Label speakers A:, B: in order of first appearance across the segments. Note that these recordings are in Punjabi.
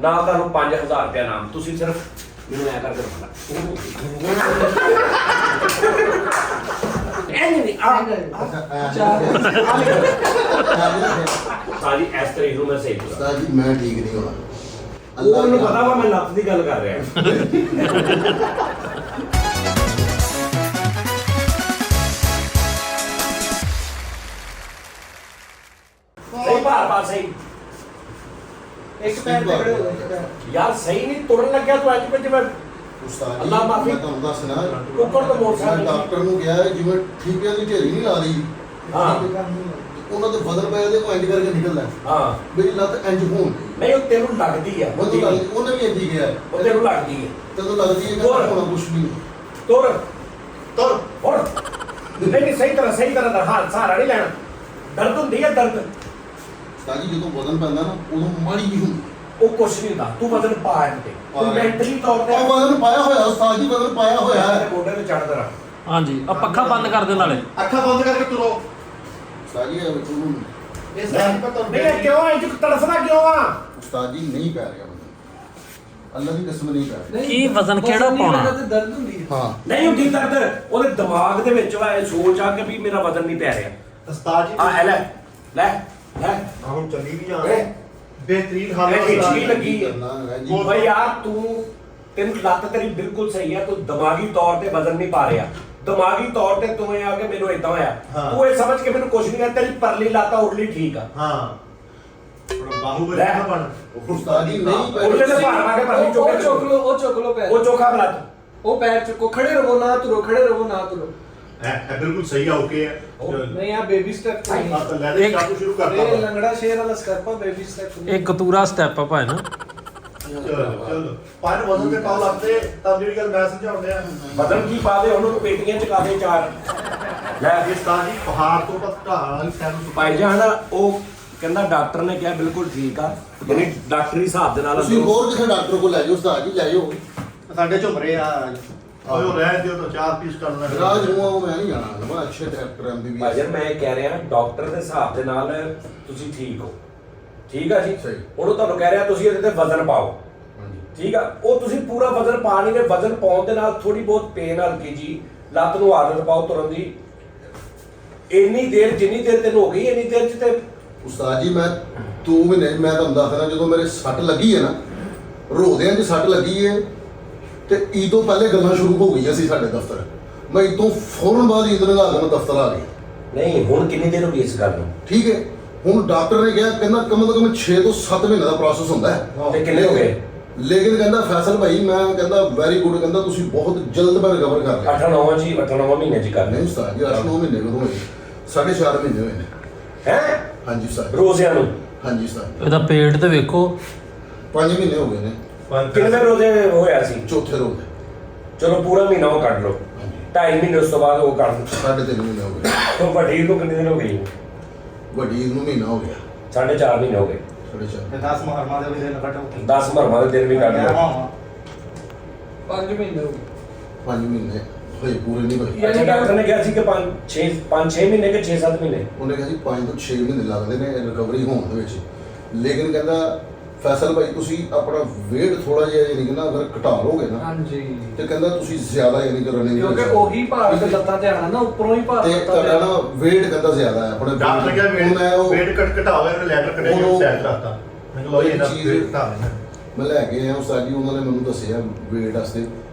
A: ना तुहानूं 5000 रुपया नाम, तुसीं सिर्फ मैनूं ऐ करके रखना साजी इस तरीक नूं मैं सही पूरा
B: उस्ताद जी मैं ठीक नहीं होना
A: ਉਹ ਮੈਨੂੰ ਪਤਾ ਵਾ ਮੈਂ ਲੱਤ ਦੀ ਗੱਲ ਕਰ ਰਿਹਾ ਸਹੀ ਭਾਰ ਸਹੀ
C: ਇੱਕ ਪੈਰ ਤੇ ਖੜੇ ਹੋ
A: यार सही नहीं तुरन लग गया तो आज पे जब
B: ਉਸਤਾਦ ਜੀ
A: ਅੱਲਾ ਮਾਫੀ।
B: ਮੈਂ ਤੁਹਾਨੂੰ ਦੱਸਣਾ
A: ਕੁੱਕੜ ਤੋਂ ਮੋੜ
B: ਮੈਂ
A: ਸਕਦਾ
B: ਡਾਕਟਰ ਨੂੰ ਕਿਹਾ ਜਿਵੇਂ ਠੀਕੇ ਦੀ ਢੇਰੀ ਨਹੀਂ ਲਾ ਰਹੀ
A: ਹਾਂ
B: ਉਹਨਾਂ ਦੇ ਬਦਲ ਪਏ ਉਹਦੇ ਕੋ ਇੰਜ ਕਰਕੇ ਨਿਕਲਦਾ
A: ਹਾਂ
B: ਮੇਰੀ ਲੱਤ ਇੰਜ ਹੋਣ
A: ਨਹੀਂ ਉਹ ਤੈਨੂੰ ਲੱਗਦੀ ਆ
B: ਮੈਨੂੰ ਲੱਗਦੀ ਉਹਨੇ ਵੀ ਇੰਜ ਹੀ ਕਿਹਾ
A: ਉਹ ਤੈਨੂੰ ਲੱਗਦੀ ਹੈ
B: ਤੈਨੂੰ ਲੱਗਦੀ ਹੈ ਕਿ
A: ਹੋਰ।
B: ਹੋਣਾ ਕੁਛ ਨਹੀਂ
A: ਤੁਰ
B: ਤੁਰ
A: ਹੋਰ ਨਹੀਂ ਸਹੀ ਤਰ੍ਹਾਂ ਦਾ ਹਾਲ ਸਹਾਰਾ ਨਹੀਂ ਲੈਣਾ ਦਰਦ ਹੁੰਦੀ ਹੈ ਦਰਦ
B: ਉਸਤਾਦ ਜੀ ਜਦੋਂ ਬਦਲ ਪੈਂਦਾ ਨਾ ਉਦੋਂ ਮਾੜੀ ਜਿਹੀ ਹੁੰਦੀ
A: ਉਹ ਕੁਛ ਨਹੀਂ ਹੁੰਦਾ ਤੂੰ ਵਜ਼ਨ ਪਾ ਇਹਦੇ ਤੂੰ ਮੈਂਟਲੀ ਤੌਰ ਤੇ
B: ਉਹ ਬਦਲ ਪਾਇਆ ਹੋਇਆ ਉਸਤਾਦ ਜੀ ਬਦਲ ਪਾਇਆ ਹੋਇਆ ਹੈ
A: ਮੋਢੇ ਤੇ ਚੜ੍ਹਦਾ ਰਹਾ
D: ਹਾਂਜੀ ਆ ਪੱਖਾ ਬੰਦ ਕਰ ਦੇ ਨਾਲੇ
E: ਅੱਖਾਂ ਬੰਦ ਕਰਕੇ ਤੁਰੋ।
B: ਉਸਤਾਦ ਜੀ ਤੁਹਾਨੂੰ
C: ਇਹ ਸਾਡੀ ਪਤਾ
A: ਨਹੀਂ ਇਹ ਕਿਉਂ ਇੰਜ ਤੜਫਦਾ ਕਿਉਂ ਆ
B: ਉਸਤਾਦ ਜੀ ਨਹੀਂ ਪੈ ਰਿਹਾ ਬਦਲ ਅੱਲਾ ਦੀ ਕਸਮ ਨਹੀਂ ਪੈ ਰਿਹਾ
D: ਕੀ ਵਜ਼ਨ ਕਿਹੜਾ ਪਾਉਣਾ?
C: ਦਰਦ ਹੁੰਦੀ ਹੈ
B: ਹਾਂ
A: ਨਹੀਂ ਹੁੰਦੀ ਦਰਦ ਉਹਦੇ ਦਿਮਾਗ ਦੇ ਵਿੱਚ ਵਾ ਇਹ ਸੋਚ ਆ ਕਿ ਵੀ ਮੇਰਾ ਵਜ਼ਨ ਨਹੀਂ ਪੈ ਰਿਹਾ
E: ਉਸਤਾਦ ਜੀ
A: ਆ ਲੈ ਲੈ ਲੈ
E: ਹੁਣ ਚੱਲੀ ਵੀ
A: ਇਹ
E: ਜਾਣਾ ਬਿਹਤਰੀਨ ਹਾਲ
A: ਇਹ ਹਿੱਚੀ ਲੱਗੀ ਹੈ
B: ਕਰਨਾ ਹੈ ਜੀ
A: ਓਏ ਯਾਰ ਤੈਨੂੰ ਲੱਤ ਤੇਰੀ ਬਿਲਕੁਲ ਸਹੀ ਹੈ ਤੂੰ ਦਿਮਾਗੀ ਤੌਰ ਤੇ ਵਜ਼ਨ ਨਹੀਂ ਪਾ ਰਿਹਾ ਦਿਮਾਗੀ ਤੌਰ ਤੇ ਤੂੰ ਇਹ ਆ ਕਿ ਮੈਨੂੰ ਇਦਾਂ ਹੋਇਆ
E: ਹਾਂ।
A: ਤੂੰ ਇਹ ਸਮਝ ਕੇ ਮੈਨੂੰ ਕੁਝ ਨਹੀਂ ਕਰ ਤੇਰੀ ਪਰਲੀ ਲੱਤ ਉਰਲੀ ਠੀਕ ਆ
E: ਹਾਂ ਥੋੜਾ ਬਾਹੂਬਲੀ
A: ਲੈ।
E: ਨਾ ਬਣ
B: ਉਸਤਾਦ ਜੀ ਨਹੀਂ ਪੈ
A: ਉਹਦੇ ਤੇ
B: ਰਿਹਾ
A: ਭਾਰ ਮਾਰ ਕੇ ਪਰਲੀ
C: ਉਹ
A: ਚੁੱਕ
C: ਚੁੱਕ ਲੋ ਪੈਰ
A: ਉਹ ਚੋਖਾ ਬਲੱਤ
C: ਉਹ ਪੈਰ ਚੁੱਕੋ ਖੜੇ ਰਹੋ ਨਾ ਤੁਰੋ ਖੜੇ ਰਹੋ ਨਾ ਤੁਰੋ
E: ਇਹ ਬਿਲਕੁਲ ਸਹੀ ਆ ਓਕੇ ਹੈ
C: ਨਹੀਂ ਆ ਬੇਬੀ ਸਟੈਪ ਨਹੀਂ
E: ਆਪ ਲੈ ਦੇ ਕੰਮ ਸ਼ੁਰੂ
C: ਇਹ
E: ਕਰਤਾ
C: ਲੰਗੜਾ ਸ਼ੇਰ ਵਾਲਾ ਸਟੈਪ ਆ ਬੇਬੀ ਸਟੈਪ
D: ਇਹ ਕਤੂਰਾ ਸਟੈਪ ਆ ਭਾਈ ਨਾ
E: ਚਲੋ ਪੰਜ ਵਜ਼ਨ ਦੇ ਪਾਉ ਲੱਗਦੇ ਤਾਂ ਜਿਹੜੀ ਗੱਲ ਮੈਂ ਸਮਝਾਉਂਦੇ ਆ
A: ਬਦਨ ਕੀ ਪਾ ਦੇ ਉਹਨੂੰ ਪੇਟੀਆਂ ਚ ਕਾ ਦੇ ਚਾਰ ਲੈ
E: ਇਹ ਉਸਤਾਦ ਜੀ ਪਹਾੜ ਤੋਂ ਢਾਲ ਸਾਨੂੰ
A: ਭਾਈ ਜਾਨ ਉਹ ਕਹਿੰਦਾ ਡਾਕਟਰ ਨੇ ਕਿਹਾ ਬਿਲਕੁਲ ਠੀਕ ਆ ਯਾਨੀ ਡਾਕਟਰੀ ਹਿਸਾਬ ਦੇ ਨਾਲ
B: ਤੁਸੀਂ ਹੋਰ ਕਿਸੇ ਡਾਕਟਰ ਕੋਲ ਲੈ ਜਾਓ ਉਸਤਾਦ ਜੀ ਲੈ ਜਾਓ
E: ਸਾਡੇ ਝੁਮਰੇ ਆ ਓਏ ਉਹ ਰਹਿ ਦਿਓ ਤਾਂ 4 ਪੀਸ ਕਰਨਾ
B: ਰਾਜ ਨੂੰ ਉਹ ਮੈਂ ਨਹੀਂ ਜਾਣਾ ਮੈਂ ਅੱਛੇ ਡਾਕਟਰ ਐਮਬੀਬੀਐਸ
A: ਭਾਈ ਜਾਨ ਮੈਂ ਇਹ ਕਹਿ ਰਿਹਾ ਡਾਕਟਰ ਦੇ ਹਿਸਾਬ ਦੇ ਨਾਲ ਤੁਸੀਂ ਠੀਕ ਹੋ ਠੀਕ ਆ ਜੀ
B: ਸਹੀ।
A: ਉਹਨੂੰ ਤੁਹਾਨੂੰ ਕਹਿ ਰਿਹਾ ਤੁਸੀਂ ਇਹਦੇ ਤੇ ਵਜ਼ਨ ਪਾਓ
B: ਹਾਂਜੀ
A: ਠੀਕ ਆ ਉਹ ਤੁਸੀਂ ਪੂਰਾ ਵਜ਼ਨ ਪਾ ਨਹੀਂ ਰਹੇ ਵਜ਼ਨ ਪਾਉਣ ਦੇ ਨਾਲ ਥੋੜੀ ਬਹੁਤ ਪੇਨ ਹਲਕੀ ਜੀ ਲੱਤ ਨੂੰ ਆਦਤ ਪਾਓ ਤੁਰਨ ਦੀ ਇੰਨੀ ਦੇਰ ਜਿੰਨੀ ਦੇਰ ਤੈਨੂੰ ਹੋ ਗਈ ਇੰਨੀ ਦੇਰ ਚ ਤੇ
B: ਉਸਤਾਦ ਜੀ ਮੈਂ 2 ਮਹੀਨੇ ਮੈਂ ਤੁਹਾਨੂੰ ਦੱਸਦਾ ਜਦੋਂ ਮੇਰੇ ਸੱਟ ਲੱਗੀ ਹੈ ਨਾ ਰੋਦਿਆਂ 'ਚ ਸੱਟ ਲੱਗੀ ਹੈ ਤੇ ਈਦ ਤੋਂ ਪਹਿਲੇ ਗੱਲਾਂ ਸ਼ੁਰੂ ਹੋ ਗਈਆਂ ਸੀ ਸਾਡੇ ਦਫ਼ਤਰ ਮੈਂ ਈਦ ਤੋਂ ਫੌਰਨ ਬਾਅਦ ਈਦ ਲਗਾ ਕੇ ਮੈਂ ਦਫ਼ਤਰ ਆ ਗਿਆ
A: ਨਹੀਂ ਹੁਣ ਕਿੰਨੀ ਦੇਰ ਹੋ ਗਈ ਇਸ ਗੱਲ ਨੂੰ
B: ਠੀਕ ਹੈ ਹੁਣ ਡਾਕਟਰ ਨੇ ਕਿਹਾ ਕਹਿੰਦਾ ਕਮ ਤੋਂ ਕਮ 6 ਤੋਂ 7 ਮਹੀਨੇ ਦਾ ਪ੍ਰੋਸੈਸ ਹੁੰਦਾ ਹੈ
A: ਤੇ ਕਿੰਨੇ ਹੋ ਗਏ
B: ਲੇਕਿਨ ਕਹਿੰਦਾ ਫੈਸਲ ਭਾਈ ਮੈਂ ਕਹਿੰਦਾ ਵੈਰੀ ਗੁੱਡ ਕਹਿੰਦਾ ਤੁਸੀਂ ਬਹੁਤ ਜਲਦ ਮੈਂ ਰਿਕਵਰ ਕਰ ਲਿਆ
A: 8-9 ਜੀ 8-9 ਮਹੀਨੇ ਚ ਕਰ
B: ਨਹੀਂ ਉਸਤਾਦ ਜੀ 8-9 ਮਹੀਨੇ ਕਦੋਂ ਹੋਏ 4.5 ਮਹੀਨੇ ਹੋਏ ਨੇ
A: ਹੈ
B: ਹਾਂਜੀ ਉਸਤਾਦ
A: ਰੋਜ਼ਿਆਂ ਨੂੰ
B: ਹਾਂਜੀ ਉਸਤਾਦ
D: ਇਹਦਾ ਪੇਟ ਤੇ ਵੇਖੋ
B: 5 ਮਹੀਨੇ ਹੋ ਗਏ ਨੇ
A: ਕਿੰਨੇ ਰੋਜ਼ੇ ਹੋਇਆ ਸੀ
B: ਚੌਥੇ ਰੋਜ਼
A: ਚਲੋ ਪੂਰਾ ਮਹੀਨਾ ਉਹ ਕੱਢ ਲਓ
B: ਹਾਂਜੀ
A: 2.5 ਮਹੀਨੇ ਉਸ ਤੋਂ ਬਾਅਦ ਉਹ ਕਰ ਲਓ
B: 3.5 ਮਹੀਨੇ ਹੋ ਗਏ
A: ਤੋਂ ਵੱਡੀ ਨੂੰ ਕਿੰਨੇ ਦਿਨ ਹੋ ਗਏ
B: ਵੱਡੀ ਈਦ ਨੂੰ ਮਹੀਨਾ ਹੋ ਗਿਆ
A: 4.5 ਮਹੀਨੇ ਹੋ ਗਏ
B: 4.5
E: ਤੇ 10 ਮਹਰਮਾ ਦੇ ਵਿੱਚ ਲਗਟੋ
A: 10 ਮਰਮਾਂ ਦੇ ਦਿਨ ਵੀ ਕੱਢ ਲਓ
C: 5 ਮਹੀਨੇ ਹੋ ਗਏ
B: 5 ਮਹੀਨੇ ਹੋਏ ਪੂਰੇ ਨਹੀਂ ਹੋਏ
A: ਅੱਛਾ ਡਾਕਟਰ ਨੇ ਕਿਹਾ ਸੀ ਕਿ 5-6 ਮਹੀਨੇ ਕਿ 6-7 ਮਹੀਨੇ
B: ਉਹਨੇ ਕਿਹਾ ਸੀ 5 ਤੋਂ 6 ਮਹੀਨੇ ਲੱਗਦੇ ਨੇ ਰਿਕਵਰੀ ਹੋਣ ਦੇ ਵਿੱਚ ਲੇਕਿਨ ਕਹਿੰਦਾ ਫੈਸਲ ਭਾਈ ਤੁਸੀਂ ਆਪਣਾ weight ਥੋੜਾ ਜਿਹਾ ਯਾਨੀ ਕਿ ਨਾ ਅਗਰ ਘਟਾ ਲੋਗੇ ਨਾ
C: ਹਾਂਜੀ
B: ਤੇ ਕਹਿੰਦਾ ਤੁਸੀਂ ਜ਼ਿਆਦਾ ਯਾਨੀ ਕਿ ਰਨਿੰਗ
C: ਕਿਉਂਕਿ ਉਹੀ ਭਾਰ ਤੇ ਲੱਤਾਂ ਤੇ ਆਣਾ ਨਾ ਉੱਪਰੋਂ ਹੀ ਭਾਰ
B: ਤੇ
C: ਲੱਤਾਂ ਤੇ
B: ਤੁਹਾਡਾ
C: ਆਉਣਾ।
B: ਨਾ weight ਕਹਿੰਦਾ ਜ਼ਿਆਦਾ ਹੈ ਆਪਣੇ
E: ਡਾਕਟਰ ਕਿਹਾ
B: ਹੁਣ ਮੈਂ ਉਹ
E: ਵੇਟ ਘਟਾਓ ਇਹਨੇ ਲੈਟਰ ਕੱਢਿਆ ਜੀ
B: ਉਹਨੂੰ-
E: ਸੈਟ ਕਰਤਾ ਮੈਨੂੰ ਉਹ ਇਹਨਾਂ
B: ਚੀਜ਼-
E: ਵੇਟ ਘਟਾ ਲੈਣਾ
B: ਮੈਂ ਲੈ ਕੇ ਆਇਆ ਉਸਤਾਦ ਜੀ ਉਹਨਾਂ ਨੇ ਮੈਨੂੰ ਦੱਸਿਆ weight ਵਾਸਤੇ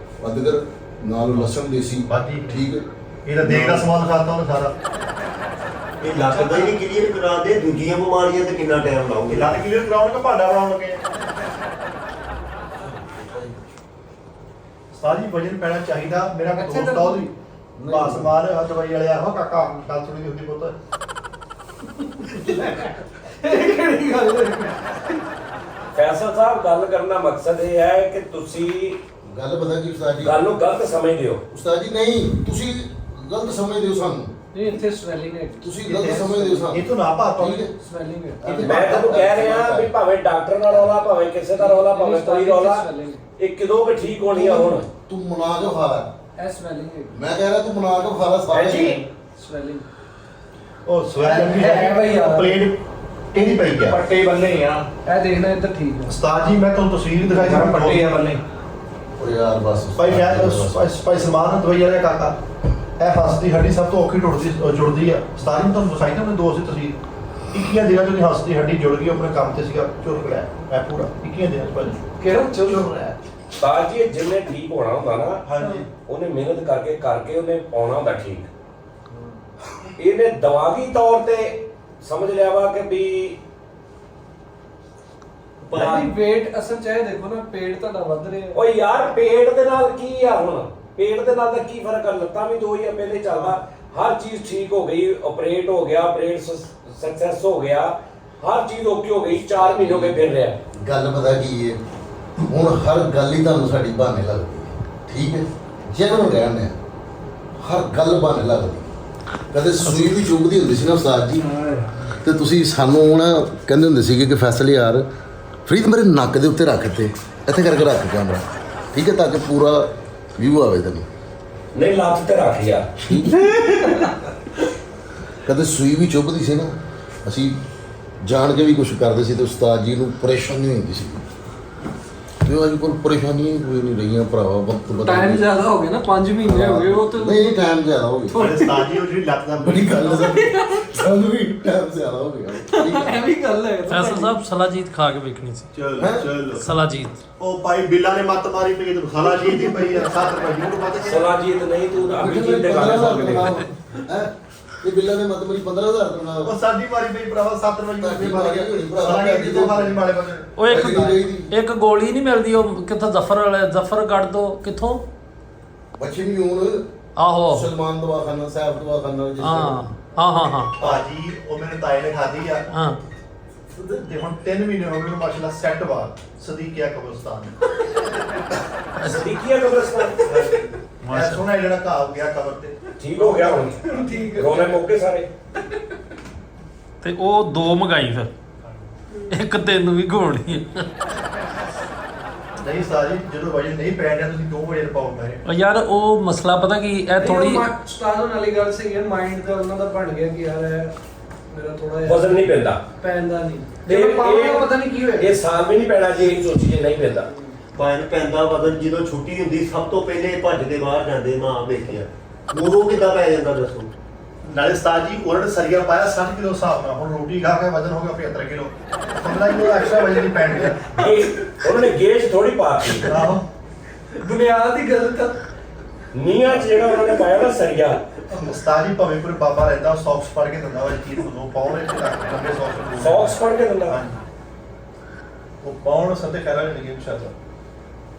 B: ਅਦਰਕ ਨਾਲ ਲਸਣ ਦੇਸੀ
E: ਬਾਜੀ
B: ਠੀਕ ਹੈ
E: ਇਹਦਾ ਦੇਖ ਦਾ ਸਮਾਨ ਖਾਤਾ ਉਹਨੇ ਸਾਰਾ
F: ਇਹ ਲੱਤ ਦਾ ਹੀ ਨਹੀਂ ਕਲੀਅਰ ਕਰਾ ਦੇ ਦੂਜੀਆਂ ਬਿਮਾਰੀਆਂ ਤੇ ਕਿੰਨਾ ਟਾਈਮ ਲਾਓਗੇ?
E: ਇਹ ਲੱਤ ਕਲੀਅਰ ਕਰਾਉਣ ਕਿ ਭਾਂਡਾ ਬਣਾਉਣ ਲੱਗੇ ਸਾਜੀ ਵਜਨ ਪੈਣਾ ਚਾਹੀਦਾ ਮੇਰਾ ਕੋਈ
C: ਅੱਛਾ
E: ਦੋਸਤ ਆ ਉਹਦੀ ਬਾਸ ਮਾਰ ਆ ਦਵਾਈ ਵਾਲੇ ਆਹੋ ਕਾਕਾ ਗੱਲ ਸੁਣੀ ਹੁੰਦੀ ਪੁੱਤ
C: ਇਹ ਕਿਹੜੀ ਗੱਲ ਹੈ
A: ਫੈਸਲ ਸਾਹਿਬ ਗੱਲ ਕਰਨ ਦਾ ਮਕਸਦ ਇਹ ਹੈ ਕਿ ਤੁਸੀਂ
B: ਗੱਲ ਪਤਾ ਕੀ ਉਸਤਾਦ ਜੀ
A: ਗੱਲ ਨੂੰ ਗਲਤ ਸਮਝਦੇ ਹੋ
B: ਉਸਤਾਦ ਜੀ ਨਹੀਂ ਤੁਸੀਂ ਗਲਤ ਸਮਝਦੇ ਹੋ ਸਾਨੂੰ
C: ਨਹੀਂ ਇੱਥੇ ਸਵੈਲਿੰਗ ਹੈ
B: ਤੁਸੀਂ ਗਲਤ ਸਮਝਦੇ ਹੋ ਸਾਨੂੰ
E: ਇਹ ਤੋਂ ਨਾ ਭਾਰ
B: ਠੀਕ ਹੈ
C: ਸਵੈਲਿੰਗ ਹੈ
A: ਮੈਂ ਤੁਹਾਨੂੰ ਕਹਿ ਰਿਹਾ ਵੀ ਭਾਵੇਂ ਡਾਕਟਰ ਦਾ ਰੌਲਾ ਭਾਵੇਂ ਕਿਸੇ ਦਾ ਰੌਲਾ ਭਾਵੇਂ ਕੋਈ ਰੌਲਾ ਇਹ ਕਿਦੋਂ ਕਿ ਠੀਕ ਹੋਣੀ ਆ ਹੁਣ
B: ਤੂੰ ਮਨਾ ਕੇ ਖਾ ਲੈ
C: ਇਹ ਸਵੈਲਿੰਗ ਹੈ
B: ਮੈਂ ਕਹਿ ਰਿਹਾ ਤੂੰ ਮਨਾ ਕੇ ਖਾ ਲੈ
A: ਹੈ
B: ਸਾਰੇ
A: ਜੀ
C: ਸਵੈਲਿੰਗ
E: ਉਹ ਸਵੈਲਿੰਗ ਵੀ
C: ਹੈ ਬਈ ਯਾਰ।
E: ਪਲੇਨ ਪੱਟੀ ਨਹੀਂ ਪਈ ਗਿਆ
C: ਪੱਟੇ ਬੰਨੇ ਆ ਇਹ ਦੇਖਣਾ ਇੱਧਰ ਠੀਕ ਆ
E: ਉਸਤਾਦ ਜੀ ਮੈਂ ਤੁਹਾਨੂੰ ਤਸਵੀਰ ਦਿਖਾਈ
C: ਜਿਹੜਾ ਪੱਟੇ ਆ ਬੰਨੇ
B: ਉਹ ਯਾਰ ਬਸ
E: ਭਾਈ ਭਾਈ ਸਲਮਾਨ ਦਵਾਈ ਵਾਲੇ ਕਾਕਾ ਇਹ ਹੱਸ ਦੀ ਹੱਡੀ ਸਭ ਤੋਂ ਔਖੀ ਜੁੜਦੀ ਆ ਉਸਤਾਦ ਜੀ ਤੁਹਾਨੂੰ ਦਿਖਾਈ ਨਾ ਮੈਂ ਦੋਸਤ ਦੀ ਤਸਵੀਰ 21 ਦਿਨਾਂ ਚ ਹੱਸ ਦੀ ਹੱਡੀ ਜੁੜ ਗਈ ਆਪਣੇ ਕੰਮ ਤੇ ਸੀਗਾ ਝੁਰਕ ਲਿਆ ਮੈਂ ਪੂਰਾ 21 ਦਿਨਾਂ ਚ ਭਾਜੀ
C: ਕਿਹੜਾ ਚੁੱਪ ਰਿਹਾ
A: ਉਸਤਾਦ ਜੀ ਜਿੰਨੇ ਠੀਕ ਹੋਣਾ ਹੁੰਦਾ ਨਾ
E: ਹਾਂਜੀ
A: ਉਹਨੇ ਮਿਹਨਤ ਕਰਕੇ ਉਹਨੇ ਪਾਉਣਾ ਹੁੰਦਾ ਠੀਕ। ਇਹਨੇ ਦਿਮਾਗੀ ਤੌਰ ਤੇ ਸਮਝ ਲਿਆ ਵਾ ਕਿ ਵੀ
C: ਭਾਈ weight ਅਸਲ ਚ ਇਹ ਦੇਖੋ ਨਾ ਪੇਟ ਤੁਹਾਡਾ ਵੱਧ ਰਿਹਾ
A: ਓਏ ਯਾਰ ਪੇਟ ਦੇ ਨਾਲ ਕੀ ਆ ਹੁਣ ਪੇਟ ਦੇ ਨਾਲ ਦਾ ਕੀ ਫਰਕ ਆ ਲੱਤਾਂ ਵੀ ਦੋ ਹੀ ਆ ਪਹਿਲੇ ਚੱਲਦਾ ਹਰ ਚੀਜ਼ ਠੀਕ ਹੋ ਗਈ ਆਪਰੇਟ ਹੋ ਗਿਆ ਆਪਰੇਟ ਸਕਸੈਸ ਹੋ ਗਿਆ ਹਰ ਚੀਜ਼ ਓਕੇ ਹੋ ਗਈ 4 ਮਹੀਨੇ ਹੋ ਗਏ ਫਿਰ ਰਿਹਾ।
B: ਗੱਲ ਪਤਾ ਕੀ ਹੈ ਹੁਣ ਹਰ ਗੱਲ ਹੀ ਤੁਹਾਨੂੰ ਸਾਡੀ ਬਹਾਨੇ ਲੱਗਦੀ ਹੈ ਠੀਕ ਹੈ ਜਿਹਨੂੰ ਰਹਿਣੇ ਹਰ ਗੱਲ ਬਹਾਨੇ ਲੱਗਦੀ ਕਦੇ ਸੂਈ ਵੀ ਚੁੱਭਦੀ ਹੁੰਦੀ ਸੀ ਨਾ ਉਸਤਾਦ ਜੀ ਤੇ ਤੁਸੀਂ ਸਾਨੂੰ ਨਾ ਕਹਿੰਦੇ ਹੁੰਦੇ ਸੀਗੇ ਕਿ ਫੈਸਲ ਯਾਰ ਫਰੀਦ ਮੇਰੇ ਨੱਕ ਦੇ ਉੱਤੇ ਰੱਖ ਤੇ ਇੱਥੇ ਕਰਕੇ ਰੱਖ ਕੈਮਰਾ ਠੀਕ ਹੈ ਤਾਂ ਕਿ ਪੂਰਾ ਵਿਊ ਆਵੇ ਤੈਨੂੰ
A: ਨਹੀਂ ਲੱਤ ਤੇ ਰੱਖ ਯਾਰ
B: ਕਦੇ ਸੂਈ ਵੀ ਚੁੱਭਦੀ ਸੀ ਨਾ ਅਸੀਂ ਜਾਣ ਕੇ ਵੀ ਕੁਝ ਕਰਦੇ ਸੀ ਤੇ ਉਸਤਾਦ ਜੀ ਨੂੰ ਪਰੇਸ਼ਾਨੀ ਹੁੰਦੀ ਸੀ ਤੇ ਅੱਜ ਕੋਲ ਪਰੇਸ਼ਾਨੀਆਂ ਕੋਈ ਨਹੀਂ ਰਹੀਆਂ ਭਰਾਵਾ ਵਕਤ ਬਦਲ
C: ਟਾਈਮ ਜ਼ਿਆਦਾ ਹੋ ਗਿਆ ਨਾ 5 ਮਹੀਨੇ ਹੋ ਗਏ ਉਹ ਤੇ
B: ਨਹੀਂ ਟਾਈਮ ਜ਼ਿਆਦਾ ਹੋ ਗਿਆ
E: ਉਸਤਾਦ ਜੀ ਉਹ ਜਿਹੜੀ ਲੱਤ ਦਾ
B: ਬੜੀ ਗੱਲ ਹੈ ਸਾਨੂੰ ਵੀ ਟਾਈਮ ਜ਼ਿਆਦਾ ਹੋ ਗਿਆ ਠੀਕ ਹੈ।
C: ਇਹ ਵੀ ਗੱਲ ਹੈ
D: ਫੈਸਲ ਸਾਹਿਬ ਸਲਾਜੀਤ ਖਾ ਕੇ ਵੇਖਣੀ ਸੀ।
E: ਚਲੋ ਚਲੋ
D: ਸਲਾਜੀਤ
E: ਉਹ ਭਾਈ ਬਿੱਲਾ ਨੇ ਮੱਤ ਮਾਰੀ ਪਈ ਤੈਨੂੰ ਸਾਲਾ ਜੀ ਦੀ ਪਈ ਆ 7 ਰੁਪਏ ਨੂੰ ਪਤਾ ਕਿ
A: ਸਲਾਜੀਤ ਨਹੀਂ ਤੂੰ ਅਭਿਜੀਤ ਦੇ ਗਾਣੇ ਸੁਣ ਕੇ ਦੇਖ।
B: ਹੈਂ? ਇਹ ਬਿੱਲਾਂ ਨੇ ਮਤ ਮੇਰੀ 15000 ਰੁਪਏ ਨਾਲ
E: ਉਹ ਸਾਡੀ ਮਾਰੀ ਪਈ ਭਰਾਵਾ 7 ਰੁਪਏ ਨੂੰ ਮਾਰ ਗਿਆ ਸਾਲਾ ਜੀ ਤੋਂ ਮਾਰੇ ਮਾਰੇ ਬੰਦੇ
D: ਉਹ ਇੱਕ ਗੋਲੀ ਨਹੀਂ ਮਿਲਦੀ ਉਹ ਕਿੱਥੋਂ ਜ਼ਫਰਗੜ੍ਹ ਤੋਂ ਕਿੱਥੋਂ
B: ਪੱਛਮੀ ਹੁਣ
D: ਆਹੋ
B: ਸਲਮਾਨ ਦਵਾਖਾਨਾ ਸਾਹਿਬ ਦਵਾਖਾਨਾ ਜਿਸ
D: ਹਾਂ
E: ਭਾਜੀ ਉਹ ਮੇਰੇ ਤਾਏ ਨੇ ਖਾਧੀ ਆ
D: ਹਾਂ
E: ਤੇ ਹੁਣ 3 ਮਹੀਨੇ ਹੋ ਗਏ ਮਾਸ਼ਾਅੱਲਾ ਸੈੱਟ ਬਾਅਦ ਸਦੀਕੀਆ ਕਬਰਸਤਾਨ
A: ਸਦੀਕੀਆ ਕਬਰਸਤਾਨ
E: ਮੈਂ ਸੁਣਿਆ ਜਿਹੜਾ ਘਾਹ ਗਿਆ ਕਬਰ ਤੇ
A: ਠੀਕ ਹੋ ਗਿਆ ਹੁਣ
C: ਠੀਕ
A: ਰੋਣੇ ਮੁੱਕੇ ਸਾਰੇ
D: ਤੇ ਉਹ 2 ਮੰਗਾਈ ਫਿਰ ਇੱਕ ਤੈਨੂੰ ਵੀ ਘੋਣੀ
E: ਨਹੀਂ ਸਾਜੀ ਜਦੋਂ ਵਜਨ ਨਹੀਂ ਪੈ ਰਿਹਾ ਤੁਸੀਂ 2 ਵਜੇ ਪਾਉ ਮੇਰੇ
D: ਉਹ ਯਾਰ ਉਹ ਮਸਲਾ ਪਤਾ ਕੀ ਇਹ ਥੋੜੀ
C: ਸਟਾਰ ਵਾਲੀ ਗੱਲ ਸਹੀ ਹੈ ਮਾਈਂਡ ਦਾ ਉਹਨਾਂ ਦਾ ਬਣ ਗਿਆ ਕਿ ਯਾਰ ਮੇਰਾ ਥੋੜਾ ਜਿਹਾ
A: ਵਜ਼ਨ ਨਹੀਂ ਪੈਂਦਾ
C: ਪੈਂਦਾ ਨਹੀਂ
A: ਤੇ
C: ਤੇ ਪਾਉਣਾ ਪਤਾ ਨਹੀਂ ਕੀ ਹੋਇਆ
A: ਇਹ ਸਾਲ ਵੀ ਨਹੀਂ ਪੈਣਾ ਜੇ ਇਹ ਸੋਚੀਏ ਨਹੀਂ ਪੈਂਦਾ
F: ਭਾਈ ਨੂੰ ਪੈਂਦਾ ਵਦਨ ਜਦੋਂ ਛੁੱਟੀ ਹੁੰਦੀ ਸਭ ਤੋਂ ਪਹਿਲੇ ਭੱਜ ਕੇ ਬਾਹਰ ਜਾਂਦੇ ਮਾਂ ਵੇਖਿਆ ਉਦੋਂ ਕਿੱਦਾਂ ਪੈ ਜਾਂਦਾ ਦੱਸੋ
E: ਨਾਲੇ ਸਤਾਜ ਜੀ ਉਹਨਾਂ ਨੇ ਸਰੀਆ ਪਾਇਆ 60 ਕਿਲੋ ਹਿਸਾਬ ਨਾਲ ਹੁਣ ਰੋਟੀ ਖਾ ਕੇ ਵਜਨ ਹੋ ਗਿਆ 75 ਕਿਲੋ 15 ਕਿਲੋ ਐਕਸਟਰਾ ਵਜਨ ਨਹੀਂ ਪੈਣ ਗਿਆ
A: ਉਹਨਾਂ ਨੇ ਗੇਜ ਥੋੜੀ ਪਾਤੀ
E: ਆਹੋ
C: ਬੁਨਿਆਦ ਦੀ ਗੱਲ ਤਾਂ
A: ਨੀਆਂ ਚ ਜਿਹੜਾ ਉਹਨਾਂ ਨੇ ਪਾਇਆ ਨਾ ਸਰੀਆ
E: ਉਸਤਾਦ ਜੀ ਭਾਵੇਂ ਕੋਈ ਬਾਬਾ ਰਹਿੰਦਾ ਸੌਕਸ ਪੜ ਕੇ ਦਿੰਦਾ ਵਾ ਚੀਜ਼ ਨੂੰ ਪਾਉਣ ਵਿੱਚ ਲੰਬੇ ਸੌਕਸ
A: ਸੌਕਸ ਪੜ ਕੇ ਦਿੰਦਾ
E: ਉਹ ਪਾਉਣ ਸਤੇ ਖੈਰਾ ਨਹੀਂ ਇਨਸ਼ਾਅੱਲਾ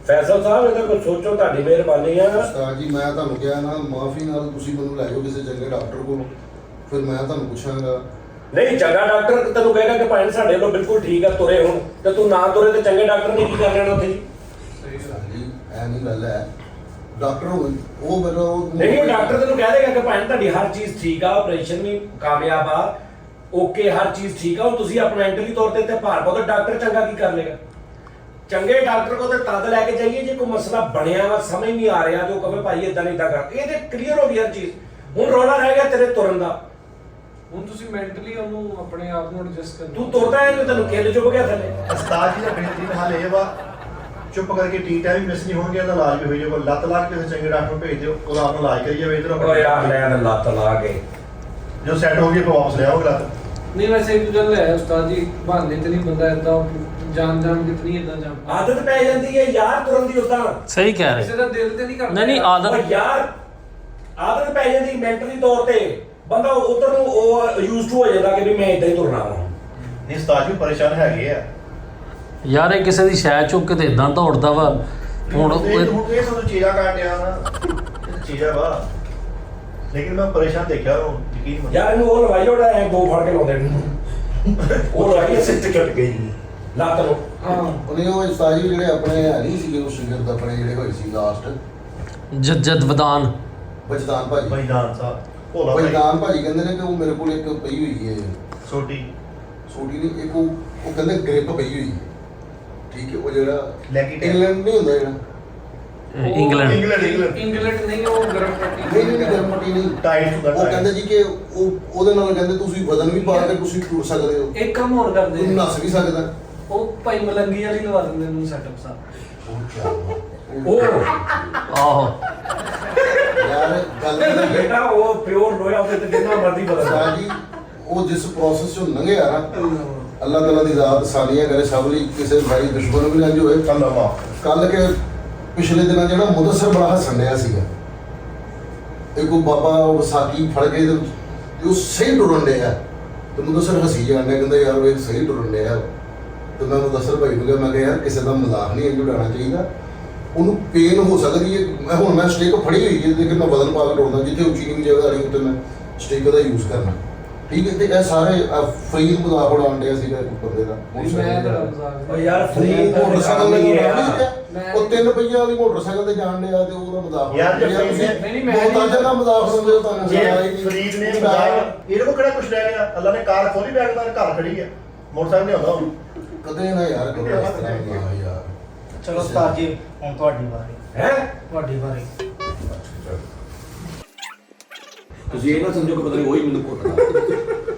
A: ਫੈਸਲ ਸਾਹਿਬ ਇਹਦਾ ਕੁਝ ਸੋਚੋ ਤੁਹਾਡੀ ਮਿਹਰਬਾਨੀ ਆ
B: ਉਸਤਾਦ ਜੀ ਮੈਂ ਤੁਹਾਨੂੰ ਕਿਹਾ ਨਾ ਮਾਫੀ ਨਾਲ ਤੁਸੀਂ ਮੈਨੂੰ ਲੈ ਜਾਓ ਕਿਸੇ ਚੰਗੇ ਡਾਕਟਰ ਕੋਲ ਫਿਰ ਮੈਂ ਤੁਹਾਨੂੰ ਪੁੱਛਾਂਗਾ
A: ਨਹੀਂ ਚੰਗਾ ਡਾਕਟਰ ਤੈਨੂੰ ਕਹੇਗਾ ਕਿ ਭਾਈ ਸਾਡੇ ਕੋਲ ਬਿਲਕੁਲ ਠੀਕ ਆ ਤੁਰੇ ਹੁਣ ਤੇ ਤੂੰ ਨਾ ਤੁਰੇ ਤੇ ਚੰਗੇ ਡਾਕਟਰ ਨੇ ਕੀ ਕਰ ਲੈਣਾ ਉੱਥੇ ਜੀ
B: ਜੀ ਐ ਨਹੀਂ ਗੱਲ ਹੈ ਡਾਕਟਰ ਉਹ ਮੇਰਾ
A: ਨਹੀਂ ਉਹ ਡਾਕਟਰ ਤੈਨੂੰ ਕਹਿ ਦੇਗਾ ਕਿ ਭਾਈ ਤੁਹਾਡੀ ਹਰ ਚੀਜ਼ ਠੀਕ ਆ ਆਪਰੇਸ਼ਨ ਵੀ ਕਾਮਯਾਬ ਆ ਓਕੇ ਹਰ ਚੀਜ਼ ਠੀਕ ਆ ਹੁਣ ਤੁਸੀਂ ਆਪਣਾ ਮੈਂਟਲੀ ਤੌਰ ਤੇ ਭਾਰ ਪਾਓ ਤਾਂ ਡਾਕਟਰ ਚੰਗਾ ਕੀ ਕਰ ਲੇਗਾ ਚੰਗੇ ਡਾਕਟਰ ਕੋਲ ਤੇ ਤਦ ਲੈ ਕੇ ਜਾਈਏ ਜੇ ਕੋਈ ਮਸਲਾ ਬਣਿਆ ਵਾ ਸਮਝ ਨਹੀਂ ਆ ਰਿਹਾ ਜੋ ਕਹੇ ਭਾਈ ਇਦਾਂ ਨਹੀਂ ਇਦਾਂ ਕਰ ਇਹ ਤੇ ਕਲੀਅਰ ਹੋ ਗਈ ਹਰ ਚੀਜ਼ ਹੁਣ ਰੌਲਾ ਰਹਿ ਗਿਆ ਤੇਰੇ ਤੁਰਨ ਦਾ
C: ਹੁਣ ਤੁਸੀਂ ਮੈਂਟਲੀ ਉਹਨੂੰ ਆਪਣੇ ਆਪ ਨੂੰ ਐਡਜਸਟ ਕਰ
A: ਤੂੰ ਤੁਰਦਾ ਹੈ ਤੈਨੂੰ ਕਿੱਲ ਚੁੱਪ ਗਿਆ ਥੱਲੇ
E: ਉਸਤਾਦ ਜੀ ਦਾ ਬਿਹਤਰੀਨ ਹਾਲ ਇਹ ਵਾ ਚੁੱਪ ਕਰਕੇ ਟੀਟਾ ਵੀ ਮਿਸ ਨਹੀਂ ਹੋਣਗੇ ਉਹਦਾ ਇਲਾਜ ਵੀ ਹੋ ਜਾਊਗਾ ਲੱਤ ਲਾ ਕੇ ਕਿਸੇ ਚੰਗੇ ਡਾਕਟਰ ਨੂੰ ਭੇਜ ਦਿਓ ਉਹਦਾ ਆਪਣਾ ਇਲਾਜ ਕਰੀ ਜਾਵੇ ਇਧਰ
A: ਓ ਯਾਰ ਲੈ ਨਾ ਲੱਤ ਲਾ ਕੇ
E: ਜੋ ਸੈੱਟ ਹੋ ਗਈ ਫਿਰ ਵਾਪਸ ਲਿਆਓ ਲੱਤ
C: ਨਹੀਂ ਵੈਸੇ ਇੱਕ ਗੱਲ ਹੈ ਉਸਤਾਦ ਜੀ ਬਹਾਨੇ ਤੇ ਨਹੀਂ ਬੰਦਾ ਏਦਾਂ ਜਾਣ ਕਿਤਨੀ ਏਦਾਂ ਜਾਣ
A: ਆਦਤ ਪੈ ਜਾਂਦੀ ਹੈ ਯਾਰ ਤੁਰਨ ਦੀ ਉਦਾਂ
D: ਸਹੀ ਕਹਿ ਰਹੇ
C: ਕਿਸੇ ਦਾ ਦਿਲ ਤੇ ਨਹੀਂ ਕਰਦਾ
D: ਨਹੀਂ
A: ਓ
D: ਆਦਤ
A: ਯਾਰ ਆਦਤ ਪੈ ਜਾਂਦੀ ਮੈਂਟਲੀ ਤੌਰ ਤੇ ਬੰਦਾ ਉਧਰ ਨੂੰ ਉਹ ਯੂਜ਼ਡ ਹੋ ਜਾਂਦਾ ਕਿ ਵੀ ਮੈਂ ਇਦਾਂ ਹੀ ਤੁਰਨਾ ਵਾ
E: ਨਹੀਂ ਉਸਤਾਦ ਜੀ ਪਰੇਸ਼ਾਨ ਹੈਗੇ ਆ
D: ਯਾਰ ਇਹ ਕਿਸੇ ਦੀ ਸ਼ੈ ਚੁੱਕ ਕੇ ਤੇ ਇਦਾਂ ਦੌੜਦਾ ਵਾ ਹੁਣ
E: ਇਹ ਤੁਹਾਨੂੰ ਚੀਜ਼ਾ ਕਾਟਿਆ ਨਾ ਚੀਜ਼ਾ ਵਾ ਲੇਕਿਨ ਮੈਂ ਪਰੇਸ਼ਾਨ ਦੇਖਿਆ ਉਹ ਯਕੀਨ ਮੰਨ
A: ਯਾਰ ਇਹਨੂੰ ਉਹ ਲਵਾਈ ਉਹਦਾ ਐ ਦੋ ਫੜ ਕੇ ਲਾਉਂਦੇ ਨੇ ਉਹ ਲਵਾਈ ਸਿੱਟ ਕੱਟ ਗਈ ਲੱਤ ਨੂੰ
C: ਹਾਂ
B: ਉਹਨੇ ਉਹ ਉਸਤਾਦ ਜੀ ਜਿਹੜੇ ਆਪਣੇ ਹੈ ਨਹੀਂ ਸੀਗੇ ਉਹ ਸਿੰਗਰ ਆਪਣੇ ਜਿਹੜੇ ਹੋਏ ਸੀ ਲਾਸਟ
D: ਜਦ ਵਦਾਨ
B: ਬਚਦਾਨ ਭਾਜੀ
E: ਭਾਈਦਾਨ ਸਾਹਿਬ ਭੋਲਾ ਭਾਈ
B: ਬਚਦਾਨ ਭਾਜੀ ਕਹਿੰਦੇ ਨੇ ਕਿ ਉਹ ਮੇਰੇ ਕੋਲ ਇੱਕ ਪਈ ਹੋਈ ਹੈ
E: ਛੋਟੀ
B: ਛੋਟੀ ਨਹੀਂ ਇੱਕ ਉਹ ਕਹਿੰਦੇ ਗ੍ਰਿਪ ਪਈ ਹੋਈ ਹੈ ਠੀਕ ਹੈ ਉਹ ਜਿਹੜਾ
E: ਲੈਗੀ ਟੈਪ।
B: ਇੰਗਲੈਂਡ ਨਹੀਂ ਹੁੰਦਾ ਜਿਹੜਾ
D: ਇੰਗਲੈਂਡ
C: ਇੰਗਲੈਂਡ ਨਹੀਂ, ਉਹ ਗਰਮ ਪੱਟੀ
B: ਨਹੀਂ ਗਰਮ ਪੱਟੀ ਨਹੀਂ
E: ਟਾਈਟ ਹੁੰਦਾ
B: ਉਹ ਕਹਿੰਦੇ ਜੀ ਕਿ ਉਹਦੇ ਨਾਲ ਕਹਿੰਦੇ ਤੁਸੀਂ ਵਜ਼ਨ ਵੀ ਪਾ ਕੇ ਤੁਸੀਂ ਟੁਰ ਸਕਦੇ ਹੋ,
C: ਇੱਕ ਕੰਮ ਹੋਰ ਕਰਦੇ
B: ਤੁਸੀਂ ਨੱਸ ਵੀ ਸਕਦਾ।
C: ਉਹ ਭਾਈ ਮਲੰਗੀ ਵਾਲੀ ਲਵਾ ਦਿੰਦੇ ਨੂੰ ਸੈਟਅਪ ਸਾਹਿਬ।
A: ਉਹ
D: ਆਹੋ
B: ਯਾਰ ਗੱਲ ਇਹ ਹੈ
A: ਬੇਟਾ ਉਹ ਪਿਓਰ ਲੋਹਾ ਉਹਦੇ ਤੇ ਜਿੰਨਾ ਮਰਜ਼ੀ ਬਦਲ
B: ਸਰਦਾਰ ਜੀ ਉਹ ਜਿਸ ਪ੍ਰੋਸੈਸ ਚੋਂ ਲੰਘਿਆ ਨਾ, ਅੱਲਾਹ ਤਾਲਾ ਦੀ ਜ਼ਾਤ ਸਾਨੀਆਂ ਕਰੇ ਸਭ ਲਈ, ਕਿਸੇ ਭਾਈ ਦੁਸ਼ਮਣ ਵੀ ਨਾ ਜੋ ਹੋਏ। ਕੱਲ ਕੇ ਪਿਛਲੇ ਦਿਨਾਂ ਜਿਹੜਾ ਮੁਦੱਸਰ ਬੜਾ ਹੱਸਣ ਡਿਆ ਸੀਗਾ, ਇਹ ਕੋਈ ਬਾਬਾ ਵਿਸਾਖੀ ਫੜ ਕੇ ਤੇ ਉਹ ਸਹੀ ਟੁਰਨ ਡਿਆ ਤੇ ਮੁਦੱਸਰ ਹੱਸੀ ਜਾਣ ਡਿਆ, ਕਹਿੰਦਾ ਯਾਰ ਉਹ ਸਹੀ ਟੁਰਨ ਡਿਆ। ਤੇ ਮੈਂ ਮੁਦੱਸਰ ਭਾਈ ਨੂੰ ਕਿਹਾ, ਮੈਂ ਕਿਹਾ ਯਾਰ ਕਿਸੇ ਦਾ ਮਜ਼ਾਕ ਨਹੀਂ ਇੰਜ ਉਡਾਉਣਾ ਚਾਹੀਦਾ, ਉਹਨੂੰ ਪੇਨ ਹੋ ਸਕਦੀ ਹੈ। ਹੁਣ ਮੈਂ ਸਟਿਕ ਫੜੀ ਹੋਈ ਹੈ, ਲੇਕਿਨ ਮੈਂ ਬਦਨ ਪਾ ਕੇ ਟੁਰਦਾ, ਜਿੱਥੇ ਉੱਚੀ ਨੀਵੀਂ ਜਗ੍ਹਾ ਆ ਰਹੀ ਉੱਤੇ ਮੈਂ ਸਟਿਕ ਦਾ ਯੂਜ਼ ਕਰਨਾ, ਠੀਕ ਹੈ। ਤੇ ਇਹ ਸਾਰੇ ਫਰੀਦ ਮਜ਼ਾਕ ਉਡਾਉਣ ਡਿਆ ਸੀਗਾ ਇੱਕ ਬੰਦੇ ਦਾ।
C: ਮੈਂ ਤਾਂ ਮਜ਼ਾਕ
A: ਉਹ ਯਾਰ ਫਰੀ
B: ਮੋਟਰਸਾਈਕਲ
A: ਨਹੀਂ
B: ਤੇ
A: ਹੈ।
B: ਉਹ 3 ਪਹੀਆਂ ਵਾਲੀ ਮੋਟਰਸਾਈਕਲ ਤੇ ਜਾਣ ਡਿਆ ਤੇ ਉਹਦਾ ਮਜ਼ਾਕ
E: ਯਾਰ ਜੇ
B: ਤੁਸੀਂ
C: ਨਹੀਂ, ਮੈਂ
B: ਬਹੁਤ ਅੱਛਾ ਮਜ਼ਾਕ ਸੁਣਦੇ ਹੋ, ਤੁਹਾਨੂੰ
E: ਜੇ
B: ਮਜ਼ਾਕ ਹੀ ਨਹੀਂ।
E: ਫਰੀਦ ਨੇ ਮਜ਼ਾਕ ਇਹਦੇ ਕੋਲ ਕਿਹੜਾ ਕੁਛ ਰਹਿ ਗਿਆ? ਅੱਲਾ ਨੇ ਕਾਰ ਖੋਲੀ, ਬੈਗ ਦਾ ਘਰ ਖੜੀ ਹੈ, ਮੋਟਰਸਾਈਕਲ ਨਹੀਂ ਆਉਂਦਾ ਹੁਣ।
B: ਕਦੇ ਨਾ ਯਾਰ ਕਰੋ ਇਸ ਤਰ੍ਹਾਂ ਨਾ ਯਾਰ।
G: ਚਲੋ ਉਸਤਾਦ ਜੀ ਹੁਣ ਤੁਹਾਡੀ ਵਾਰੀ
A: ਹੈ
G: ਤੁਹਾਡੀ ਵਾਰੀ
A: ਤੁਸੀਂ ਇਹ ਨਾ ਸਮਝੋ ਕਿ ਪਤਾ ਨਹੀਂ ਉਹੀ ਮੈਨੂੰ ਘੁੱਟਦਾ।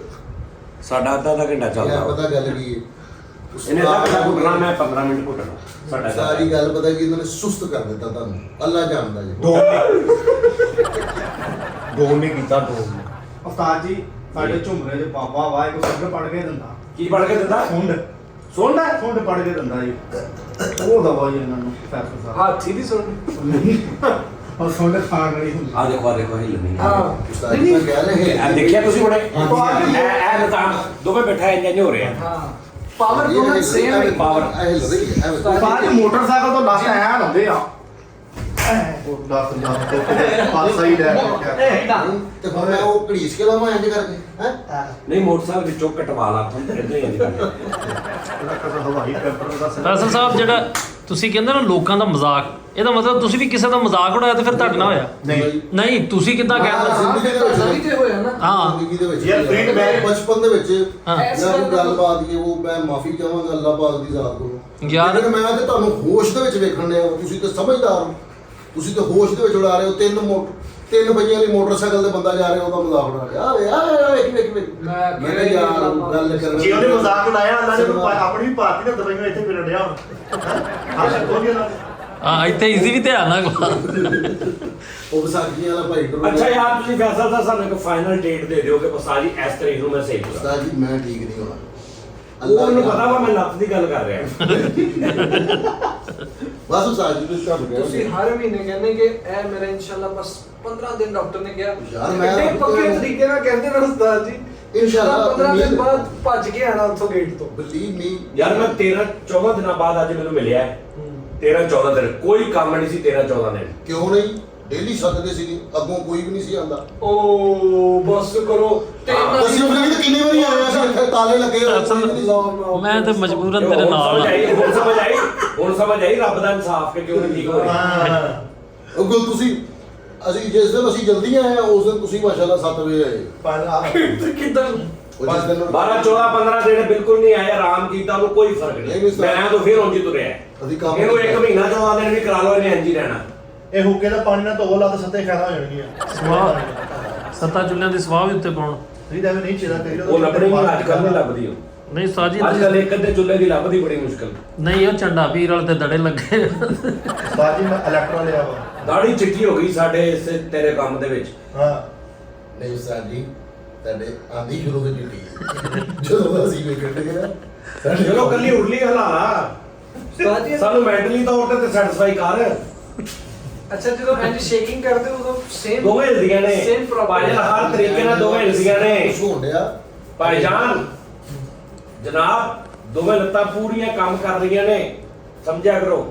A: ਸਾਡਾ ਅੱਧਾ ਘੰਟਾ
B: ਯਾਰ
A: ਚੱਲਦਾ
B: ਪਤਾ ਗੱਲ ਕੀ ਹੈ,
A: ਇਹਨੇ ਅੱਧਾ ਘੰਟਾ ਘੁੱਟਣਾ, ਮੈਂ 15 ਮਿੰਟ ਘੁੱਟਣਾ। ਸਾਡਾ
B: ਸਾਰੀ ਗੱਲ ਪਤਾ ਕੀ ਇਹਨਾਂ ਨੇ ਸੁਸਤ ਕਰ ਦਿੱਤਾ ਤੁਹਾਨੂੰ, ਅੱਲਾ ਜਾਣਦਾ ਜੀ।
E: ਦੋਨ ਨੇ ਕੀਤਾ ਦੋਨ ਨੇ।
G: ਉਸਤਾਦ ਜੀ ਸਾਡੇ ਝੁੰਮਰੇ ਦੇ ਬਾਬਾ ਵਾ ਇੱਕ ਸੁੰਡ ਪੜ ਕੇ ਦਿੰਦਾ
A: ਕੀ ਪੜ ਕੇ ਦਿੰਦਾ?
G: ਸੁੰਡ
A: ਸੁਣਦਾ
G: ਸੁੰਡ ਪੜ ਕੇ ਦਿੰਦਾ ਜੀ, ਉਹ ਦਵਾ ਜੀ ਇਹਨਾਂ ਨੂੰ ਪ੍ਰੋਫੈਸਰ ਸਾਹਿਬ।
C: ਹਾਥੀ ਦੀ ਸੁਣ
G: ਔਰ ਸੁੰਡ ਖਾਣ ਵਾਲੀ ਹੁੰਦੀ।
A: ਆ ਦੇਖੋ ਹਿੱਲਣੀ
C: ਹਾਂ
B: ਉਸਤਾਦ ਜੀ ਮੈਂ ਕਹਿ ਰਿਹਾ
A: ਇਹ ਦੇਖਿਆ ਤੁਸੀਂ ਬੜੇ
B: ਹਾਂਜੀ।
A: ਇਹ ਨਜ਼ਾਮ ਦੋਵੇਂ ਬੈਠਾ ਇੰਜ ਹੋ ਰਿਹਾ।
C: ਹਾਂ ਪਾਵਰ ਦੋਨਾਂ ਸੇਮ ਹੈ।
A: power।
B: ਇਹ ਲੱਗ ਰਹੀ ਹੈ
G: ਉਸਤਾਦ ਜੀ ਮੋਟਰਸਾਈਕਲ ਤੋਂ ਲੱਤ ਐ ਲਾਉਂਦੇ ਆ।
E: ਉਹ ਦੱਸ ਜਾਂ ਤੇ ਪਾਸਾ ਹੀ ਲੈ ਕੇ
B: ਤੇ ਫਿਰ ਮੈਂ ਉਹ ਘੜੀਸ ਕੇ ਲਾਵਾਂ ਇੰਜ ਕਰਕੇ ਹੈ।
A: ਨਹੀਂ ਮੋਟਰਸਾਈਕਲ ਵਿੱਚੋਂ ਕਟਵਾ ਲਾ ਤੁਹਾਨੂੰ ਇਦਾਂ ਹੀ ਇੰਜ ਕਰਦੇ।
E: ਉਹਦਾ ਕਸਾ ਹਵਾਈ ਪੈਪਰ ਦਾ
D: ਫੈਸਲ ਸਾਹਿਬ ਜਿਹੜਾ ਤੁਸੀਂ ਕਹਿੰਦੇ ਨਾ ਲੋਕਾਂ ਦਾ ਮਜ਼ਾਕ, ਇਹਦਾ ਮਤਲਬ ਤੁਸੀਂ ਵੀ ਕਿਸੇ ਦਾ ਮਜ਼ਾਕ ਉਡਾਇਆ ਤੇ ਫਿਰ ਤੁਹਾਡੇ ਨਾਲ ਹੋਇਆ?
E: ਨਹੀਂ
D: ਨਹੀਂ ਤੁਸੀਂ ਕਿੱਦਾਂ ਕਹਿੰਦੇ?
B: ਜ਼ਿੰਦਗੀ ਦੇ
C: ਤੁਹਾਡਾ ਵੀ ਤੇ ਹੋਇਆ ਨਾ।
D: ਹਾਂ
B: ਜ਼ਿੰਦਗੀ ਦੇ ਵਿੱਚ
E: ਯਾਰ ਫਰੀਡ ਮੈਂ
B: ਬਚਪਨ ਦੇ ਵਿੱਚ
D: ਹਾਂ।
B: ਮੈਂ ਕੋਈ ਗੱਲਬਾਤ ਕੀ ਉਹ ਮੈਂ ਮਾਫੀ ਚਾਹਾਂਗਾ ਅੱਲਾਹ ਪਾਕ ਦੀ ਜ਼ਾਤ ਕੋਲੋਂ।
D: ਯਾਰ-
B: ਲੇਕਿਨ ਮੈਂ ਤੇ ਤੁਹਾਨੂੰ ਹੋਸ਼ ਦੇ ਵਿੱਚ ਵੇਖਣ ਡਿਆ, ਤੁਸੀਂ ਤੇ ਸਮਝਦਾਰ ਹੋ, ਤੁਸੀਂ ਤੇ ਹੋਸ਼ ਦੇ ਵਿੱਚ ਉਡਾ ਰਹੇ ਹੋ। 3 ਪਹੀਆਂ ਵਾਲੀ ਮੋਟਰਸਾਈਕਲ ਤੇ ਬੰਦਾ ਜਾ ਰਿਹਾ, ਉਹਦਾ ਮਜ਼ਾਕ ਉਡਾ ਰਿਹਾ। ਆ ਵੇਖ
C: ਮੈਂ
B: ਮੈਂ ਕਿਹਾ ਯਾਰ ਗੱਲ ਕਰ
E: ਜੇ ਉਹਨੇ ਮਜ਼ਾਕ ਉਡਾਇਆ, ਅੱਲਾ ਨੇ ਉਹਨੂੰ ਆਪਣੀ ਵੀ ਪਾਤੀ ਨਾ ਦਵਾਈਆਂ ਇੱਥੇ ਫਿਰਨ ਡਿਆ ਹੁਣ। ਹਾਂ ਸ਼ੱਕ ਗਿਆ ਨਾ।
D: ਹਾਂ ਇੱਥੇ ਈਜ਼ੀ ਵੀ ਧਿਆਨ ਨਾਲ
B: ਉਹ ਵਿਸਾਖੀ ਵਾਲਾ ਭਾਈ ਟੁਰ
A: ਅੱਛਾ ਯਾਰ ਤੁਸੀਂ ਫੈਸਲਾ ਤਾਂ ਸਾਨੂੰ ਇੱਕ ਫਾਈਨਲ ਡੇਟ ਦੇ ਦਿਓ ਕਿ ਪਸਾ ਜੀ ਇਸ ਤਰੀਕ ਨੂੰ ਮੈਂ ਸਹੀ ਕਰਾਂ।
B: ਉਸਤਾਦ ਜੀ ਮੈਂ ਠੀਕ ਨਹੀਂ ਹੋਣਾ।
A: ਉਹ ਮੈਨੂੰ ਪਤਾ ਵਾ ਮੈਂ ਲੱਤ ਦੀ ਗੱਲ ਕਰ ਰਿਹਾ।
B: ਬਸ ਉਸਤਾਦ ਜੀ ਤੁਸੀਂ ਤੁਹਾਨੂੰ
C: ਤੁਸੀਂ
B: ਕਹਿ
C: ਹਰ ਮਹੀਨੇ ਕਹਿੰਦੇ ਕਿ ਇਹ ਮੇਰਾ ਇਨਸ਼ਾਅੱਲਾ ਬਸ 15 ਦਿਨ ਡਾਕਟਰ ਨੇ ਕਿਹਾ
B: ਯਾਰ ਮੈਂ
C: ਇੰਨੇ ਪੱਕੇ ਤਰੀਕੇ ਨਾਲ ਕਹਿੰਦੇ ਨੇ ਉਸਤਾਦ ਜੀ
B: ਇਨਸ਼ਾਅੱਲਾ
C: 15 ਦਿਨ ਬਾਅਦ ਭੱਜ ਕੇ ਆਣਾ ਉੱਥੋਂ ਗੇਟ ਤੋਂ।
B: ਬਲੀਵ ਮੀ
A: ਯਾਰ ਮੈਂ 13-14 ਦਿਨਾਂ ਬਾਅਦ ਅੱਜ ਮੈਨੂੰ ਮਿਲਿਆ ਹੈ। 13-14 ਦਿਨ ਕੋਈ ਕੰਮ ਨਹੀਂ ਸੀ। 13-14 ਦਿਨ
B: ਕਿਉਂ ਨਹੀਂ? ਡੇਲੀ ਸੱਦਦੇ ਸੀ, ਅੱਗੋਂ ਕੋਈ ਵੀ ਨਹੀਂ ਸੀ ਆਉਂਦਾ।
C: ਓ ਬਸ ਕਰੋ ਤੇ ਇੰਨਾ
B: ਅਸੀਂ ਉਹ ਕਹਿੰਦੇ ਕਿੰਨੀ ਵਾਰੀ ਆਇਆ ਸੀ, ਇੱਥੇ ਤਾਲੇ ਲੱਗੇ ਹੋਏ ਸੀ।
D: ਮੈਂ ਤੇ ਮਜਬੂਰਨ
A: ਹੁਣ
D: ਤੇਰੇ ਨਾਲ
A: ਸਮਝ
D: ਆ।
A: ਆਈ, ਹੁਣ ਸਮਝ ਆਈ ਰੱਬ ਦਾ ਇਨਸਾਫ ਕਿ ਕਿਉਂ ਨਹੀਂ ਠੀਕ ਹੋ ਰਿਹਾ।
E: ਹਾਂ
B: ਉਹ ਗੱਲ ਤੁਸੀਂ ਅਸੀਂ ਜਿਸ ਦਿਨ ਅਸੀਂ ਜਲਦੀ ਆਏ ਆ ਉਸ ਦਿਨ ਤੁਸੀਂ ਮਾਸ਼ਾਅੱਲਾ 7 ਵਜੇ ਆਏ।
C: ਕਿੱਦਾਂ
B: ਉਹ ਜਿਸ ਦਿਨ
A: 12-14-15 ਦਿਨ ਬਿਲਕੁਲ ਨਹੀਂ ਆਏ, ਆਰਾਮ ਕੀਤਾ, ਉਹਨੂੰ ਕੋਈ ਫਰਕ
B: ਨਹੀਂ,
A: ਨਹੀਂ।
B: ਨਹੀਂ ਸਰ।
A: ਮੈਂ ਤਾਂ ਫਿਰ ਉਂਝ ਹੀ ਤੁਰਿਆ।
B: ਅਸੀਂ ਕੰਮ
A: ਇਹਨੂੰ 1 ਮਹੀਨਾ 14 ਦਿਨ ਵੀ ਕਰਾ ਲਓ, ਇਹਨੇ ਇੰਝ ਹੀ ਰਹਿਣਾ।
E: ਇਹ ਹੁੱਕੇ ਦਾ ਪਾਣੀ ਨਾਲ ਧੋ ਲਾ ਤੇ ਸੱਤੇ ਖੈਰਾ ਹੋ ਜਾਣਗੀਆਂ।
D: ਸਵਾਹ ਸੱਤਾ ਚੁੱਲ੍ਹਿਆਂ ਦੀ ਸਵਾਹ ਵੀ ਉੱਤੇ ਪਾਉਣ।
E: ਨਹੀਂ ਤਾਂ ਨਹੀਂ ਚਿਹਰਾ ਤੇਰੀ
A: ਉਹ ਲੱਭਣੀ ਨਹੀਂ, ਅੱਜ ਕੱਲ੍ਹ ਨਹੀਂ ਲੱਭਦੀ ਉਹ।
D: ਨਹੀਂ ਉਸਤਾਦ ਜੀ
A: ਅੱਜ ਕੱਲ੍ਹ ਇੱਕ ਅੱਧੇ ਚੁੱਲ੍ਹੇ ਦੀ ਲੱਭਦੀ ਬੜੀ ਮੁਸ਼ਕਲ।
D: ਨਹੀਂ ਉਹ ਝੰਡਾ ਪੀਰ ਵਾਲੇ ਤੇ ਦੜੇ ਲੱਗੇ।
E: ਬਾਜੀ ਮੈਂ ਇਲੈਕਟ੍ਰੋ ਲਿਆ ਵਾ।
A: ਦਾੜੀ ਚਿੱਟੀ ਹੋ ਗਈ ਸਾਡੇ ਇਸ ਤੇਰੇ ਕੰਮ ਦੇ ਵਿੱਚ।
E: ਹਾਂ
B: ਨਹੀਂ ਉਸਤਾਦ ਜੀ ਤੁਹਾਡੇ ਆਂਦੀ ਸ਼ੁਰੂ ਤੋਂ ਚਿੱਟੀ ਜਦੋਂ ਅਸੀਂ ਵੇਖਣ ਗਏ
A: ਚਲੋ ਕੱਲੀ ਉਰਲੀ ਹਲਾਲਾ
C: ਉਸਤਾਦ ਜੀ
A: ਸਾਨੂੰ ਮੈਂਟਲੀ ਤੌਰ ਤੇ ਸੈਟੀਸਫਾਈ ਕਰ।
C: ਅੱਛਾ ਜਦੋਂ ਇੰਜ ਸ਼ੇਕਿੰਗ ਕਰਦੇ ਉਦੋਂ ਸੇਮ
A: ਦੋਵੇਂ ਹਿਲਦੀਆਂ ਨੇ
C: ਸੇਮ
A: ਭਾਈ ਹਰ ਤਰੀਕੇ ਨਾਲ ਦੋਵੇਂ ਹਿਲਦੀਆਂ ਨੇ।
B: ਕੁਛ ਹੋਣ ਡਿਆ
A: ਭਾਈਜਾਨ ਜਨਾਬ ਦੋਵੇਂ ਲੱਤਾਂ ਪੂਰੀਆਂ ਕੰਮ ਕਰ ਰਹੀਆਂ ਨੇ, ਸਮਝਿਆ ਕਰੋ।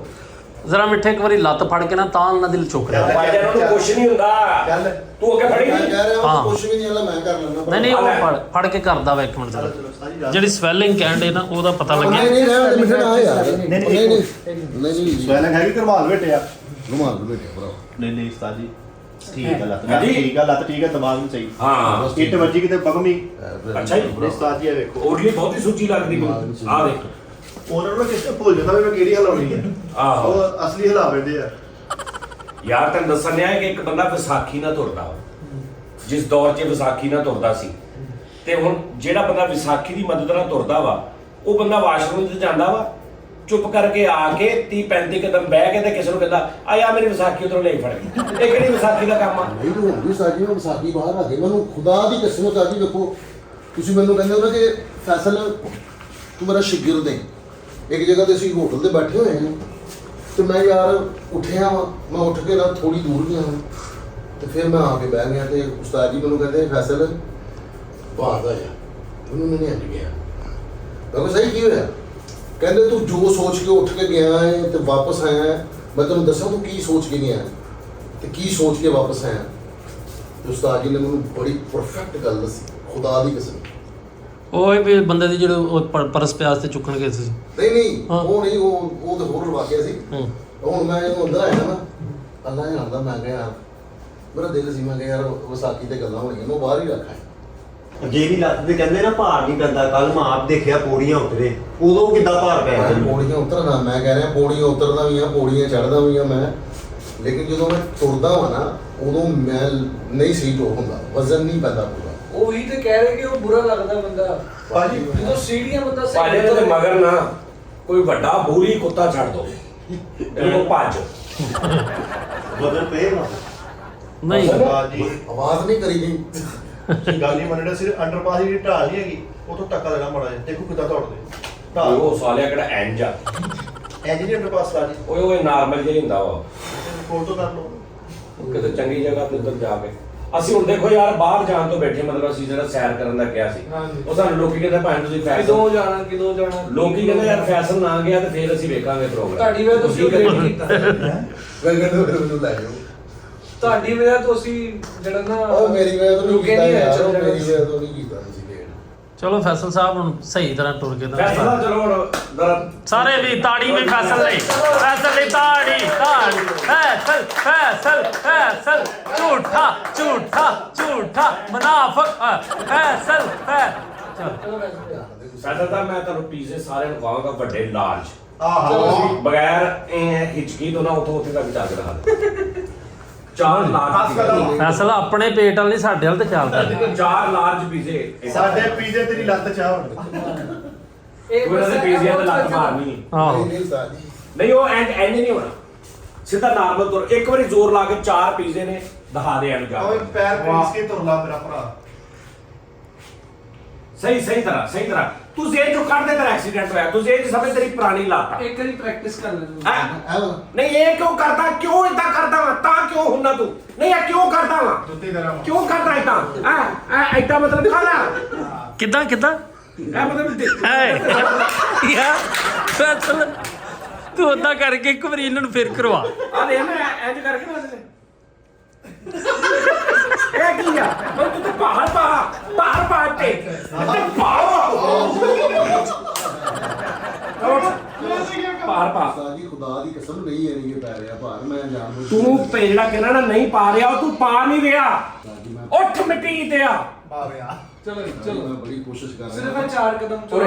D: ਜ਼ਰਾ ਮਿੱਠੇ ਇੱਕ ਵਾਰੀ ਲੱਤ ਫੜ ਕੇ ਨਾ ਤਾਂ ਉਹਨਾਂ ਦਿਲ ਚੁੱਕ ਰਿਹਾ।
A: ਭਾਈਜਾਨ ਉਹਨੂੰ ਕੁਛ ਨਹੀਂ ਹੁੰਦਾ।
E: ਚੱਲ
A: ਤੂੰ ਅੱਗੇ ਫੜੀ
B: ਮੈਂ
A: ਨਹੀਂ।
B: ਕਹਿ ਰਿਹਾ
D: ਹਾਂ।
B: ਉਹ ਕੁਝ ਵੀ ਨਹੀਂ ਹਲਾ ਮੈਂ ਕਰ ਲੈਣਾ।
D: ਨਹੀਂ ਨਹੀਂ ਉਹ ਫੜ ਕੇ ਕਰਦਾ ਵਾ ਇੱਕ ਮਿੰਟ
E: ਚਲੋ
D: ਜ਼ਰਾ।
E: ਚਲੋ ਸਾਰੀ ਗੱਲ
D: ਜਿਹੜੀ ਸਵੈਲਿੰਗ ਕਹਿੰਦੇ ਨਾ ਉਹਦਾ ਪਤਾ
B: ਨਹੀਂ
D: ਲੱਗਿਆ।
B: ਨਹੀਂ ਰਹਿਣ ਦੇ ਮਿਸ਼ਨ ਆ ਯਾਰ।
C: ਨਹੀਂ,
B: ਨਹੀਂ ਨਹੀਂ
E: ਸਵੈਲਿੰਗ ਹੈਗੀ ਕਰਵਾਲ ਬੇਟਿਆ।
B: ਰੁਮਾਲ ਬੇਟੇ ਭਰਾ
E: ਨਹੀਂ ਉਸਤਾਦ ਜੀ ਠੀਕ ਹੈ ਲੱਤ
A: ਹਾਂਜੀ।
E: ਠੀਕ ਹੈ ਲੱਤ ਠੀਕ ਹੈ ਦਿਮਾਗ ਨੂੰ ਸਹੀ।
A: ਹਾਂ
E: ਇੱਟ ਵੱਜੀ ਕਿਤੇ ਬਗਮੀ।
A: ਅੱਛਾ ਜੀ।
E: ਉਸਤਾਦ ਜੀ ਇਹ ਵੇਖੋ
A: ਉਰਲੀ ਬਹੁਤੀ ਸੁੱਚੀ ਲੱਗਦੀ ਮੈਨੂੰ। ਆ ਦੇਖ
E: ਉਹਨਾਂ ਨੂੰ ਕਿਸੇ ਭੁੱਲ ਜਾਂਦਾ ਵੀ ਮੈਂ ਕਿਹੜੀ ਹਲਾਉਣੀ ਹੈ।
A: ਆਹੋ
E: ਉਹ ਅਸਲੀ ਹਿਲਾ ਬੈਠੇ ਆ।
A: ਯਾਰ ਤੈਨੂੰ ਦੱਸਣ ਡਿਆ ਕਿ ਇੱਕ ਬੰਦਾ ਵਿਸਾਖੀ ਨਾਲ ਤੁਰਦਾ ਵਾ, ਜਿਸ ਦੌਰ 'ਚ ਵਿਸਾਖੀ ਨਾਲ ਤੁਰਦਾ ਸੀ, ਤੇ ਹੁਣ ਜਿਹੜਾ ਬੰਦਾ ਵਿਸਾਖੀ ਦੀ ਮਦਦ ਨਾਲ ਤੁਰਦਾ ਵਾ, ਉਹ ਬੰਦਾ ਵਾਸ਼ਰੂਮ 'ਚ ਜਾਂਦਾ ਵਾ, ਚੁੱਪ ਕਰਕੇ ਆ ਕੇ 30-35 ਕਦਮ ਬਹਿ ਕੇ ਤੇ ਕਿਸੇ ਨੂੰ ਕਹਿੰਦਾ ਆ ਯਾ ਮੇਰੀ ਵਿਸਾਖੀ ਉਧਰੋਂ ਲੈ ਫੜ ਗਈ। ਇਹ ਕਿਹੜੀ ਵਿਸਾਖੀ ਦਾ ਕੰਮ ਆ?
B: ਨਹੀਂ ਤਾਂ ਹੁਣ ਵੀ ਸਾਜੀ ਮੈਂ ਵਿਸਾਖੀ ਬਾਹਰ ਆ ਗਈ, ਮੈਨੂੰ ਖੁਦਾ ਦੀ ਕਸਮ ਸਾਜੀ ਦੇਖੋ, ਤੁਸੀਂ ਮੈਨੂੰ ਕਹਿੰਦੇ ਹੋ ਨਾ ਕਿ ਫੈਸਲ ਤੂੰ ਮੇਰਾ ਸ਼ਾਗਿਰਦ ਹੈ, ਇੱਕ ਜਗ੍ਹਾ ਤੇ ਅਸੀਂ ਹੋਟਲ ਤੇ ਬੈਠੇ ਹੋਏ ਹਾਂ ਤੇ ਮੈਂ ਯਾਰ ਉੱਠਿਆ ਵਾਂ, ਮੈਂ ਉੱਠ ਕੇ ਨਾ ਥੋੜੀ ਦੂਰ ਗਿਆ ਤੇ ਫਿਰ ਮੈਂ ਆ ਕੇ ਬਹਿ ਗਿਆ ਤੇ ਉਸਤਾਦ ਜੀ ਮੈਨੂੰ ਕਹਿੰਦੇ ਫੈਸਲ ਬਾਹਰ ਦਾ ਜਾ, ਮੈਨੂੰ ਨਹੀਂ ਅੱਜ ਗਿਆ। ਮੈਂ ਕਿਹਾ ਸਹੀ ਕੀ ਹੋਇਆ? ਕਹਿੰਦੇ ਤੂੰ ਜੋ ਸੋਚ ਕੇ ਉੱਠ ਕੇ ਗਿਆ ਹੈ ਤੇ ਵਾਪਸ ਆਇਆ ਹੈ, ਮੈਂ ਤੈਨੂੰ ਦੱਸਾਂ ਤੂੰ ਕੀ ਸੋਚ ਕੇ ਗਿਆ ਤੇ ਕੀ ਸੋਚ ਕੇ ਵਾਪਸ ਆਇਆ। ਤੇ ਉਸਤਾਦ ਜੀ ਨੇ ਮੈਨੂੰ ਬੜੀ ਪਰਫੈਕਟ ਗੱਲ ਦੱਸੀ, ਖੁਦਾ ਦੀ ਕਸਮ।
D: ਉਹ ਵੀ ਬੰਦੇ ਦੀ ਜਿਹੜੇ ਉਹ ਪਰਸ ਪਿਆਸ ਤੇ ਚੁੱਕਣ ਗਏ ਸੀ।
B: ਨਹੀਂ
D: ਹਾਂ।
B: ਉਹ ਨਹੀਂ, ਉਹ ਤਾਂ ਹੋਰ ਵਾਕਿਆ ਸੀ।
D: ਹੂੰ।
B: ਹੁਣ ਮੈਂ ਇਹਨੂੰ ਅੰਦਰ ਆਇਆ ਨਾ, ਅੱਲਾ ਜਾਣਦਾ, ਮੈਂ ਕਿਹਾ ਯਾਰ ਮੇਰਾ ਦਿਲ ਸੀ, ਮੈਂ ਕਿਹਾ ਯਾਰ ਵਿਸਾਖੀ ਤੇ ਗੱਲਾਂ ਹੋਣੀਆਂ, ਮੈਂ ਬਾਹਰ ਹੀ ਰੱਖਾਂ।
F: ਜੇ ਵੀ ਲੱਤ ਤੇ ਕਹਿੰਦੇ ਨਾ ਭਾਰ ਨਹੀਂ ਪੈਂਦਾ, ਕੱਲ ਮੈਂ ਆਪ ਦੇਖਿਆ ਪੌੜੀਆਂ ਉਤਰੇ, ਉਦੋਂ ਕਿੱਦਾਂ ਭਾਰ ਪੈ
B: ਮੈਂ
F: ਜਾਂਦਾ।
B: ਪੌੜੀਆਂ ਉਤਰਨਾ, ਮੈਂ ਕਹਿ ਰਿਹਾ ਪੌੜੀਆਂ ਉਤਰਦਾ ਵੀ ਆ, ਪੌੜੀਆਂ ਚੜ੍ਹਦਾ ਵੀ ਆ ਮੈਂ, ਲੇਕਿਨ ਜਦੋਂ ਮੈਂ ਤੁਰਦਾ ਹਾਂ ਨਾ ਉਦੋਂ ਮੈਂ ਨਹੀਂ ਸਹੀ ਟੋ ਹੁੰਦਾ, ਵਜ਼ਨ ਨਹੀਂ ਪੈਂਦਾ ਪੂਰਾ।
C: ਉਹੀ ਤੇ ਕਹਿ ਰਹੇ ਕਿ ਉਹ ਬੁਰਾ ਲੱਗਦਾ ਬੰਦਾ
E: ਭਾਜੀ
C: ਜਦੋਂ ਸੀੜੀਆਂ ਬੰਦਾ
A: ਭਾਜੇ ਦੇ ਮਗਰ ਨਾ ਕੋਈ ਵੱਡਾ ਬੂਰੀ ਕੁੱਤਾ ਛੱਡ ਦੋ, ਇਹਨੂੰ ਭੱਜ।
F: ਬਦਲ ਪਏਗਾ।
D: ਨਹੀਂ
E: ਸਰਦਾਰ ਜੀ
B: ਆਵਾਜ਼ ਨਹੀਂ ਕਰੀ ਗਈ।
E: ਤੁਸੀਂ ਗੱਲ ਨਹੀਂ ਮੰਨਣਾ, ਸਿਰਫ ਅੰਡਰਪਾਸ ਦੀ ਢਾਲ ਨਹੀਂ ਹੈਗੀ, ਉਹ ਤੋਂ ਟੱਕਾ ਦੇਣਾ ਮਾੜਾ ਜਿਹਾ, ਦੇਖੋ ਕਿੱਦਾਂ ਦੌੜਦੇ ਢਾਲ।
A: ਉਹ ਸਾਲਿਆ ਕਿਹੜਾ ਇੰਜ ਆ,
E: ਐਂ ਨਹੀਂ ਅੰਡਰਪਾਸ ਲਾ ਜੀ,
A: ਓਏ ਨਾਰਮਲ ਜਿਹਾ ਹੀ ਹੁੰਦਾ ਵਾ।
E: ਕੋਲ ਤੋਂ ਕਰ ਲਓ।
A: ਕਿਤੇ ਚੰਗੀ ਜਗ੍ਹਾ ਤੇ ਉੱਧਰ ਜਾ ਕੇ ਅਸੀਂ ਹੁਣ ਦੇਖੋ ਯਾਰ ਬਾਹਰ ਜਾਣ ਤੋਂ ਬੈਠੇ, ਮਤਲਬ ਅਸੀਂ ਜਿਹੜਾ ਸੈਰ ਕਰਨ ਦਾ ਕਿਹਾ ਸੀ,
C: ਹਾਂਜੀ।
A: ਉਹ ਸਾਨੂੰ ਲੋਕੀ ਕਹਿੰਦੇ ਭਾਵੇਂ ਤੁਸੀਂ
C: ਕਿਦੋਂ
A: ਫੈਸ਼ਨ,
C: ਜਾਣਾ ਕਿਦੋਂ ਜਾਣਾ,
A: ਲੋਕੀ ਕਹਿੰਦੇ ਯਾਰ ਫੈਸ਼ਨ ਨਾ ਗਿਆ ਤੇ ਫਿਰ ਅਸੀਂ ਵੇਖਾਂਗੇ ਪ੍ਰੋਗਰਾਮ।
C: ਤੁਹਾਡੀ ਵਜ੍ਹਾ ਤੋਂ ਅਸੀਂ
A: ਕਹਿੰਦੇ-
C: ਨਹੀਂ ਕੀਤਾ,
B: ਮੈਂ ਕਹਿੰਦਾ ਫਿਰ ਮੈਨੂੰ ਲੈ ਜਾਓ।
C: ਤੁਹਾਡੀ ਵਜ੍ਹਾ ਤੋਂ ਅਸੀਂ ਜਿਹੜਾ ਨਾ
B: ਉਹ ਮੇਰੀ ਵਜ੍ਹਾ ਤੋਂ ਨਹੀਂ
C: ਰੁਕੇ
B: ਕੀਤਾ
C: ਨਹੀਂ ਹੈ,
B: ਯਾਰ,
C: ਚਲੋ
B: ਉਹ ਮੇਰੀ ਵਜ੍ਹਾ ਤੋਂ ਨਹੀਂ ਕੀਤਾ ਤੁਸੀਂ ਲੇਟ।
D: ਚਲੋ ਫੈਸਲ ਸਾਹਿਬ ਹੁਣ ਸਹੀ ਤਰ੍ਹਾਂ ਟੁਰ ਕੇ
A: ਫੈਸਲਾ
D: ਤਾਂ
A: ਚਲੋ ਹੁਣ ਜ਼ਰਾ
D: ਸਾਰੇ ਵੀ ਤਾੜੀ ਵੀ ਫੈਸਲ ਲਈ, ਫੈਸਲ ਲਈ ਤਾੜੀ ਤਾੜੀ, ਫੈਸਲ ਫੈਸਲ ਫੈਸਲ, ਝੂਠਾ ਝੂਠਾ ਝੂਠਾ ਮੁਨਾਫਕ, ਫੈਸਲ
C: ਚਲੋ ਵੈਸੇ
A: ਫੈਸਲ ਤਾਂ ਮੈਂ ਤੁਹਾਨੂੰ ਪੀਜ਼ੇ ਸਾਰਿਆਂ ਨੂੰ ਕਹਾਂਗਾ ਵੱਡੇ ਲਾਰਜ,
E: ਆਹ
A: ਬਗੈਰ ਹਿਚਕੀ ਤੋਂ ਨਾ ਉੱਥੋਂ ਉੱਥੇ ਤੱਕ ਚੱਲ ਰਹਾ 4 ਲਾਰਜ
D: ਫੈਸਲ ਆਪਣੇ ਪੇਟ ਵਾਲ ਨਹੀਂ ਸਾਡੇ ਵਾਲ ਤੇ ਚਾਲ ਕਰਦੇ।
A: 4 ਲਾਰਜ ਪੀਜ਼ੇ
E: ਸਾਡੇ ਪੀਜ਼ੇ ਤੇਰੀ ਲੱਤ ਚਾਹ ਹੁਣ।
C: ਇਹ
A: ਉਹਨਾਂ ਦੇ ਪੀਜ਼ੇ ਤੇ ਲੱਤ ਮਾਰਨੀ
D: ਆਹੋ
B: ਨਹੀਂ ਨਹੀਂ ਉਸਤਾਦ ਜੀ,
A: ਨਹੀਂ, ਉਹ ਐਂਡ ਨਹੀਂ ਹੋਣਾ, ਸਿੱਧਾ ਨਾਰਮਲ ਤੁਰ। ਇੱਕ ਵਾਰੀ ਜ਼ੋਰ ਲਾ ਕੇ 4 ਪੀਜ਼ੇ ਨੇ ਦਿਖਾ ਦੇ ਇਹਨੂੰ ਜਾ
E: ਓਏ
A: ਕੇ।
E: ਪੈਰ ਪੀਸ ਕੇ ਤੁਰ ਲਾ ਮੇਰਾ ਭਰਾ।
A: ਸਹੀ ਤਰ੍ਹਾਂ ਤੂੰ ਜੇ ਜੋ ਕੱਢ ਦੇ ਤੇਰਾ ਐਕਸੀਡੈਂਟ ਹੋਇਆ, ਤੂੰ ਜੇ ਸਮਝ ਤੇਰੀ ਪੁਰਾਣੀ ਲੱਤ ਆ।
C: ਇੱਕ ਵਾਰੀ ਪ੍ਰੈਕਟਿਸ ਕਰ ਲੈਣੀ
A: ਹੈਂ?
B: ਇਹ ਵਾਲਾ
A: ਨਹੀਂ ਇਹ ਕਿਉਂ ਕਰਦਾ, ਕਿਉਂ ਇਦਾਂ ਕਰਦਾ ਵਾ, ਤਾਂ ਕਿਉਂ ਹੁੰਨਾ ਤੂੰ? ਨਹੀਂ ਇਹ ਕਿਉਂ ਕਰਦਾ ਵਾ,
G: ਜੁੱਤੀ ਤੇਰਾ
A: ਕਿਉਂ ਕਰਦਾ ਇਦਾਂ ਐਦਾਂ ਮਤਲਬ ਦਿਖਾ ਨਾ,
D: ਕਿੱਦਾਂ ਕਿੱਦਾਂ
A: ਇਹ ਮਤਲਬ
D: ਹੈ ਯਾਰ ਫੈਸਲ ਤੂੰ ਓਦਾਂ ਕਰਕੇ ਇੱਕ ਵਾਰੀ ਇਹਨਾਂ ਨੂੰ ਫਿਰ ਕਰਵਾ।
A: ਆ ਦੇ ਮੈਂ ਇੰਜ ਕਰਕੇ ਨਾ ਦੇ ਇਹ ਕੀ ਆ, ਮੈਂ ਤੂੰ ਬਾਹਰ ਪਾ ਤੇ ਬਾਹਰ ਪਾ।
B: ਉਸਤਾਦ ਜੀ ਖੁਦਾ ਦੀ ਕਸਮ ਨਹੀਂ ਹੈ, ਨਹੀਂ ਇਹ ਪੈ ਰਿਹਾ ਭਾਰ, ਮੈਂ ਜਾਣ ਬੁੱਝ
A: ਤੂੰ ਜਿਹੜਾ ਕਹਿੰਦਾ ਨਾ ਨਹੀਂ ਪਾ ਰਿਹਾ, ਉਹ ਤੂੰ ਪਾ ਨਹੀਂ ਰਿਹਾ।
B: ਉਸਤਾਦ ਜੀ, ਮੈਂ
A: ਉੱਠ ਮਿੱਟੀ ਤੇ ਆ।
C: ਚਲੋ
B: ਮੈਂ ਬੜੀ ਕੋਸ਼ਿਸ਼ ਕਰ
C: ਸਿਰਫ
B: ਰਿਹਾ।
C: 4 ਕਦਮ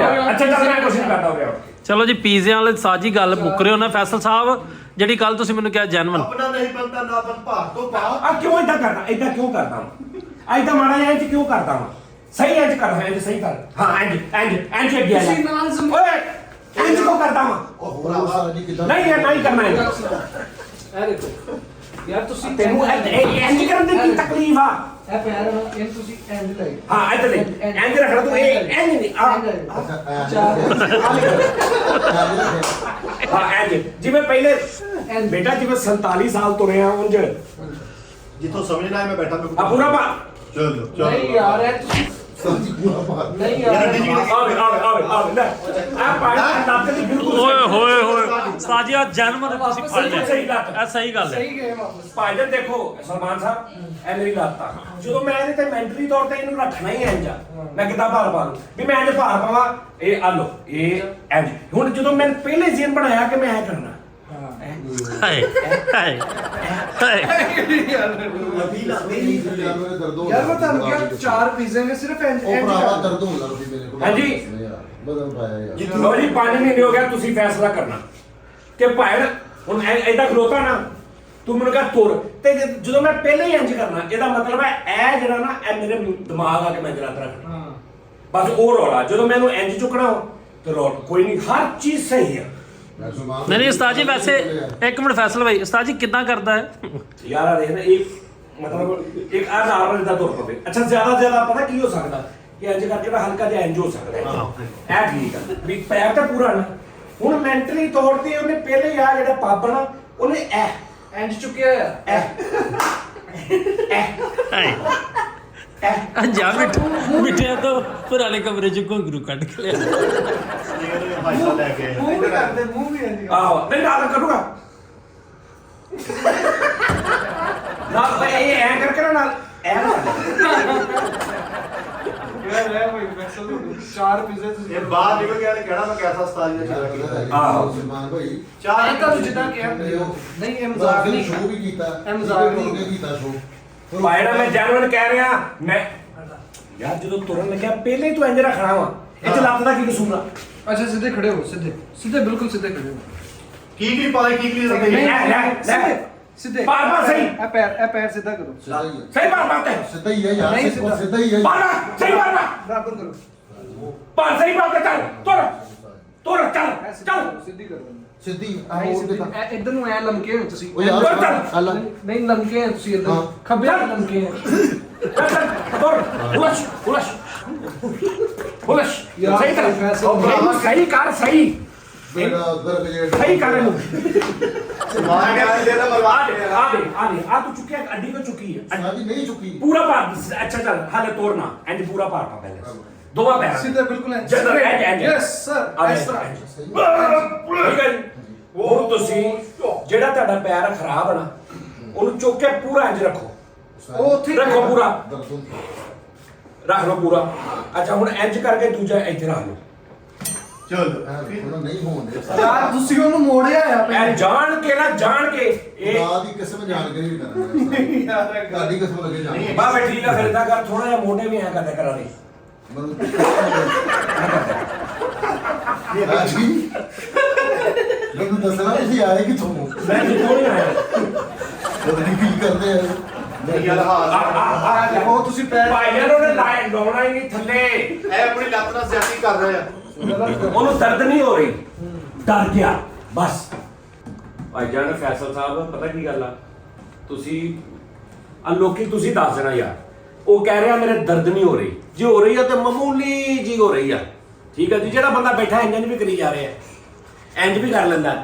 A: ਅੱਛਾ ਚੱਲ ਮੈਂ ਕੋਸ਼ਿਸ਼ ਕਰਦਾ ਹੋ ਗਿਆ।
D: ਚਲੋ ਜੀ ਪੀਜ਼ਿਆਂ ਵਾਲੇ ਸਾਜੀ ਗੱਲ ਮੁੱਕ ਰਹੇ ਹੋ ਨਾ ਫੈਸਲ ਸਾਹਿਬ, ਜਿਹੜੀ ਕੱਲ ਤੁਸੀਂ ਮੈਨੂੰ ਕਿਹਾ ਜੈਨੂਨ।
E: ਆਪਣਾ ਨਹੀਂ ਬੰਦਾ ਨਾ ਬਨ ਭਾਰ ਤੋਂ ਪਾ।
A: ਆ ਕਿਉਂ ਇਦਾਂ ਕਰਦਾ, ਇਦਾਂ ਕਿਉਂ ਕਰਦਾ ਵਾ, ਇਦਾਂ ਮਾੜਾ ਜਿਹਾ ਇੰਜ ਕਿਉਂ ਕਰਦਾ ਵਾ? ਸਹੀ ਇੰਜ ਕਰ, ਇੰਜ ਸਹੀ ਕਰ। ਹਾਂ ਇੰਜ ਅੱਗੇ ਆ ਜਾ।
C: ਤੁਸੀਂ ਨਾਲ ਜ਼ਮ-
A: ਓਏ ਇੰਜ ਕਿਉਂ ਕਰਦਾ ਵਾ?
B: ਉਹ ਉਸਤਾਦ ਜੀ ਕਿੱਦਾਂ
A: ਨਹੀਂ ਇਹ ਨਹੀਂ ਕਰਨਾ ਇੰਜ।
C: ਇਹ ਦੇਖੋ ਯਾਰ ਤੁਸੀਂ
A: ਤੈਨੂੰ ਇੰਜ ਕਰਨ ਦੀ ਕੀ ਤਕਲੀਫ ਆ?
C: ਇਹ ਪੈਰ ਨਾ ਇਹ ਤੁਸੀਂ ਇੰਜ ਲਾਈ
A: ਹਾਂ ਇੱਧਰ ਦੇਖ, ਇੰਜ ਰੱਖਣਾ ਤੂੰ, ਇਹ ਇੰਜ ਨਹੀਂ ਆ। ਹਾਂ ਇੰਜ ਜਿਵੇਂ ਪਹਿਲੇ ਬੇਟਾ ਜਿਵੇਂ 47 ਸਾਲ ਤੁਰਿਆ ਉਂਝ ਆ
E: ਜਿੱਥੋਂ ਸਮਝਣਾ ਹੈ ਮੈਂ ਬੈਠਾ ਮੈਂ
A: ਪੂਰਾ ਪਾ।
E: ਚਲੋ ਚਲੋ
C: ਨਹੀਂ ਯਾਰ ਇਹ ਤੁਸੀਂ
B: ਉਸਤਾਦ ਜੀ ਪੂਰਾ ਭਾਰ।
C: ਨਹੀਂ ਯਾਰ
A: ਆਵੇ ਲੈ ਆ ਪਾਣੀ ਲੱਤ ਦੀ ਬਿਲਕੁਲ
D: ਓਏ ਹੋਏ ਹੋਏ ਸਾਜੀ ਆ ਜੈਨੂਨ ਤੁਸੀਂ ਫੜ ਲਿਆ।
A: ਸਹੀ ਗੱਲ
D: ਇਹ ਸਹੀ ਗੱਲ ਹੈ।
C: ਸਹੀ ਗਏ ਵਾਪਸ।
A: ਭਾਈਜਨ ਦੇਖੋ ਸਲਮਾਨ ਸਾਹਿਬ, ਇਹ ਮੇਰੀ ਲੱਤ ਆ, ਜਦੋਂ ਮੈਂ ਇਹਦੇ ਤੇ ਮੈਂਟਲੀ ਤੌਰ ਤੇ ਇਹਨੂੰ ਰੱਖਣਾ ਹੀ ਇੰਜ ਆ, ਮੈਂ ਕਿੱਦਾਂ ਭਾਰ ਪਾ ਲੂੰ ਵੀ ਮੈਂ ਇੰਜ ਭਾਰ ਪਾਵਾਂ, ਇਹ ਆ ਲੋ ਇਹ ਇੰਜ। ਹੁਣ ਜਦੋਂ ਮੈਂ ਪਹਿਲੇ ਜ਼ੀਨ ਬਣਾਇਆ ਕਿ ਮੈਂ ਇਹ ਕਰਨਾ,
D: ਹਾਏ ਹਾਏ ਹਾਏ
B: ਅਭੀ ਨਾ ਮੇਰੀ ਦਰਦ ਹੋ
C: ਯਾਰ ਮੈਂ ਤੁਹਾਨੂੰ ਕਿਹਾ 4 ਪੀਜ਼ੇ ਨੇ ਸਿਰਫ ਇੰਜ
B: ਉਹ
C: ਇੰਜ
B: ਭਰਾਵਾ
C: ਕਰ।
B: ਦਰਦ ਹੋਣ ਲੱਗ ਪਈ ਮੇਰੇ ਕੋਲ।
A: ਹਾਂਜੀ।
B: ਯਾਰ ਬਦਲ ਪਾਇਆ ਯਾਰ।
A: ਲੋ ਜੀ 5 ਮਹੀਨੇ ਹੋ ਗਿਆ, ਤੁਸੀਂ ਫੈਸਲਾ ਕਰਨਾ ਕਿ ਭਾਈ ਹੁਣ ਐਦਾਂ ਖਲੋਤਾ ਨਾ ਤੂੰ ਮੈਨੂੰ ਕਹ ਤੁਰ ਤੇ ਜਦੋਂ ਮੈਂ ਪਹਿਲਾਂ ਹੀ ਇੰਜ ਕਰਨਾ ਇਹਦਾ ਮਤਲਬ ਹੈ ਇਹ ਜਿਹੜਾ ਨਾ ਇਹ ਮੇਰੇ ਦਿਮਾਗ ਆ ਕੇ ਮੈਂ ਜਰਾ ਰੱਖਣਾ
C: ਹਾਂ
A: ਬਸ ਉਹ ਰੌਲਾ ਜਦੋਂ ਮੈਨੂੰ ਇੰਜ ਚੁੱਕਣਾ ਹੋ ਤੇ ਰੌਲਾ ਕੋਈ ਨਹੀਂ ਹਰ ਚੀਜ਼ ਸਹੀ ਹੈ
D: ਨਹੀਂ ਨਹੀਂ ਉਸਤਾਦ ਜੀ ਵੈਸੇ ਇੱਕ ਮਿੰਟ ਫੈਸਲ ਭਾਈ ਉਸਤਾਦ ਜੀ ਕਿੱਦਾਂ ਕਰਦਾ ਹੈ
A: ਯਾਰ ਆ ਦੇਖ ਨਾ ਇਹ ਮਤਲਬ ਇੱਕ ਆ ਨਾਰਮਲ ਦਾ ਤੁਰ ਪਵੇ ਅੱਛਾ ਜ਼ਿਆਦਾ ਪਤਾ ਕੀ ਹੋ ਸਕਦਾ ਕਿ ਇੰਜ ਕਰਕੇ ਨਾ ਹਲਕਾ ਜਿਹਾ ਇੰਜ ਹੋ ਸਕਦਾ ਇਹ ਠੀਕ ਆ ਵੀ ਪੈਰ ਤਾਂ ਪੂਰਾ ਨਾ ਹੁਣ ਮੈਂਟਲੀ ਤੌਰ ਤੇ ਉਹਨੇ ਪਹਿਲੇ ਆ ਜਿਹੜਾ ਪੱਬ ਨਾ ਉਹਨੇ
C: ਇੰਜ ਚੁੱਕਿਆ ਆ
D: ਜਾ ਮਿੱਠਿਆ ਤੋਂ ਪੁਰਾਣੇ ਕਮਰੇ ਚ ਘੁੰਗਰੂ ਕੱਢ ਕੇ ਲਿਆ
E: ਇਹ ਹਾਈਸਾ ਲੈ ਕੇ ਆਏ।
C: ਮੂੰਹ ਵੀ ਕਰਦੇ ਮੂੰਹ ਵੀ ਇੰਜ
A: ਆਹੋ ਨਹੀਂ ਨਾਲ ਕਰੂਗਾ ਨਾਲ ਭਾਈ ਇਹ ਐਂ ਕਰਕੇ ਨਾ ਨਾਲ ਐ ਨਾ
C: ਯਾਰ ਲੈ ਭਾਈ ਵੈਸਲ ਹੋ ਗਏ 4 ਪੀਜ਼ੇ ਤੁਸੀਂ
E: ਇਹ ਬਾਹਰ ਨਿਕਲ ਗਿਆ ਨੇ ਕਹਿਣਾ ਮੈਂ ਕੈਸਾ ਉਸਤਾਦ ਜੀ ਦਾ ਚਲਾ
A: ਆਹੋ।
B: ਸਲਮਾਨ ਭਾਈ
E: ਚਾਰ
C: ਇਹ ਤਾਂ ਜਿੱਦਾਂ ਕਿਹਾ ਨਹੀਂ ਇਹ ਮਜ਼ਾਕ ਨਹੀਂ
B: ਸ਼ੋਅ ਵੀ ਕੀਤਾ
C: ਇਹ ਮਜ਼ਾਕ ਨਹੀਂ
B: ਕੀਤਾ ਸ਼ੋਅ
A: ਭਾਈ ਨਾ ਮੈਂ ਜੈਨੂਇਨ ਕਹਿ ਰਿਹਾ ਮੈਂ ਯਾਰ ਜਦੋਂ ਤੁਰਨ ਲੱਗਿਆ ਪਹਿਲੇ ਹੀ ਤੂੰ ਇੰਜ ਰੱਖਣਾ ਵਾ ਇਹ ਚ ਲੱਤ ਦਾ ਕੀ ਕਸੂਰ ਆ
C: ਅੱਛਾ ਸਿੱਧੇ ਖੜੇ ਹੋ ਸਿੱਧੇ ਬਿਲਕੁਲ ਸਿੱਧੇ ਖੜੇ ਹੋ
E: ਕੀ ਪਤਾ ਕੀ
A: ਨਹੀਂ,
C: ਸਿੱਧੇ ਸਿੱਧੇ
A: ਬਾਰ ਸਹੀ।
C: ਇਹ ਪੈਰ ਸਿੱਧਾ ਕਰੋ
A: ਸਹੀ ਬਾਤ ਹੈ
B: ਸਿੱਧਾ ਹੀ ਹੈ ਯਾਰ
C: ਨਹੀਂ,
B: ਸਿੱਧਾ ਹੀ ਹੈ
A: ਬਾਰ ਸਹੀ ਬਾਤ
C: ਬਰਾਬਰ ਕਰੋ
A: ਬਾਰ ਸਹੀ ਬਾਤ ਚੱਲ ਤੁਰ ਚੱਲ ਚੱਲ
C: ਸਿੱਧੀ ਕਰੋ
B: ਸਿੱਧੀ
C: ਨਹੀਂ
B: ਆਹ
C: ਸਿੱਧੀ ਇਹ ਇੱਧਰ ਨੂੰ ਐ ਲਮਕੇ ਹੋ ਤੁਸੀਂ
B: ਉਹ ਯਾਰ ਅੱਲਾ
C: ਨਹੀਂ ਲਮਕੇ ਹੋ ਤੁਸੀਂ ਇੱਧਰ
B: ਹਾਂ।
C: ਖੱਬੇ ਨੂੰ ਲਮਕੇ ਹੋ
A: ਤੁਰ ਹੁਲਸ਼
C: ਯਾਰ,
A: ਸਹੀ ਕਰ
C: ਫੈਸਲਾ-
A: ਸਹੀ ਕਰ ਸਹੀ
B: ਮੇਰਾ ਉਧਰ ਗਜੇ
A: ਸਹੀ ਕਰ ਇਹਨੂੰ
E: ਸਮਾਨ ਕਹਿੰਦੇ ਦੇ ਨਾ
A: ਆ ਤੂੰ ਚੁੱਕਿਆ ਅੱਡੀ ਤੋਂ ਚੁੱਕੀ ਹੈ
B: ਸਾਡੀ ਨਹੀਂ ਚੁੱਕੀ
A: ਪੂਰਾ ਭਾਰ ਅੱਛਾ ਚੱਲ ਹਾਲੇ ਤੋੜਨਾ ਇੰਜ ਪੂਰਾ ਭਾਰ ਪਾ ਪਹਿਲੇ ਦੋਵਾਂ ਪੈਰਾਂ
C: ਸਿੱਧੇ ਬਿਲਕੁਲ ਐ
A: ਜਨਰਲ ਇੰਜ
C: ਯੈਸ ਸਰ ਇਸ ਤਰ੍ਹਾਂ
A: ਠੀਕ ਹੈ ਜੀ ਉਹ ਤੁਸੀਂ ਜਿਹੜਾ ਤੁਹਾਡਾ ਪੈਰ ਖਰਾਬ ਹੈ ਨਾ ਉਹਨੂੰ ਚੁੱਕ ਕੇ ਪੂਰਾ ਇੰਜ ਰੱਖੋ
C: ਉਹ ਉੱਥੇ
A: ਰੱਖੋ ਪੂਰਾ
B: ਦਰਦ
A: ਰੱਖ ਲਓ ਪੂਰਾ ਅੱਛਾ ਹੁਣ ਇੰਜ ਕਰਕੇ ਦੂਜਾ ਇੱਥੇ ਰੱਖ ਲਓ
E: ਚਲੋ
B: ਉਹਨਾਂ ਨਹੀਂ ਹੋਣ ਦੇ
C: ਯਾਰ ਤੁਸੀਂ ਉਹਨੂੰ ਮੋੜਿਆ ਆ
A: ਐ ਜਾਣ ਕੇ ਨਾ ਜਾਣ ਕੇ ਇਹ
B: ਖੁਦਾ ਦੀ ਕਿਸਮ ਜਾਣਕਾਰੀ ਵੀ ਕਰਨਾ ਤੁਹਾਡੀ ਕਿਸਮ ਲੱਗੇ ਜਾਣ
A: ਬਾਬਾ ਠੀਕ ਆ ਫਿਰ ਇਦਾਂ ਕਰ ਥੋੜਾ ਜਿਹਾ ਮੋਢੇ ਵੀ ਐ ਕਰਦੇ ਕਰਾ ਦੇ
B: ਮੈਨੂੰ ਹਾਂਜੀ ਮੈਨੂੰ ਦੱਸਣਾ ਤੁਸੀਂ ਆਏ ਕਿੱਥੋਂ
A: ਮੈਂ ਜਿੱਥੋਂ ਨਹੀਂ ਆਇਆ
B: ਪਤਾ ਨਹੀਂ ਕੀ ਕਰਦੇ ਆ
E: ਨਹੀਂ ਯਾਰ ਹਾਲ
C: ਉਹ ਤੁਸੀਂ ਪੈਰ
A: ਭਾਈਆਂ ਨੂੰ ਉਹਨੇ ਲਾਉਣਾ ਹੀ ਨਹੀਂ ਥੱਲੇ
E: ਇਹ ਆਪਣੀ ਲੱਤ ਨਾਲ ਜ਼ਿਆਦਤੀ ਕਰ ਰਹੇ ਆ
A: ਉਹਨੂੰ ਦਰਦ ਨਹੀਂ ਹੋ ਰਹੀ ਡਰ ਗਿਆ ਬਸ ਭਾਈ ਜਾਨ ਫੈਸਲ ਸਾਹਿਬ ਪਤਾ ਕੀ ਗੱਲ ਆ ਤੁਸੀਂ ਲੋਕੀ ਤੁਸੀਂ ਦੱਸ ਦੇਣਾ ਯਾਰ ਉਹ ਕਹਿ ਰਿਹਾ ਮੇਰੇ ਦਰਦ ਨਹੀਂ ਹੋ ਰਹੀ ਜੇ ਹੋ ਰਹੀ ਆ ਤੇ ਮਾਮੂਲੀ ਜੀ ਹੋ ਰਹੀ ਆ ਠੀਕ ਹੈ ਜੀ ਜਿਹੜਾ ਬੰਦਾ ਬੈਠਾ ਇੰਜ ਵੀ ਕਰੀ ਜਾ ਰਿਹਾ ਇੰਜ ਵੀ ਕਰ ਲੈਂਦਾ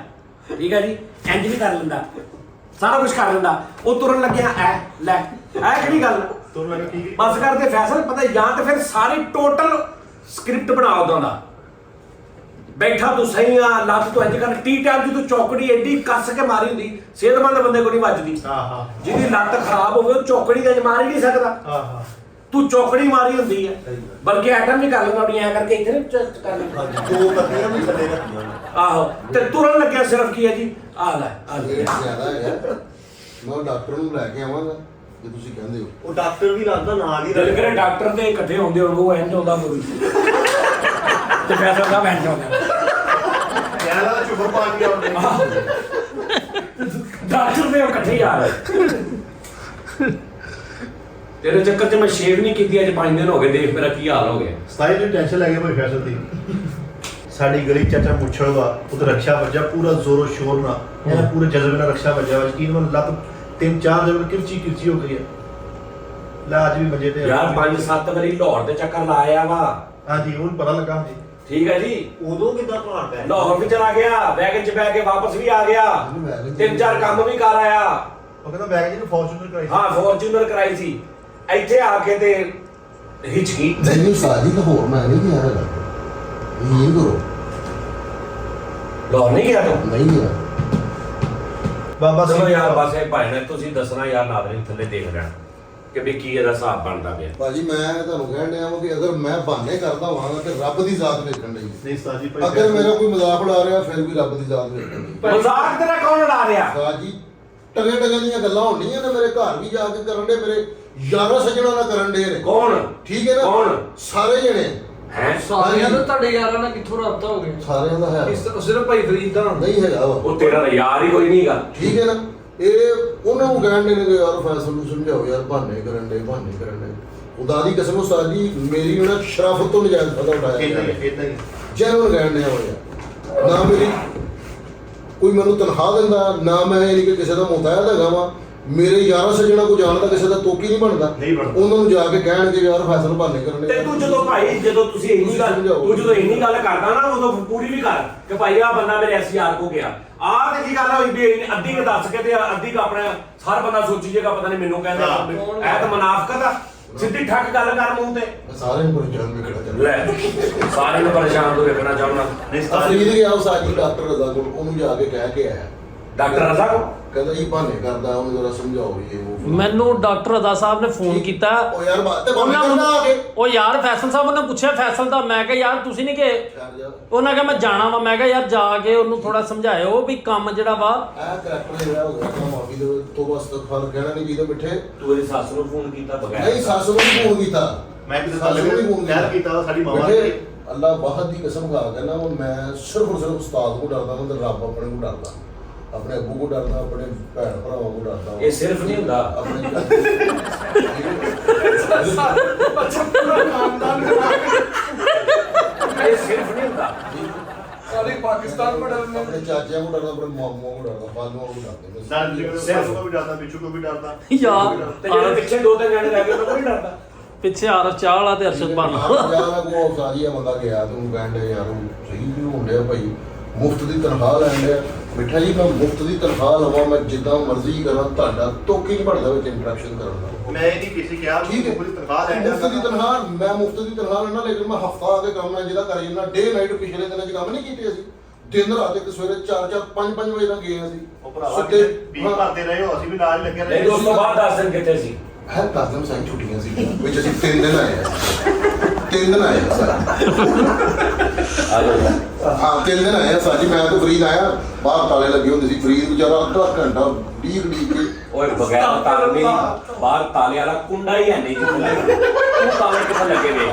A: ਠੀਕ ਹੈ ਜੀ ਇੰਜ ਵੀ ਕਰ ਲੈਂਦਾ ਸਾਰਾ ਕੁਝ ਕਰ ਲੈਂਦਾ ਉਹ ਤੁਰਨ ਲੱਗਿਆ ਐ ਲੈ ਐ ਕਿਹੜੀ ਗੱਲ
E: ਤੁਰ ਲੱਗਾ ਠੀਕ
A: ਬਸ ਕਰਦੇ ਫੈਸਲ ਪਤਾ ਜਾਂ ਤੇ ਫਿਰ ਸਾਰੀ ਟੋਟਲ ਸਕ੍ਰਿਪਟ ਬਣਾ ਉਦੋਂ ਦਾ ਬੈਠਾ ਤੂੰ ਸਹੀ ਆ ਲੱਤ ਤੋਂ ਇੰਜ ਕਰ ਟੀ ਟਾਈਮ ਦੀ ਤੂੰ ਚੌਕੜੀ ਐਡੀ ਕੱਸ ਕੇ ਮਾਰੀ ਹੁੰਦੀ ਸਿਹਤਮੰਦ ਬੰਦੇ ਕੋਲ ਨਹੀਂ ਵੱਜਦੀ
E: ਹਾਂ
A: ਜਿਹਦੀ ਲੱਤ ਖਰਾਬ ਹੋਵੇ ਉਹ ਚੌਕੜੀ ਤੇ ਮਾਰ ਹੀ ਨਹੀਂ ਸਕਦਾ
E: ਹਾਂ
A: ਤੂੰ ਚੌਕੜੀ ਮਾਰੀ ਹੁੰਦੀ ਹੈ ਬਲਕਿ ਐਟਮ ਵੀ ਕਰ ਲੈਂਦਾ ਆਪਣੀ ਐ ਕਰਕੇ ਇੱਥੇ ਕਰ ਲੈਂਦਾ
E: ਦੋ ਬੱਤੀਆਂ ਵੀ ਥੱਲੇ ਰੱਖੀਆਂ
A: ਆਹੋ ਤੇ ਤੁਰਨ ਲੱਗਿਆ ਸਿਰਫ ਕੀ ਹੈ ਜੀ ਆ ਲੈ
B: ਇਹ ਜ਼ਿਆਦਾ ਹੈ ਮੈਂ ਡਾਕਟਰ ਨੂੰ ਲੈ ਕੇ ਆਵਾਂਗਾ ਜੇ ਤੁਸੀਂ ਕਹਿੰਦੇ ਹੋ
F: ਉਹ ਡਾਕਟਰ ਵੀ ਲੱਗਦਾ ਨਾਲ ਹੀ
A: ਦਿਲ ਕਰੇ ਡਾਕਟਰ ਦੇ ਇਕੱਠੇ ਹੁੰਦੇ ਹੋਣ ਉਹ ਇੰਜ ਹੁੰਦਾ ਮੂਰੀ ਤੇ ਫੈਸਲ ਦਾ ਬੈਠ ਜਾਂਦਾ
E: ਯਾਰ ਦਾ ਚੁੱਪਰ ਪਾ ਕੇ ਆਉਂਦੇ
A: ਡਾਕਟਰ ਦੇ ਇਕੱਠੇ ਹੀ ਆ ਰਹੇ ਤੇਰੇ ਚੱਕਰ 'ਚ ਮੈਂ ਸ਼ੇਵ ਨਹੀਂ ਕੀਤੀ ਅੱਜ 5 ਦਿਨ ਹੋ ਗਏ ਦੇਖ ਮੇਰਾ ਕੀ ਹਾਲ ਹੋ ਗਿਆ
E: ਸਾਰੀ ਜੀ ਟੈਨਸ਼ਨ ਲੈ ਕੇ ਭਾਈ ਫੈਸਲ ਦੀ ਸਾਡੀ ਗਲੀ ਚਾਚਾ ਮੁੱਛਲ ਦਾ ਉਹ ਰਕਸ਼ਾ ਵੱਜਾ ਪੂਰਾ ਜ਼ੋਰੋ ਸ਼ੋਰ ਨਾਲ ਇਹ ਪੂਰੇ ਜਜ਼ਬੇ ਨਾਲ ਰਕਸ਼ਾ ਵੱਜਾ ਯਕੀਨ ਮੰਨ ਲੱਤ 3-4 ਜਗ੍ਹਾ ਕਿਰਚੀ ਹੋ ਗਈ ਹੈ ਲੈ ਅੱਜ ਵੀ ਮੰਜੇ ਤੇ
A: ਯਾਰ 5-7 ਵਾਰੀ ਲਾਹੌਰ ਦੇ ਚੱਕਰ ਲਾਇਆ ਵਾ
E: ਹਾਂਜੀ ਉਹਨੂੰ ਪਤਾ ਲੱਗਾ ਹਾਂਜੀ
A: ਠੀਕ ਹੈ ਜੀ
F: ਉਦੋਂ ਕਿੱਦਾਂ ਭਾਰ ਪੈ
A: ਲਾਹੌਰ ਵੀ ਚਲਾ ਗਿਆ ਵੈਗਨ 'ਚ ਬੈ ਕੇ ਵਾਪਸ ਵੀ ਆ ਗਿਆ 3-4 ਕੰਮ ਵੀ ਕਰ ਆਇਆ
E: ਉਹ ਕਹਿੰਦਾ ਬੈਗ ਜੀ ਨੂੰ ਫੋਰਚੂਨਰ ਕਰਾਈ
A: ਹਾਂ ਫੋਰਚੂਨਰ ਕਰਾਈ ਸੀ ਇੱਥੇ ਆ ਕੇ ਤੇ ਹਿਚਕੀ
B: ਨਹੀਂ ਸਾਜੀ ਤਾਂ ਹੋਰ ਮੈਂ ਨਹੀਂ ਗਿਆ ਹੈਗਾ ਇਹ ਕਰੋ
A: ਲਾਹੌਰ ਨਹੀਂ ਗਿਆ ਤੂੰ
B: ਨਹੀਂ ਗਿਆ
E: ਬਾਬਾ
A: ਚਲੋ ਯਾਰ ਬਸ ਇਹ ਭਾਈ ਨੇ ਤੁਸੀਂ ਦੱਸਣਾ ਯਾਰ ਨਾਜ਼ਰੀਨ ਥੱਲੇ ਦੇਖ ਲੈਣਾ ਕਿ ਵੀ ਕੀ ਇਹਦਾ ਹਿਸਾਬ ਬਣਦਾ ਪਿਆ
B: ਭਾਜੀ ਮੈਂ ਤੁਹਾਨੂੰ ਕਹਿਣ ਡਿਆ ਵਾਂ ਕਿ ਅਗਰ ਮੈਂ ਬਹਾਨੇ ਕਰਦਾ ਹੋਵਾਂਗਾ ਤੇ ਰੱਬ ਦੀ ਜ਼ਾਤ ਵੇਖਣ ਲਈ
E: ਨਹੀਂ ਸਾਜੀ ਭਾਈ
B: ਅਗਰ ਮੇਰਾ ਕੋਈ ਮਜ਼ਾਕ ਉਡਾ ਰਿਹਾ ਫਿਰ ਵੀ ਰੱਬ ਦੀ ਜ਼ਾਤ ਵੇਖਣ ਲਈ
A: ਮਜ਼ਾਕ ਤੇਰਾ ਕੌਣ ਉਡਾ ਰਿਹਾ
B: ਸਾਜੀ ਟਗੇ ਦੀਆਂ ਗੱਲਾਂ ਹੋਣੀਆਂ ਤੇ ਮੇਰੇ ਘਰ ਵੀ ਜਾ ਕੇ ਕਰਨ ਦੇ ਮੇਰੇ ਯਾਰਾਂ ਸੱਜਣਾ ਨਾਲ ਕਰਨ ਦੇ ਨੇ
A: ਕੌਣ
B: ਠੀਕ ਹੈ ਨਾ
A: ਕੌਣ?
B: ਸਾਰੇ ਜਣੇ
A: ਹੈ
C: ਸਾਰਿਆਂ ਦਾ ਤੁਹਾਡੇ ਯਾਰਾਂ ਨਾਲ ਕਿੱਥੋਂ ਰਾਬਤਾ ਹੋ ਗਿਆ
B: ਸਾਰਿਆਂ ਦਾ ਹੈ
C: ਸਿਰਫ ਭਾਈ ਫਰੀਦ ਦਾ ਹੁੰਦਾ
B: ਨਹੀਂ ਹੈਗਾ ਵਾ
A: ਉਹ ਤੇਰਾ ਤਾਂ ਯਾਰ ਹੀ ਕੋਈ ਨਹੀਂਗਾ
B: ਠੀਕ ਹੈ ਨਾ ਇਹ ਉਹਨਾਂ ਨੂੰ ਕਹਿਣ ਦੇ ਯਾਰ ਫੈਸਲ ਨੂੰ ਸਮਝਾਓ ਯਾਰ, ਬਹਾਨੇ ਕਰਨ ਦੇ। ਖੁਦਾ ਦੀ ਕਸਮ ਉਸਤਾਦ ਜੀ, ਮੇਰੀ ਉਹਨਾਂ ਸ਼ਰਾਫਤ ਤੋਂ ਨਜਾਇਜ਼ ਫਾਇਦਾ ਉਠਾਇਆ
E: ਇਦਾਂ ਹੀ
B: ਜੈਨੂਨ ਕਹਿਣ ਦੇ ਹੋ ਯਾਰ। ਨਾ ਮੇਰੀ ਕੋਈ ਮੈਨੂੰ ਤਨਖਾਹ ਦਿੰਦਾ, ਨਾ ਮੈਂ ਯਾਨੀ ਕਿ ਕਿਸੇ ਦਾ ਮੁਤਾਇਦ ਹੈਗਾ ਵਾ। ਮੇਰੇ ਯਾਰਾਂ ਸੱਜਣਾ ਕੋ ਜਾਣਦਾ ਕਿਸੇ ਦਾ ਤੋਕੀ ਨਹੀਂ ਬਣਦਾ।
E: ਨਹੀਂ ਬਣਦਾ।
B: ਉਹਨਾਂ ਨੂੰ ਜਾ ਕੇ ਕਹਿਣਗੇ ਯਾਰ ਫੈਸਲ ਬਹਾਨੇ ਕਰਨ
A: ਤੇ ਤੂੰ ਜਦੋਂ ਭਾਈ ਜਦੋਂ ਤੁਸੀਂ ਇੰਨੀ ਗੱਲ ਕਰਦਾ ਨਾ, ਉਦੋਂ ਪੂਰੀ ਵੀ ਕਰ ਕਿ ਭਾਈ ਆ ਬੰਦਾ ਮੇਰੇ ਐਸਆਰ ਕੋ ਗਿਆ। ਆਹ ਤੇ ਕੀ ਗੱਲ ਹੋਈ ਵੀ ਅੱਧੀ ਕ ਦੱਸ ਕੇ ਤੇ ਅੱਧੀ ਕ ਆਪਣਾ ਹਰ ਬੰਦਾ ਸੋਚੀ ਜੇਗਾ ਪਤਾ ਨਹੀਂ ਮੈਨੂੰ ਕਹਿੰਦੇ ਇਹ ਤਾਂ ਮਨਾਫਕਤ ਆ। ਸਿੱਧੀ ਠੱਕ ਗੱਲ ਕਰ ਮੂੰਹ ਤੇ।
B: ਸਾਰਿਆਂ ਨੂੰ ਪਰੇਸ਼ਾਨ ਵੇਖਣਾ ਚਾਹੁੰਦਾ।
A: ਲੈ ਸਾਰੇ ਨੂੰ ਪਰੇਸ਼ਾਨ ਤੋਂ ਵੇਖਣਾ ਚਾਹੁੰਦਾ।
B: ਫਰੀਦ ਗਿਆ ਉਹ ਸਾਜੀ ਡਾਕਟਰ ਰਜ਼ਾ ਕੋਲ, ਉਹਨੂੰ ਜਾ ਕੇ ਕਹਿ ਕੇ ਆਇਆ।
A: ਡਾਕਟਰ ਰਜ਼ਾ ਕੋ
B: ਕਹਿੰਦਾ ਜੀ ਬਹਾਨੇ ਕਰਦਾ, ਉਹਨੂੰ ਜ਼ਰਾ ਸਮਝਾਓ ਇਹ ਉਹ।
D: ਮੈਨੂੰ ਡਾਕਟਰ ਅਦਾ ਸਾਹਿਬ ਨੇ ਫੋਨ ਕੀਤਾ।
B: ਉਹ ਯਾਰ ਬਾਤ ਤੇ
D: ਉਹਨਾਂ
B: ਬੰਦਾ ਆ ਕੇ
D: ਉਹ ਯਾਰ ਫੈਸਲ ਸਾਹਿਬ ਨੇ ਪੁੱਛਿਆ ਫੈਸਲ ਦਾ, ਮੈਂ ਕਿਹਾ ਯਾਰ ਤੁਸੀਂ ਨਹੀਂ ਗਏ। ਉਹਨਾਂ ਕਿਹਾ ਮੈਂ ਜਾਣਾ ਵਾ। ਮੈਂ ਕਿਹਾ ਯਾਰ ਜਾ ਕੇ ਉਹਨੂੰ ਥੋੜਾ ਸਮਝਾਇਓ ਵੀ ਕੰਮ ਜਿਹੜਾ ਵਾ
B: ਆ ਕਰੈਕਟਰ ਜਿਹੜਾ ਹੋ ਗਿਆ ਤਾਂ ਮਾਫੀ ਦੇ ਤੋਂ ਬਸ ਤਫਰ ਕਹਿਣਾ ਨਹੀਂ ਜਿਹਦੇ ਮਿੱਠੇ।
A: ਤੂੰ ਇਹਦੀ ਸੱਸ ਨੂੰ ਫੋਨ ਕੀਤਾ ਬਗੈਰ?
B: ਨਹੀਂ ਸੱਸ ਨੂੰ ਵੀ ਫੋਨ ਕੀਤਾ।
E: ਮੈਂ ਕਿਸੇ ਸਾਲ ਕਹਿ ਕੀਤਾ ਸਾਡੀ ਮਾਂ
B: ਬੇਟੇ ਅੱਲਾਹ ਬਾਹਰ ਦੀ ਕਸਮ ਖਾ ਕਹਿੰਦਾ ਮੈਂ ਸਿਰਫ ਔਰ ਸਿਰਫ ਉਸਤਾਦ ਕੋ ਡਰਦਾ, ਮੈਂ ਤੇ ਰੱਬ ਆਪਣੇ ਕੋ ਡਰਦਾ, ਆਪਣੇ ਅੱਬੂ ਕੋ ਡਰਦਾ, ਆਪਣੇ ਭੈਣ ਭਰਾਵਾਂ ਕੋ ਡਰਦਾ।
A: ਇਹ ਸਿਰਫ ਨਹੀਂ ਹੁੰਦਾ।
B: ਆਪਣੇ
A: ਇਹ ਸਿਰਫ ਨਹੀਂ ਹੁੰਦਾ।
C: ਸਾਰੇ ਪਾਕਿਸਤਾਨ में डरने
B: ਆਪਣੇ ਚਾਚਿਆਂ ਕੋ ਡਰਦਾ, ਆਪਣੇ ਮਾਮੂਆਂ ਕੋ ਡਰਦਾ, ਬਾਲੂਆਂ ਕੋ ਡਰਦਾ।
E: ਸਿਰਫ ਕੋ ਵੀ ਡਰਦਾ, ਬਿੱਛੂ ਕੋ ਵੀ ਡਰਦਾ।
D: ਯਾਰ
A: ਤੇ ਜਿਹੜੇ ਪਿੱਛੇ ਦੋ ਤਿੰਨ ਜਣੇ ਰਹਿ ਗਏ ਉਹਨਾਂ ਕੋਈ ਡਰਦਾ।
D: ਪਿੱਛੇ ਆਰਫ ਚਾਹ ਵਾਲਾ ਤੇ ਅਰਸ਼ਦ ਬਾਨਾ।
B: ਯਾਰ ਕੋ ਸਾਰੀਆ ਬੰਦਾ ਗਿਆ ਤੇ ਉਹਨੂੰ ਕਹਿੰਦੇ ਯਾਰ ਉਹ ਸਹੀ ਵੀ ਹੁੰਦੇ ਭਾਈ, ਮੁਫਤ ਦੀ ਤਨਖਾਹ ਲੈਂਦੇ। ਮਿੱਠਾ ਜੀ ਮੈਂ ਮੁਫਤ ਦੀ ਤਨਖਾਹ ਲਵਾਂ, ਮੈਂ ਜਿੱਦਾਂ ਮਰਜ਼ੀ ਕਰਾਂ, ਤੁਹਾਡਾ ਤੋਕੀ ਨਹੀਂ ਬਣਦਾ ਵਿੱਚ ਇੰਟਰੈਕਸ਼ਨ ਕਰਨ ਦਾ।
E: ਮੈਂ ਇਹ ਨਹੀਂ ਕਿਸੇ ਕਿਹਾ
B: ਠੀਕ ਹੈ,
E: ਮੁਫਤ ਦੀ ਤਨਖਾਹ ਲੈਂਦਾ।
B: ਮੁਫਤ ਦੀ ਤਨਖਾਹ ਮੈਂ ਮੁਫਤ ਦੀ ਤਨਖਾਹ ਲੈਣਾ, ਲੇਕਿਨ ਮੈਂ ਹਫਤਾ ਆ ਕੇ ਕੰਮ ਨਾਲ ਜਿਹਦਾ ਕਰੀ ਜਾਂਦਾ ਡੇ ਨਾਈਟ। ਪਿਛਲੇ ਦਿਨਾਂ 'ਚ ਕੰਮ ਨਹੀਂ ਕੀਤੇ ਅਸੀਂ, ਦਿਨ ਰਾਤ ਇੱਕ ਸਵੇਰੇ 4-4 5-5 ਵਜੇ ਤੱਕ ਗਏ ਅਸੀਂ।
E: ਉਹ ਭਰਾਵਾ ਵੀ ਕਰਦੇ ਰਹੇ ਹੋ, ਅਸੀਂ ਵੀ ਨਾਲ ਲੱਗੇ ਰਹੇ।
A: ਨਹੀਂ ਉਸ ਤੋਂ ਬਾਅਦ 10 ਦਿਨ ਕਿੱਥੇ ਸੀ?
B: ਹੈ 10 ਦਿਨ ਸਾਈਂ ਛੁੱਟੀਆਂ ਸੀ ਵਿੱਚ ਅਸੀਂ 3 ਦਿਨ ਆਏ ਆ। 3 ਦਿਨ ਆਏ ਆ ਸਰ। ਹਾਂ 3 ਦਿਨ ਆਏ ਆ ਸਾਜੀ। ਮੈਂ ਤਾਂ ਫਰੀਦ ਆਇਆ, ਬਾਹਰ ਤਾਲੇ ਲੱਗੇ ਹੁੰਦੇ ਸੀ। ਫਰੀਦ ਵਿਚਾਰਾ ਅੱਧਾ ਘੰਟਾ ਡੀਕ ਕੇ
A: ਓਏ ਬਗੈਰ ਤਾਲੇ ਬਾਹਰ ਤਾਲੇ ਵਾਲਾ ਕੁੰਡਾ ਹੀ ਹੈ ਨਹੀਂ ਜਿੱਥੇ ਉਹ ਤਾਲੇ ਕਿੱਥੇ ਲੱਗੇ ਨੇ?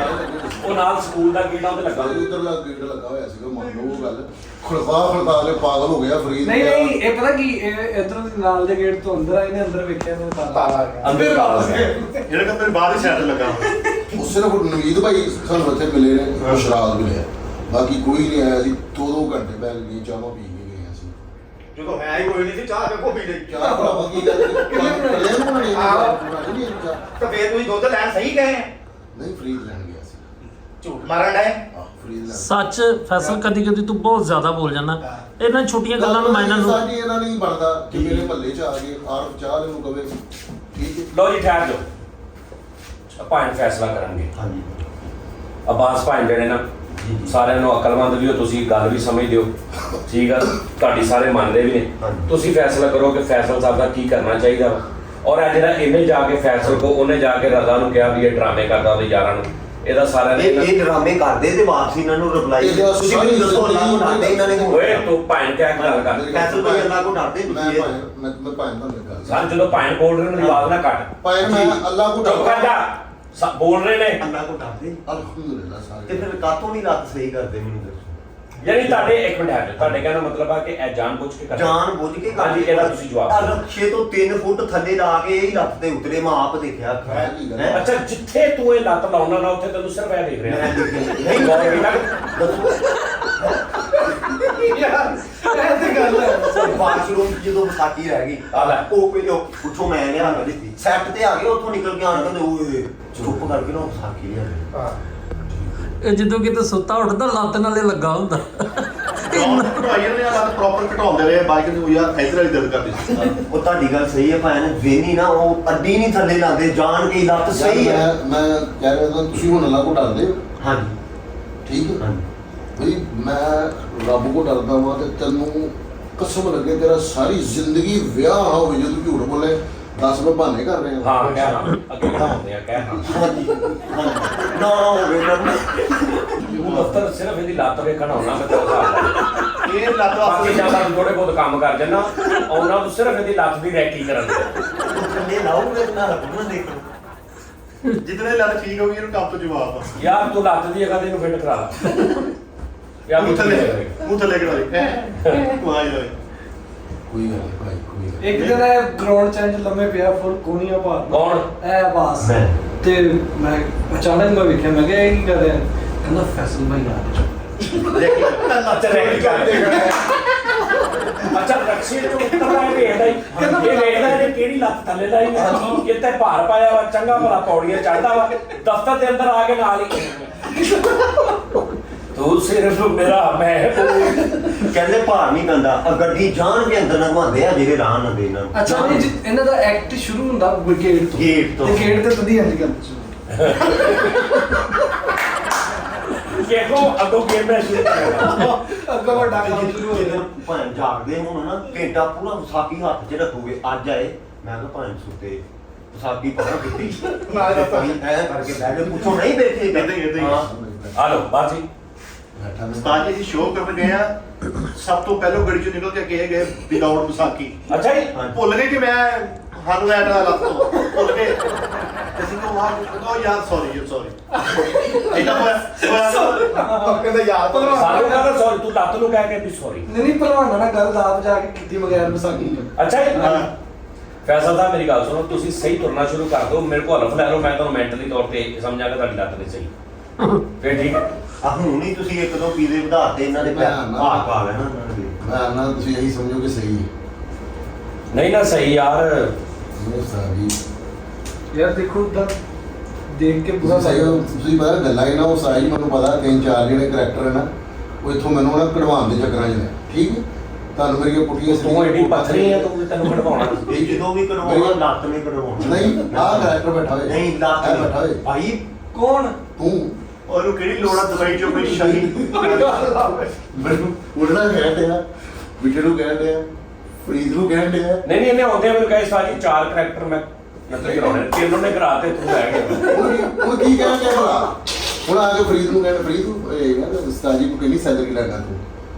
A: ਉਹ ਨਾਲ ਸਕੂਲ ਦਾ ਗੇੜਾ ਉਹਦੇ ਲੱਗਾ।
B: ਉਧਰਲਾ ਗੇਟ ਲੱਗਾ ਹੋਇਆ ਸੀਗਾ, ਮੰਨ ਲਓ ਉਹ ਗੱਲ। ਖੜਕਾ ਕੇ ਪਾਗਲ ਹੋ ਗਿਆ ਫਰੀਦ।
C: ਨਹੀਂ ਇਹ ਪਤਾ ਕੀ ਇਹ ਇਧਰ ਦੇ ਨਾਲ ਦੇ ਗੇਟ ਤੋਂ ਅੰਦਰ ਆਏ ਨੇ, ਅੰਦਰ ਵੇਖਿਆ ਨੇ ਤਾਲਾ ਆ ਗਿਆ।
A: ਅੰਦਰ ਤਾਲਾ ਗਿਆ।
E: ਜਿਹੜਾ ਕਿ ਮੇਰੇ ਬਾਹਰ ਹੀ ਸਾਈਡ ਲੱਗਾ।
B: ਉਹ ਸਿਰਫ ਨਵੀਦ ਭਾਈ ਸਾਨੂੰ ਇੱਥੇ ਮਿਲੇ ਨੇ, ਉਹ ਸ਼ਰਾਬ ਮਿਲਿਆ, ਬਾਕੀ ਕੋਈ ਨਹੀਂ ਆਇਆ ਸੀ। 2-2 ਘੰਟੇ ਬੈਠ ਗਏ, ਚਾਹਾਂ ਪੀ ਕੇ ਗਏ ਅਸੀਂ।
E: ਜਦੋਂ ਹੈ ਹੀ ਕੋਈ ਨਹੀਂ ਸੀ, ਚਾਹ ਵੇਖੋ ਪੀ ਲਈ।
B: ਚਾਹ ਭਰਾਵਾ ਕੀ ਗੱਲ
E: ਤਾਂ ਫੇਰ ਤੁਸੀਂ ਦੁੱਧ ਲੈਣ ਸਹੀ ਗਏ?
B: ਨਹੀਂ ਫਰੀਦ ਲੈਣ ਗਿਆ ਸੀ।
E: ਝੂਠ ਮਾਰਨ ਡਏ।
B: ਫਰੀਦ ਲੈਣ
D: ਸੱਚ ਫੈਸਲ ਕਦੀ ਕਦੀ ਤੂੰ ਬਹੁਤ ਜ਼ਿਆਦਾ ਬੋਲ ਜਾਂਦਾ। ਇਹਨਾਂ ਛੋਟੀਆਂ ਗੱਲਾਂ ਨੂੰ ਮੈਂ ਇਹਨਾਂ ਨੂੰ
B: ਸਾਡੀ ਇਹਨਾਂ ਨਹੀਂ ਬਣਦਾ ਕਿ ਮੇਰੇ ਮਹੱਲੇ 'ਚ ਆ ਗਏ ਆਰਫ ਚਾਹ ਲੈ ਨੂੰ ਕਵੇ ਠੀਕ ਹੈ।
A: ਲਓ ਜੀ ਠਹਿਰ ਜਾਓ, ਭਾਈ ਫੈਸਲਾ ਕਰਾਂਗੇ।
E: ਹਾਂਜੀ
A: ਅਬਾਸ ਭਾਈ ਜਿਹੜੇ ਨਾ ਸਾਰਿਆਂ ਨੂੰ ਅਕਲਮੰਦ ਵੀ ਹੋ ਤੁਸੀਂ, ਗੱਲ ਵੀ ਸਮਝਦੇ ਹੋ, ਠੀਕ ਆ, ਤੁਹਾਡੀ ਸਾਰੇ ਮੰਨਦੇ ਵੀ ਨੇ।
E: ਹਾਂਜੀ।
A: ਤੁਸੀਂ ਫੈਸਲਾ ਕਰੋ ਕਿ ਫੈਸਲ ਸਾਹਿਬ ਦਾ ਕੀ ਕਰਨਾ ਚਾਹੀਦਾ ਵਾ। ਔਰ ਇਹ ਜਿਹੜਾ ਇਹਨੇ ਜਾ ਕੇ ਫੈਸਲ ਕੋ ਉਹਨੇ ਜਾ ਕੇ ਰਜ਼ਾ ਨੂੰ ਕਿਹਾ ਵੀ ਇਹ ਡਰਾਮੇ ਕਰਦਾ ਉਹਦੇ ਯਾਰਾਂ ਨੂੰ, ਇਹਦਾ ਸਾਰਿਆਂ ਨੇ
F: ਇਹ ਡਰਾਮੇ ਕਰਦੇ ਤੇ ਵਾਪਸ ਇਹਨਾਂ ਨੂੰ ਰਿਪਲਾਈ ਤੁਸੀਂ ਮੈਨੂੰ ਦੱਸੋ ਅੱਲਾਹ ਨੂੰ ਡਰਦੇ ਇਹਨਾਂ ਨੇ
A: ਓਏ ਤੂੰ ਭਾਈ ਕਿਆ ਗੱਲ ਕਰ?
F: ਫੈਸਲ ਭਾਈ ਅੱਲਾਹ ਨੂੰ ਡਰਦੇ
B: ਮੈਂ
F: ਤੁਸੀਂ
B: ਮੈਂ ਭਾਈ ਤੁਹਾਨੂੰ ਗੱਲ
A: ਸਰ ਜਦੋਂ ਭਾਈ ਬੋਲ ਰਹੇ ਨੇ ਉਹਦੀ ਆਵਾਜ਼ ਨਾ ਕੱਟ।
B: ਭਾਈ ਮੈਂ ਅੱਲਾਹ ਕੋ
A: ਚੁੱਪ ਕਰ ਜਾ, ਬੋਲ ਰਹੇ ਨੇ।
F: ਅੱਲਾਹ ਨੂੰ ਡਰਦੇ
B: ਅਲਹਮਦੁਲਿਲਾ ਸਾਰੇ।
F: ਤੇ ਫਿਰ ਕਾਤੋਂ ਨਹੀਂ ਲੱਤ ਸਹੀ ਕਰਦੇ ਮੈਨੂੰ ਦੱਸੋ?
A: ਯਾਨੀ ਤੁਹਾਡੇ ਇੱਕ ਮਿੰਟ ਹੈ, ਤੁਹਾਡੇ ਕਹਿਣ ਦਾ ਮਤਲਬ ਆ ਕਿ ਇਹ ਜਾਣ ਬੁੱਝ ਕੇ ਕਰਦਾ।
F: ਜਾਨ ਬੁੱਝ ਕੇ
A: ਹਾਂਜੀ, ਇਹਦਾ ਤੁਸੀਂ ਜਵਾਬ ਦਿਓ।
F: ਰਕਸ਼ੇ ਤੋਂ 3 ਫੁੱਟ ਥੱਲੇ ਲਾ ਕੇ ਇਹ ਲੱਤ ਤੇ ਉਤਰੇ, ਮੈਂ ਆਪ ਦੇਖਿਆ
B: ਹੈ ਕੀ ਗੱਲ?
F: ਹੈਂ?
A: ਅੱਛਾ ਜਿੱਥੇ ਤੂੰ ਇਹ ਲੱਤ ਲਾਉਣਾ ਨਾ ਉੱਥੇ ਤੈਨੂੰ ਸਿਰਫ ਇਹ ਦੇਖ ਰਿਹਾ।
F: ਮੈਂ ਦੇਖਿਆ
A: ਨਹੀਂ ਗੌਰ ਕੀਤਾ?
C: ਯਾਰ ਇਹ ਤੇ ਗੱਲ ਹੈ।
F: ਬਾਥਰੂਮ ਜਦੋਂ ਵਿਸਾਖੀ ਰਹਿ ਗਈ
A: ਆ ਲੈ।
F: ਉਹ ਕੋਈ ਉੱਥੋਂ ਮੈਂ ਲਿਆ ਦਿੱਤੀ ਸੈੱਟ ਤੇ ਆ ਗਏ, ਉੱਥੋਂ ਨਿਕਲ ਕੇ ਆਣ ਕੇ ਓਏ ਚੁੱਪ ਕਰਕੇ ਨਾ ਵਿਸਾਖੀ ਲਿਆ।
C: ਹਾਂ
D: ਇਹ ਜਦੋਂ ਕਿਤੇ ਸੁੱਤਾ ਉੱਠਦਾ ਲੱਤ ਨਾਲੇ ਲੱਗਾ ਹੁੰਦਾ।
E: ਭਾਈ ਨੇ ਆਹ ਪ੍ਰੋਪਰ ਘਟਾਉਂਦੇ ਰਹੇ ਬਾਈਕ ਨੂੰ ਯਾਰ ਇਧਰ ਵਾਲੀ ਦਰਦ ਕਰਦੀ ਸੀ।
F: ਉਹ ਤੁਹਾਡੀ ਗੱਲ ਸਹੀ ਹੈ ਭਾਈ ਨੇ ਵੇਨੀ ਨਾ ਉਹ ਅੱਡੀ ਨਹੀਂ ਥੱਲੇ ਲਾਉਂਦੇ ਜਾਣ ਕੇ ਲੱਤ ਸਹੀ ਹੈ।
B: ਮੈਂ ਕਹਿ ਰਿਹਾ ਤਾਂ ਤੁਸੀਂ ਹੁਣ ਅੱਲਾਹ ਕੋ ਡਰਦੇ ਹੋ
F: ਹਾਂਜੀ
B: ਠੀਕ ਹੈ।
F: ਹਾਂਜੀ
B: ਬਈ ਮੈਂ ਰੱਬ ਕੋ ਡਰਦਾ ਵਾਂ ਤੇ ਤੈਨੂੰ ਕਸਮ ਲੱਗੇ ਤੇਰਾ ਸਾਰੀ ਜ਼ਿੰਦਗੀ ਵਿਆਹ ਨਾ ਹੋਵੇ ਜੇ ਤੂੰ ਝੂਠ ਬੋਲੇ। 10 ਮੈਂ ਬਹਾਨੇ ਕਰ ਰਹੇ ਹਾਂ।
A: ਹਾਂ ਕਹਿ ਹਾਂ, ਅੱਗੇ ਵਧਾਉਂਦੇ ਆ ਕਹਿ ਹਾਂ।
F: ਹਾਂਜੀ ਨਾ ਹੋਵੇ ਨਾ
A: ਤੂੰ ਦਫ਼ਤਰ ਸਿਰਫ ਇਹਦੀ ਲੱਤ ਵੇਖਣ ਆਉਣਾ ਮੈਂ ਤੇਰਾ ਹਿਸਾਬ ਲਾ।
E: ਇਹ ਲੱਤ
A: ਬਾਕੀ
E: ਵਾਸਤੇ
A: ਜਿਆਦਾ ਥੋੜੇ ਬਹੁਤ ਕੰਮ ਕਰ ਜੰਨਾ ਉਹਨਾਂ ਨੂੰ ਸਿਰਫ ਇਹਦੀ ਲੱਤ ਦੀ ਰੈਕੀ ਕਰਨ ਦੇ।
F: ਥੱਲੇ ਲਾਉਗੇ ਨਾ ਰੱਖਣਾ ਦੇਖੋ
E: ਜਿੱਦਣੇ ਲੱਤ ਠੀਕ ਹੋ ਗਈ ਇਹਨੂੰ ਕੰਮ ਤੋਂ ਜਵਾਬ ਆ।
A: ਯਾਰ ਤੂੰ ਲੱਤ ਦੀ ਜਗ੍ਹਾ ਤੇ ਇਹਨੂੰ ਫਿੱਟ ਕਰਾ ਲਾ। ਯਾਰ
E: ਮੂੰਹ ਥੱਲੇ ਕਰਾ ਲਈ ਤੂੰ ਆ ਜਾ
B: ਕੋਈ ਗੱਲ ਨਹੀਂ ਭਾਈ, ਕੋਈ ਗੱਲ
C: ਇੱਕ ਦਿਨ ਇਹ ਗਰਾਊਂਡ ਚ ਇੰਝ ਲੰਮੇ ਪਿਆ ਫੁੱਲ ਕੋਨੀਆਂ ਭਾਰ
A: ਕੌਣ?
C: ਇਹ ਬਾਸ
F: ਮੈਂ।
C: ਤੇ ਮੈਂ ਅਚਾਨਕ ਮੈਂ ਵੇਖਿਆ, ਮੈਂ ਕਿਹਾ ਇਹ ਕੀ ਕਰ ਰਿਹਾ? ਕਹਿੰਦਾ ਫੈਸਲ ਭਾਈ ਆ ਰਿਹਾ।
A: ਅੱਛਾ ਰੈਡੀ ਕਰਦੇ ਅੱਛਾ ਰਕਸ਼ੇ ਤੋਂ ਉੱਤਰਦਾ ਇਹ ਵੇਖਦਾ ਹੀ ਇਹ ਵੇਖਦਾ ਇਹ ਕਿਹੜੀ ਲੱਤ ਥੱਲੇ ਲਾਈ ਹੈ ਇੱਥੇ ਭਾਰ ਪਾਇਆ ਵਾ ਚੰਗਾ ਭਲਾ ਪੌੜੀਆਂ ਚੜਦਾ ਵਾ ਦਫ਼ਤਰ ਦੇ ਅੰਦਰ ਆ ਕੇ ਨਾਲ ਹੀ ਤੂੰ ਸਿਰਫ ਮੇਰਾ ਮਹਿਬੂਬ
F: ਕਹਿੰਦੇ ਭਾਰ ਨਹੀਂ ਪੈਂਦਾ ਆ ਗੱਡੀ ਜਾਣ ਕੇ ਅੰਦਰ ਲੰਘਵਾਉਂਦੇ ਆ ਜਿਹੜੇ ਰਾਹ ਨਾ ਦੇ ਇਹਨਾਂ
C: ਅੱਛਾ ਨਹੀਂ ਜੀ, ਇਹਨਾਂ ਦਾ ਐਕਟ ਸ਼ੁਰੂ ਹੁੰਦਾ ਗੇਟ ਤੋਂ।
F: ਗੇਟ ਤੋਂ।
C: ਤੇ ਗੇਟ ਤੇ ਵਧੀਆ ਅੱਜ ਕੱਲ
A: ਦੇਖੋ ਅੱਗੋਂ ਗੇਮ ਮੈਂ ਸ਼ੁਰੂ ਕਰਾਂਗਾ
C: ਅੱਗਾ ਵੱਡਾ ਕੰਮ ਸ਼ੁਰੂ ਹੋ ਗਿਆ।
F: ਭਾਂ ਜਾਗਦੇ ਹੁਣ ਨਾ ਘੰਟਾ ਪੂਰਾ ਵਿਸਾਖੀ ਹੱਥ 'ਚ ਰੱਖੋਗੇ ਅੱਜ ਆਏ ਮੈਂ ਕਿਹਾ ਭਾਂ ਸੁੱਤੇ ਵਿਸਾਖੀ ਪਤਾ ਕੀਤੀ
G: ਨਾ ਜੀ,
F: ਐ ਕਰਕੇ ਬਹਿ ਗਏ ਪੁੱਛੋ ਨਹੀਂ ਬੈਠੇ
E: ਏਦਾਂ ਹੀ।
F: ਹਾਂ।
A: ਆ ਲੋ ਬਾਜੀ
B: ਬੈਠਾ ਮੈਂ
E: ਉਸਤਾਦ ਜੀ ਸ਼ੋਅ ਕਰਨ ਗਏ ਆ, ਸਭ ਤੋਂ ਪਹਿਲਾਂ ਗੱਡੀ ਚੋਂ ਨਿਕਲ ਕੇ ਗਏ ਵਿਦਆਊਟ ਵਿਸਾਖੀ।
A: ਅੱਛਾ ਜੀ
E: ਭੁੱਲ ਗਏ ਕਿ ਮੈਂ ਸਾਨੂੰ ਐਡ ਦਾ ਲੱਤ ਤੋਂ ਭੁੱਲ ਗਏ। ਅਸੀਂ ਕੋ ਵਾਹ ਯਾਰ ਸੌਰੀ ਇਹਦਾ ਹੋਇਆ
G: ਕਹਿੰਦਾ ਯਾਦ
A: ਸਾਨੂੰ ਕਹਿੰਦਾ ਸੌਰੀ ਤੂੰ ਲੱਤ ਨੂੰ ਕਹਿ ਕੇ ਵੀ ਸੌਰੀ
C: ਨਹੀਂ ਭਲਵਾਨਾਂ ਨਾਲ ਗੱਲ ਆਪ ਜਾ ਕੇ ਕੀਤੀ ਬਗੈਰ ਵਿਸਾਖੀ ਤੋਂ।
A: ਅੱਛਾ ਜੀ ਫੈਸਲ ਸਾਹਿਬ ਮੇਰੀ ਗੱਲ ਸੁਣੋ ਤੁਸੀਂ ਸਹੀ ਤੁਰਨਾ ਸ਼ੁਰੂ ਕਰ ਦਿਓ ਮੇਰੇ ਕੋਲ ਹਲਫ ਲੈ ਲਓ ਮੈਂ ਤੁਹਾਨੂੰ ਮੈਂਟਲੀ ਤੌਰ ਤੇ ਸਮਝਾਂਗਾ ਤੁਹਾਡੀ ਲੱਤ ਨਹੀਂ ਸਹੀ ਫਿਰ ਠੀਕ ਹੈ
F: ਆ ਹੁਣ ਹੀ ਤੁਸੀਂ ਇੱਕ ਦੋ ਪੀਜ਼ੇ ਵਧਾਤੇ ਇਹਨਾਂ ਦੇ
B: ਨਾ, ਨਾ।
F: ਭਾਰ ਪਾ ਲੈਣਾ ਉਹਨਾਂ ਨੇ।
B: ਮੈਂ ਨਾ ਤੁਸੀਂ ਇਹੀ ਸਮਝੋ ਕਿ ਸਹੀ ਹੈ
A: ਨਹੀਂ ਨਾ ਸਹੀ ਯਾਰ
B: ਇਹ ਸਾਰੀ
C: ਯਾਰ ਦੇਖੋ ਉਦਾਂ ਦੇਖ ਕੇ
B: ਪੂਰਾ
C: ਪੂਰਾ
B: ਸਹੀ ਹੋ ਤੁਸੀਂ ਬਾਹਰ ਗੱਲਾਂ ਹੀ ਨਾ ਉਹ ਸਾਰੀ ਮੈਨੂੰ ਪਤਾ ਤਿੰਨ ਚਾਰ ਜਿਹੜੇ ਕਰੈਕਟਰ ਹੈ ਨਾ ਉਹ ਇੱਥੋਂ ਮੈਨੂੰ ਨਾ ਕਢਵਾਉਣ ਦੇ ਚੱਕਰਾਂ 'ਚ ਨੇ ਠੀਕ ਹੈ ਤੁਹਾਨੂੰ ਮੇਰੀਆਂ ਪੁੱਠੀਆਂ
A: ਤੂੰ ਐਡੀ ਪੱਥਰੀ ਹੈ ਤੂੰ ਤੈਨੂੰ ਕਢਵਾਉਣਾ
F: ਇਹ ਜਦੋਂ ਵੀ ਕਰਵਾਉਣਾ ਲੱਤ ਨਹੀਂ ਕਰਵਾਉਣਾ
B: ਨਹੀਂ ਆਹ ਕਰੈਕਟਰ ਬੈਠਾ ਹੋਏ
F: ਨਹੀਂ ਲੱਤ
B: ਇਹ ਬੈਠਾ ਹੋਏ
F: ਭਾਈ
C: ਕੌਣ?
B: ਤੂੰ
E: ਉਹਨੂੰ ਕਿਹੜੀ ਲੋੜ ਆ ਦੁਬਈ ਚੋਂ ਕੋਈ ਸ਼ਾਹੀ
B: ਮੈਨੂੰ ਉੜਨਾ ਕਹਿੰਦੇ ਆ ਵਿਟੇ ਨੂੰ ਕਹਿੰਦੇ ਆ ਫਰੀਦ ਨੂੰ ਕਹਿੰਦੇ ਆ
A: ਨਹੀਂ ਨਹੀਂ ਇਹਨੇ ਆਉਂਦੇ ਮੈਨੂੰ ਕਹੇ ਸਾਜੀ ਚਾਰ ਕਰੈਕਟਰ ਮੈਂ ਨਕਲ ਕਰਾਉਣੇ ਤਿੰਨੋਂ ਨੇ ਕਰਾਤੇ ਤੂੰ ਰਹਿ ਗਿਆ
B: ਉਹ ਕੀ ਕਹਿੰਦੇ ਆ ਭਲਾ ਹੁਣ ਆ ਕੇ ਫਰੀਦ ਨੂੰ ਕਹਿੰਦੇ ਫਰੀਦ ਨੂੰ ਇਹ ਕਹਿੰਦਾ ਉਸਤਾਦ ਕੋ ਕਿੰਨੀ ਸੈਲਰੀ ਲੈਣਾ ਤੂੰ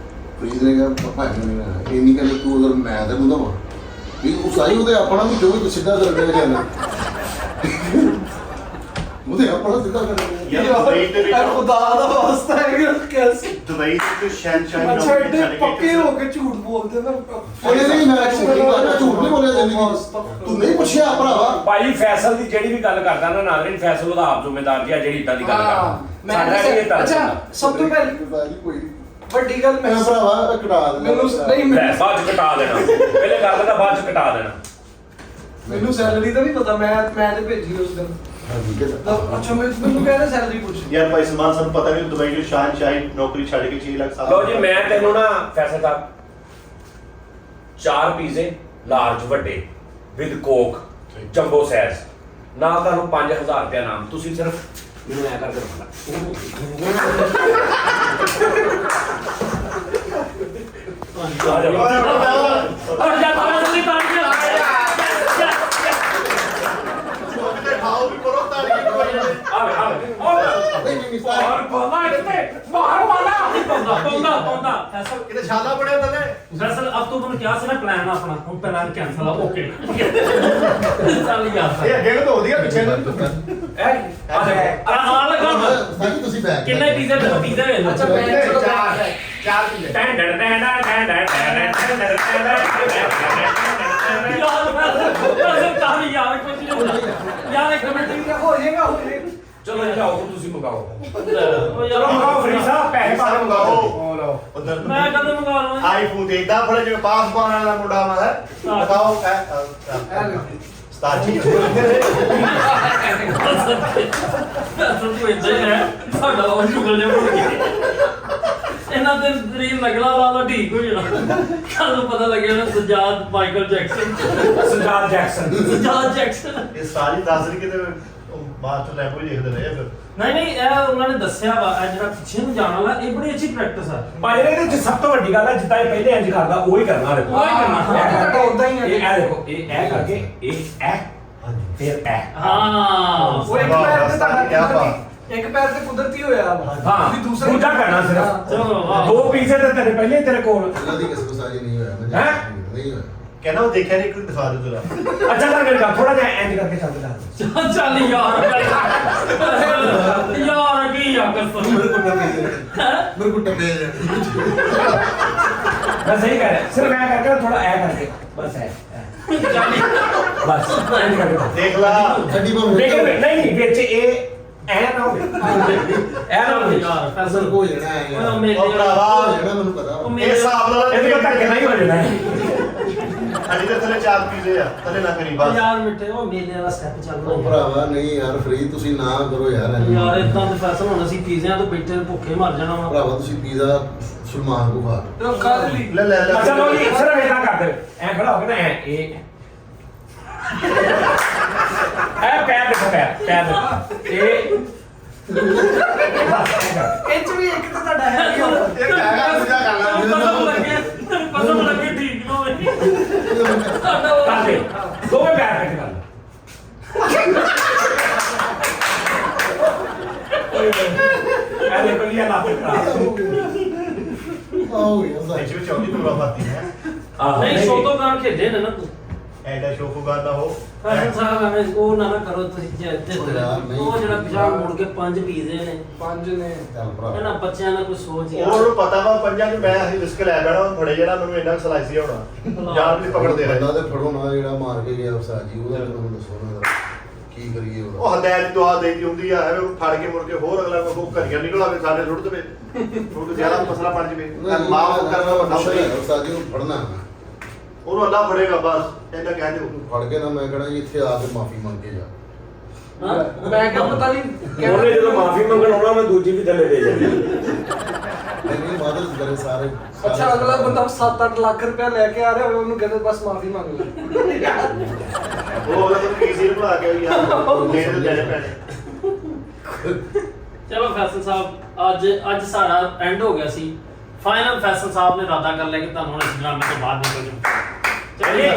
B: ਫਰੀਦ ਨੇ ਕਿਹਾ ਭਾਈ ਨੇ ਇਹ ਨਹੀਂ ਕਹਿੰਦੇ ਤੂੰ ਅਗਰ ਮੈਂ ਤੇ ਮੁੰਡਾ ਵਾ ਵੀ ਉਸਾਈ ਉਹਦੇ ਆਪਣਾ ਵੀ ਜੋ ਵੀ ਸਿੱਧਾ ਕਰ ਰਿਹਾ ਜਾਂਦਾ ਉਹਦੇ ਆਪਣਾ ਸਿੱਧਾ ਕਰ ਰਿਹਾ
E: ਯਾਰ ਦੁਬਈ ਦੇ ਵਿੱਚ
C: ਇਹ ਖੁਦਾ ਦਾ ਵਾਸਤਾ ਹੈ ਕਿ ਕੈਸੇ
E: ਦੁਬਈ ਦੇ ਵਿੱਚ ਸ਼ਹਿਨਸ਼ਾਹੀ
C: ਅੱਛਾ
E: ਨੌਕਰੀ
C: ਐਡੇ
E: ਛੱਡ ਕੇ
C: ਪੱਕੇ ਹੋ ਕੇ ਝੂਠ ਬੋਲਦੇ ਨਾ।
B: ਉਹਨੇ ਨਹੀਂ ਮੈਂ ਝੂਠ ਨਹੀਂ ਬੋਲਿਆ ਜ਼ਿੰਦਗੀ ਤੂੰ ਨਹੀਂ ਪੁੱਛਿਆ ਭਰਾਵਾ
A: ਭਾਈ ਫੈਸਲ ਦੀ ਜਿਹੜੀ ਵੀ ਗੱਲ ਕਰਦਾ ਨਾ ਨਾਜ਼ਰੀਨ ਫੈਸਲ ਉਹਦਾ ਆਪ ਜ਼ਿੰਮੇਦਾਰ ਜੀ ਆ ਜਿਹੜੀ ਇਦਾਂ ਦੀ ਗੱਲ ਕਰਦਾ
C: ਮੈਂ
A: ਸਾਡਾ ਨਹੀਂ ਇਹ
C: ਅੱਛਾ
A: ਤਰ੍ਹਾਂ
C: ਸਭ ਤੋਂ ਪਹਿਲੀ
B: ਕੋਈ
C: ਵੱਡੀ ਗੱਲ
B: ਮੈਂ ਭਰਾਵਾ ਕਟਾ ਦੇ
C: ਮੈਨੂੰ ਨਹੀਂ
A: ਲੈ ਬਾਅਦ ਚ ਕਟਾ ਦੇਣਾ ਪਹਿਲੇ ਕਰ ਦੇਣਾ ਬਾਅਦ ਚ ਕਟਾ ਦੇਣਾ
C: ਮੈਨੂੰ ਸੈਲਰੀ ਤਾਂ ਨਹੀਂ ਪਤਾ, ਮੈਂ ਤੇ ਭੇਜੀ ਉਸ ਦਿਨ। ਅੱਛਾ ਮੈਨੂੰ ਕਹਿੰਦਾ ਸੈਲਰੀ ਪੁੱਛ।
E: ਯਾਰ ਭਾਈ ਸਲਮਾਨ ਸਾਨੂੰ ਪਤਾ ਨਹੀਂ ਦੁਬਈ ਦੇ ਸ਼ਹਿਨਸ਼ਾਹੀ ਨੌਕਰੀ ਛੱਡ ਕੇ 6 ਲੱਖ ਸਾਲ
A: ਲਓ ਜੀ ਮੈਂ ਤੈਨੂੰ ਨਾ ਫੈਸਲ ਦਾ 4 ਪੀਜ਼ੇ ਲਾਰਜ ਵੱਡੇ ਵਿਦ ਕੋਕ ਜੰਬੋ ਸਾਈਜ਼ ਨਾਲ ਤੁਹਾਨੂੰ 5000 ਰੁਪਏ ਨਾਮ ਤੁਸੀਂ ਸਿਰਫ ਮੈਨੂੰ ਐ ਕਰਕੇ ਰੱਖਣਾ ਆ ਜਾ ਔਰ ਜਾ ਫੈਸਲ ਦੀ ਪਾਰਟੀ
E: ਖਾਓ ਵੀ ਕਰੋ ਤਾਰੀਖ
A: ਆਵੇ ਬਾਹਰ ਪਾਣਾ ਇੱਥੇ ਬਾਹਰ ਪਾਣਾ
D: ਫੈਸਲ
E: ਕਿਤੇ ਛਾਲਾ ਬੜਿਆ ਤਨੇ
D: ਫੈਸਲ ਅਬ ਤੋਂ ਤੁਹਾਨੂੰ ਕਿਹਾ ਸੀ ਨਾ ਪਲਾਨ ਆਪਣਾ ਹੁਣ ਪਲਾਨ ਕੈਨਸਲ ਆ ਓਕੇ ਚੱਲ ਯਾਰ
E: ਇਹ ਅੱਗੇ ਤੋਂ ਵਧੀਆ ਪਿੱਛੇ ਨੂੰ
A: ਐ ਆ ਜਾ
D: ਆ ਲਗਾ
B: ਬਾਕੀ ਤੁਸੀਂ ਬੈਕ
D: ਕਿੰਨੇ ਪੀਜ਼ੇ ਤੇ ਪੀਜ਼ੇ ਵੇਖ ਲਓ
C: ਅੱਛਾ ਮੈਂ ਚਲੋ
G: ਚਾਰ ਕਿਲੇ
D: ਯਾਰ ਇੱਕ ਮਿੰਟ
C: ਹੋ ਜਾਏਗਾ ਹੋ ਜਾਏਗਾ।
A: ਚਲੋ ਜਾਓ ਤੁਸੀਂ ਮੰਗਾਓ
D: ਚਲੋ
A: ਚਲੋ ਮੰਗਾਓ ਫਰੀ ਸਾਹਿਬ ਪੈਸੇ ਪਾ ਕੇ ਮੰਗਾਓ
G: ਉਹ ਲਓ
E: ਉਧਰ
D: ਮੈਂ ਕਦੋਂ ਮੰਗਾ ਲਵਾਂ
E: ਆਈਫੋਨ ਦੇ ਇਦਾਂ ਫੜੇ ਜਿਵੇਂ ਪਾਸ ਪਾਉਣ ਵਾਲਾ ਮੁੰਡਾ ਵਾ ਹੈ ਬਤਾਓ ਸਟਾਰ ਜੀ
D: ਅਸਲ ਤੋਂ ਇੱਦਾਂ ਹੀ ਹੈ ਸਾਡਾ ਉਹ ਸ਼ੁਗਰ ਜਿਹਾ ਬਣ ਗਿਆ ਇਹਨਾਂ ਦੇ ਰੀਲ ਨਗਲਾ ਲਾ ਠੀਕ ਹੋ ਜਾਣਾ ਕੱਲ ਨੂੰ ਪਤਾ ਲੱਗਿਆ ਨਾ ਸਜਾਦ ਮਾਈਕਲ ਜੈਕਸਨ
A: ਸਜਾਦ ਜੈਕਸਨ
D: ਸਜਾਦ ਜੈਕਸਨ
E: ਇਹ ਸਾਰੀ ਦੱਸ ਰਹੀ ਕਿਤੇ ਬਾਅਦ ਚ ਰੈਪੋ ਹੀ ਲਿਖਦੇ ਰਹੇ ਫਿਰ
D: ਨਹੀਂ ਇਹ ਉਹਨਾਂ ਨੇ ਦੱਸਿਆ ਵਾ ਇਹ ਜਿਹੜਾ ਪਿੱਛੇ ਨੂੰ ਜਾਣ ਵਾਲਾ ਇਹ ਬੜੀ ਅੱਛੀ ਪ੍ਰੈਕਟਿਸ ਆ
A: ਭਾਈ ਇਹਦੇ ਵਿੱਚ ਸਭ ਤੋਂ ਵੱਡੀ ਗੱਲ ਹੈ ਜਿੱਦਾਂ ਇਹ ਪਹਿਲੇ ਇੰਜ ਕਰਦਾ ਉਹ ਹੀ ਕਰਨਾ ਦੇਖੋ
D: ਉਹ ਹੀ ਕਰਨਾ,
A: ਇਹ ਕਰਕੇ
C: ਉਦਾਂ ਹੀ ਹੈ।
A: ਇਹ ਦੇਖੋ ਇਹ ਕਰਕੇ ਇਹ ਫਿਰ ਇਹ
D: ਹਾਂ
C: ਉਹ ਇੱਕ ਪੈਰ ਤੇ ਤੁਹਾਡਾ ਇੱਕ ਪੈਰ ਤੇ ਕੁਦਰਤੀ ਹੋਇਆ ਵਾ।
A: ਹਾਂ
C: ਤੁਸੀਂ ਦੂਸਰਾ
A: ਦੂਜਾ ਕਰਨਾ ਸਿਰਫ
C: ਹਾਂ।
D: ਚਲੋ ਵਾਹ
A: ਦੋ ਪੀਜ਼ੇ ਤੇ ਤੇਰੇ ਪਹਿਲੇ ਤੇਰੇ ਕੋਲ
B: ਇਹਨਾਂ ਦੀ ਕਿਸ ਕੋ ਸਾਜੀ ਨਹੀਂ ਹੋਇਆ ਮੈਂ
A: ਹੈਂ?
B: ਨਹੀਂ ਹੋਇਆ
E: ਕਹਿੰਦਾ ਉਹ ਦੇਖਿਆ ਨਹੀਂ ਕੋਈ ਦਿਖਾ ਦੇ ਜਰਾ
A: ਅੱਛਾ ਤਾਂ ਮੇਰੇ ਨਾਲ ਥੋੜਾ ਜਿਹਾ ਇੰਜ ਕਰਕੇ ਚੱਲਦਾ
D: ਚੱਲ ਯਾਰ ਯਾਰ ਕੀ ਆ ਕਸਮ
B: ਮੇਰੇ ਕੋ ਟੱਪੇ ਜਾਣੇ
A: ਮੈਂ ਸਹੀ ਕਹਿ ਰਿਹਾ ਸਿਰ ਮੈਂ ਕਰਕੇ ਥੋੜਾ ਐ ਕਰਕੇ ਬਸ ਐ ਬਸ ਐਂ ਕਰਕੇ
E: ਦੇਖ ਲਾ
B: ਛੱਡੀ ਪਰ
A: ਲੇਕਿਨ ਨਹੀਂ ਵਿੱਚ ਇਹ ਐ ਨਾ ਹੋਵੇ ਐ ਨਾ ਹੋਵੇ
D: ਯਾਰ
B: ਫੈਸਲ ਹੋ ਜਾਣਾ ਹੈ
D: ਉਹ ਮੇਰੇ
E: ਉਹ ਭਰਾਵਾ
B: ਹੋ ਜਾਣਾ ਮੈਨੂੰ ਪਤਾ
D: ਉਹ
E: ਇਹ ਹਿਸਾਬ ਨਾਲ
A: ਇਹਦੇ ਕੋਲ ਧੱਕੇ ਨਹੀਂ ਹੋ ਜਾਣਾ
E: ਅਜੇ ਤਾਂ ਥੱਲੇ 4 ਪੀਜ਼ੇ ਆ ਥੱਲੇ ਨਾ ਕਰੀ ਬਸ
D: ਯਾਰ ਮਿੱਠੇ ਉਹ ਮੇਲੇ ਵਾਲਾ ਸਟੈਪ ਚੱਲ
B: ਉਹ
D: ਰਿਹਾ
B: ਭਰਾਵਾ ਨਹੀਂ ਯਾਰ ਫਰੀ ਤੁਸੀਂ ਨਾ ਕਰੋ ਯਾਰ
D: ਯਾਰ ਇਦਾਂ ਦੇ ਫੈਸਲਾ ਹੁਣ ਅਸੀਂ ਪੀਜ਼ਿਆਂ ਤੋਂ ਬੈਠੇ ਭੁੱਖੇ ਮਰ ਜਾਣਾ ਵਾ
B: ਭਰਾਵਾ ਤੁਸੀਂ ਪੀਜ਼ਾ ਸੁਲਮਾਨ ਕੋ ਖਾ
C: ਤੇ ਉਹ ਕਾਹਦੇ ਲਈ
E: ਲੈ ਲੈ ਲੈ
A: ਅੱਛਾ ਲੋ ਜੀ ਸਿਰਫ ਇਦਾਂ ਕਰ ਦੇ ਐ ਖੜਾ ਹੋ ਕੇ ਨਾ ਐ ਇਹ ਐ ਪੈਰ ਦੇਖੋ ਪੈਰ ਦੇਖੋ ਇਹ
C: ਇਹ ਚ ਵੀ ਇੱਕ ਤਾਂ ਤੁਹਾਡਾ ਹੈ ਹੀ ਹੋਣਾ।
E: ਇਹ ਹੈਗਾ ਦੂਜਾ
D: ਕਸਮ ਲੱਗੇ ਠੀਕ ਨਾ ਹੋਵੇ
A: ਕਰ ਦੇ ਦੋਵੇਂ ਪੈਰ ਕੱਟ ਕਰ ਐ ਦੇਖੋ ਇਹ ਲੱਤ ਕਰਾ
B: ਆਓ ਯਾਰ
E: ਵਿੱਚ ਵਿੱਚ ਆਉਂਦੀ ਤੁਰਾ ਪਾਤੀ ਹੈ
D: ਨਹੀਂ ਸੋਤੋ ਗਾਣ ਖੇਡੇ ਨੇ ਨਾ ਤੂੰ
E: ਐਡਾ ਸ਼ੋਫੂ ਕਰਦਾ ਹੋ
D: ਫੈਸ਼ਨ ਸਾਹਿਬ ਐਵੇਂ ਉਹ ਨਾ ਕਰੋ ਤੁਸੀਂ ਜਿੱਤੇ
B: ਉਹ ਯਾਰ ਨਹੀਂ।
D: ਉਹ ਜਿਹੜਾ ਪਿਛਾਂ ਮੁੜ ਕੇ 5 ਪੀਜ਼ੇ ਨੇ
C: ਪੰਜ ਨੇ
B: ਚੱਲ ਭਰਾ
D: ਇਹਨਾਂ ਬੱਚਿਆਂ ਦਾ ਕੋਈ ਸੋਚ ਹੀ
E: ਉਹਨੂੰ ਪਤਾ ਵਾ ਪੰਜਾਂ ਚ ਮੈਂ ਅਸੀਂ ਰਿਸਕ ਲੈ ਬੈਣਾ ਥੋੜੇ ਜਿਹੜਾ ਮੈਨੂੰ ਇੰਨਾ ਸਲਾਈਸੀ ਹੋਣਾ ਜਾਨ ਵੀ ਪਕੜਦੇ ਰਹੇ
B: ਬੰਦਾ ਤੇ ਫੜੋ ਨਾ ਜਿਹੜਾ ਮਾਰ ਕੇ ਗਿਆ ਉਸਤਾਦ ਜੀ ਉਹਦਾ ਮੈਨੂੰ ਦੱਸੋ ਨਾ ਜ਼ਰਾ। ਕੀ ਕਰੀਏ ਉਹਦਾ
E: ਉਹ ਹਦਾਇਤ ਦੀ ਦੁਆ ਦੇਦੀ ਹੁੰਦੀ ਆ ਐਵੇਂ ਫੜ ਕੇ ਮੁੜ ਕੇ ਹੋਰ ਅਗਲਾ ਕੋ ਘਰੀਆਂ ਨਿਕਲ ਆਵੇ ਸਾਡੇ ਰੁੱਟ ਦੇਵੇ ਰੁੱਟ ਜ਼ਿਆਦਾ ਮਸਲਾ ਬਣ ਜਵੇ ਮਾਫ ਕਰਨਾ ਵੱਡਾ
B: ਮੁਸ਼ਕਿਲ ਹੈ
E: ਹੋਵੇ
B: ਉਸਤਾਦ ਜੀ ਨੂੰ ਫੜਨਾ
E: ਉਹਨੂੰ ਅੱਲਾ ਫੜੇਗਾ ਬਸ ਇਹਦਾ ਕਹਿ ਦਿਓ
B: ਫੜ ਕੇ ਨਾ ਮੈਂ ਕਹਣਾ ਜੀ ਇੱਥੇ ਆ ਕੇ ਮਾਫੀ ਮੰਗ ਕੇ ਜਾ
C: ਮੈਂ ਕਿਹਾ ਪਤਾ ਨਹੀਂ
A: ਉਹਨੇ ਜਦੋਂ ਮਾਫੀ ਮੰਗਣ ਆਉਣਾ ਮੈਂ ਦੂਜੀ ਵੀ ਥੱਲੇ ਦੇ ਜਾਣੀ
B: ਨਹੀਂ ਮਾਦਰ ਕਰੇ ਸਾਰੇ
C: ਅੱਛਾ ਅਗਲਾ ਬੰਦਾ 7-8 ਲੱਖ ਰੁਪਇਆ ਲੈ ਕੇ ਆ ਰਿਹਾ ਹੋਵੇ ਉਹਨੂੰ ਕਹਿੰਦੇ ਬਸ ਮਾਫੀ ਮੰਗ ਲੈ
E: ਉਹ ਉਹਦਾ ਤਾਂ ਕਿਸੇ ਨੂੰ ਬੁਲਾ ਕੇ ਯਾਰ ਮੇਰੇ ਜਾਣੇ ਪੈਣੇ
D: ਚਲੋ ਫੈਸਲ ਸਾਹਿਬ ਅੱਜ ਸਾਡਾ ਐਂਡ ਹੋ ਗਿਆ ਸੀ ਫਾਈਨਲ ਫੈਸਲ ਸਾਹਿਬ ਨੇ ਇਰਾਦਾ ਕਰ ਲਿਆ ਕਿ ਤੁਹਾਨੂੰ ਹੁਣ ਇਸ ਡਰਾਮੇ ਤੋਂ ਬਾਹਰ ਨਿਕਲ ਜਾਓ ਚਲਿਏ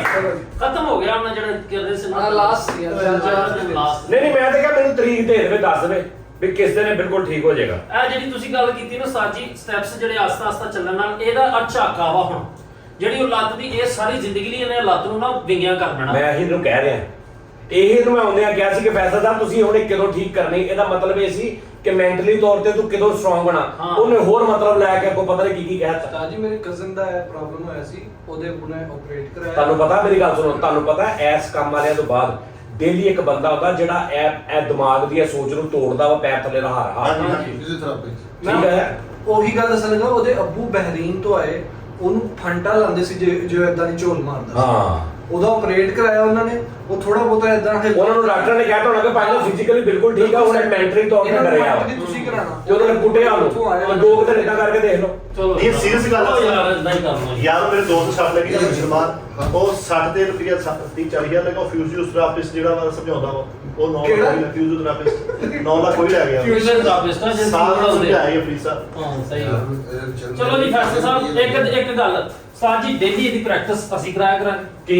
D: ਖਤਮ ਹੋ ਗਿਆ ਉਹਨਾਂ ਜਿਹੜਾ ਕਰਦੇ ਸੀ
C: ਹਾਂ, last ਸੀ,
D: ਲਾਸਟ
A: ਨਹੀਂ ਮੈਂ ਤਾਂ ਕਿਹਾ ਮੈਨੂੰ ਤਰੀਕ ਦੇ ਦੇਵੇ ਦੱਸ ਦੇਵੇ ਵੀ ਕਿਸ ਦਿਨ ਇਹ ਬਿਲਕੁਲ ਠੀਕ ਹੋ ਜਾਏਗਾ
D: ਇਹ ਜਿਹੜੀ ਤੁਸੀਂ ਗੱਲ ਕੀਤੀ ਨਾ ਸਾਜੀ ਸਟੈਪਸ ਜਿਹੜੇ ਆਸਤਾ ਆਸਤਾ ਚੱਲਣ ਨਾਲ ਇਹਦਾ ਅੱਛਾ ਕਾਵਾ ਹੁਣ ਜਿਹੜੀ ਉਹ ਲੱਤ ਦੀ ਇਹ ਸਾਰੀ ਜ਼ਿੰਦਗੀ ਲਈ ਇਹਨੇ ਲੱਤ ਨੂੰ ਨਾ ਵਿੰਗਿਆ ਕਰ ਦੇਣਾ
A: ਮੈਂ ਇਹਨੂੰ ਕਹਿ ਰਿਹਾ ਇਹਨੂੰ ਮੈਂ ਆਉਂਦਿਆਂ ਕਿਹਾ ਸੀ ਕਿ ਫੈਸਲਦਾਰ ਤੁਸੀਂ ਹੁਣ ਇਹ ਕਦੋਂ ਠੀਕ ਕਰਨੀ ਇਹਦਾ ਮਤਲਬ ਇਹ ਸੀ ਕਿ ਮੈਂਟਲੀ ਤੌਰ ਤੇ ਤੂੰ ਕਦੋਂ ਸਟਰੋਂਗ ਬਣਾ
D: ਹਾਂ।
A: ਉਹਨੇ ਹੋਰ ਮਤਲਬ ਲੈ ਕੇ ਅੱਗੋਂ ਪਤਾ ਨਹੀਂ ਕੀ ਕਹਿਤਾ
C: ਜੀ ਮੇਰੇ ਕਜ਼ਨ ਦਾ ਇਹ ਪ੍ਰੋਬਲਮ ਹੋਇਆ ਸੀ ਉਹਦੇ ਉਹਨੇ ਆਪਰੇਟ ਕਰਾਇਆ
A: ਤੁਹਾਨੂੰ ਪਤਾ ਮੇਰੀ ਗੱਲ ਸੁਣੋ ਤੁਹਾਨੂੰ ਪਤਾ ਐਸ ਕੰਮ ਵਾਲਿਆਂ ਤੋਂ ਬਾਅਦ ਡੇਲੀ ਇੱਕ ਬੰਦਾ ਹੁੰਦਾ ਜਿਹੜਾ ਇਹ ਦਿਮਾਗ ਦੀ ਇਹ ਸੋਚ ਨੂੰ ਤੋੜਦਾ ਵਾ ਪੈਰ ਥੱਲੇ ਰਹਾ
E: ਹਾਂਜੀ, ਹਾਂਜੀ।
B: ਫਿਜ਼ੀਓਥੈਰੇਪੀ
A: ਠੀਕ ਹੈ
C: ਉਹੀ ਗੱਲ ਦੱਸਣ ਲੱਗਾ ਉਹਦੇ ਅੱਬੂ ਬਹਿਰੀਨ ਤੋਂ ਆਏ ਉਹਨੂੰ ਫੰਟਾ ਲਾਉਂਦੇ ਸੀ ਜੋ ਇਦਾਂ ਦੀ ਝੋਲ ਮਾਰਦਾ ਸੀ।
A: ਹਾਂ
C: ਉਹਦਾ ਆਪਰੇਟ ਕਰਾਇਆ ਉਹਨਾਂ ਨੇ ਉਹ ਥੋੜਾ ਬਹੁਤਾ ਇਦਾਂ
A: ਉਹਨਾਂ ਨੂੰ ਡਾਕਟਰ ਨੇ ਕਹਿਤਾ ਹੋਣਾ ਕਿ ਭਾਈ ਨੂੰ ਫਿਜ਼ੀਕਲੀ ਬਿਲਕੁਲ ਠੀਕ ਆ ਹੁਣ ਮੈਂਟਲੀ ਤੌਰ ਤੇ ਡਰਿਆ ਵਾ
C: ਤੁਸੀਂ ਕਰਾਣਾ
A: ਤੇ ਉਹਨਾਂ ਨੇ ਕੁੱਟਿਆ ਉਹਨੂੰ ਦੋ ਕੁ ਦਿਨ ਏਦਾਂ ਕਰਕੇ ਦੇਖ ਲਓ
D: ਚਲੋ
E: ਇਹ serious ਗੱਲ ਆ।
D: ਚਲੋ ਯਾਰ ਇਦਾਂ ਹੀ ਕਰਨਾ
E: ਯਾਰ ਮੇਰੇ ਦੋਸਤ ਸੱਟ ਲੱਗੀ ਨਾ ਮੁਸਲਮਾਨ ਉਹ 60 ਦੇ ਰੁਪਿਆ 30-40,000 ਲੱਗਾ ਫਿਜ਼ੀਓਥੈਰੇਪਿਸਟ ਜਿਹੜਾ ਵਾ ਸਮਝਾਉਂਦਾ ਵਾ ਉਹ 9
C: ਕਿਹੜਾ?
E: ਲੱਖ ਫਿਜ਼ੀਓਥੈਰੇਪਿਸਟ 9 ਲੱਖ ਕੋਈ ਲੈ ਗਿਆ
D: ਫਿਊਜ਼ਨ ਥੈਰੇਪਿਸਟ ਆ ਜਿਹੜੇ
E: ਸਾਲ
D: ਸਮਝਾਉਂਦੇ ਆ।
E: ਸਮਝਾਇਆ ਫੀਸ ਆ
D: ਹਾਂ ਸਹੀ ਗੱਲ। ਚਲੋ ਜੀ ਫੈਸਲ ਸਾਹਿਬ ਇੱਕ ਗੱਲ ਸਾਜੀ ਡੇਲੀ ਇਹਦੀ ਪ੍ਰੈਕਟਿਸ ਅਸੀਂ ਕਰਾਇਆ ਕਰਾਂਗੇ
A: ਕੀ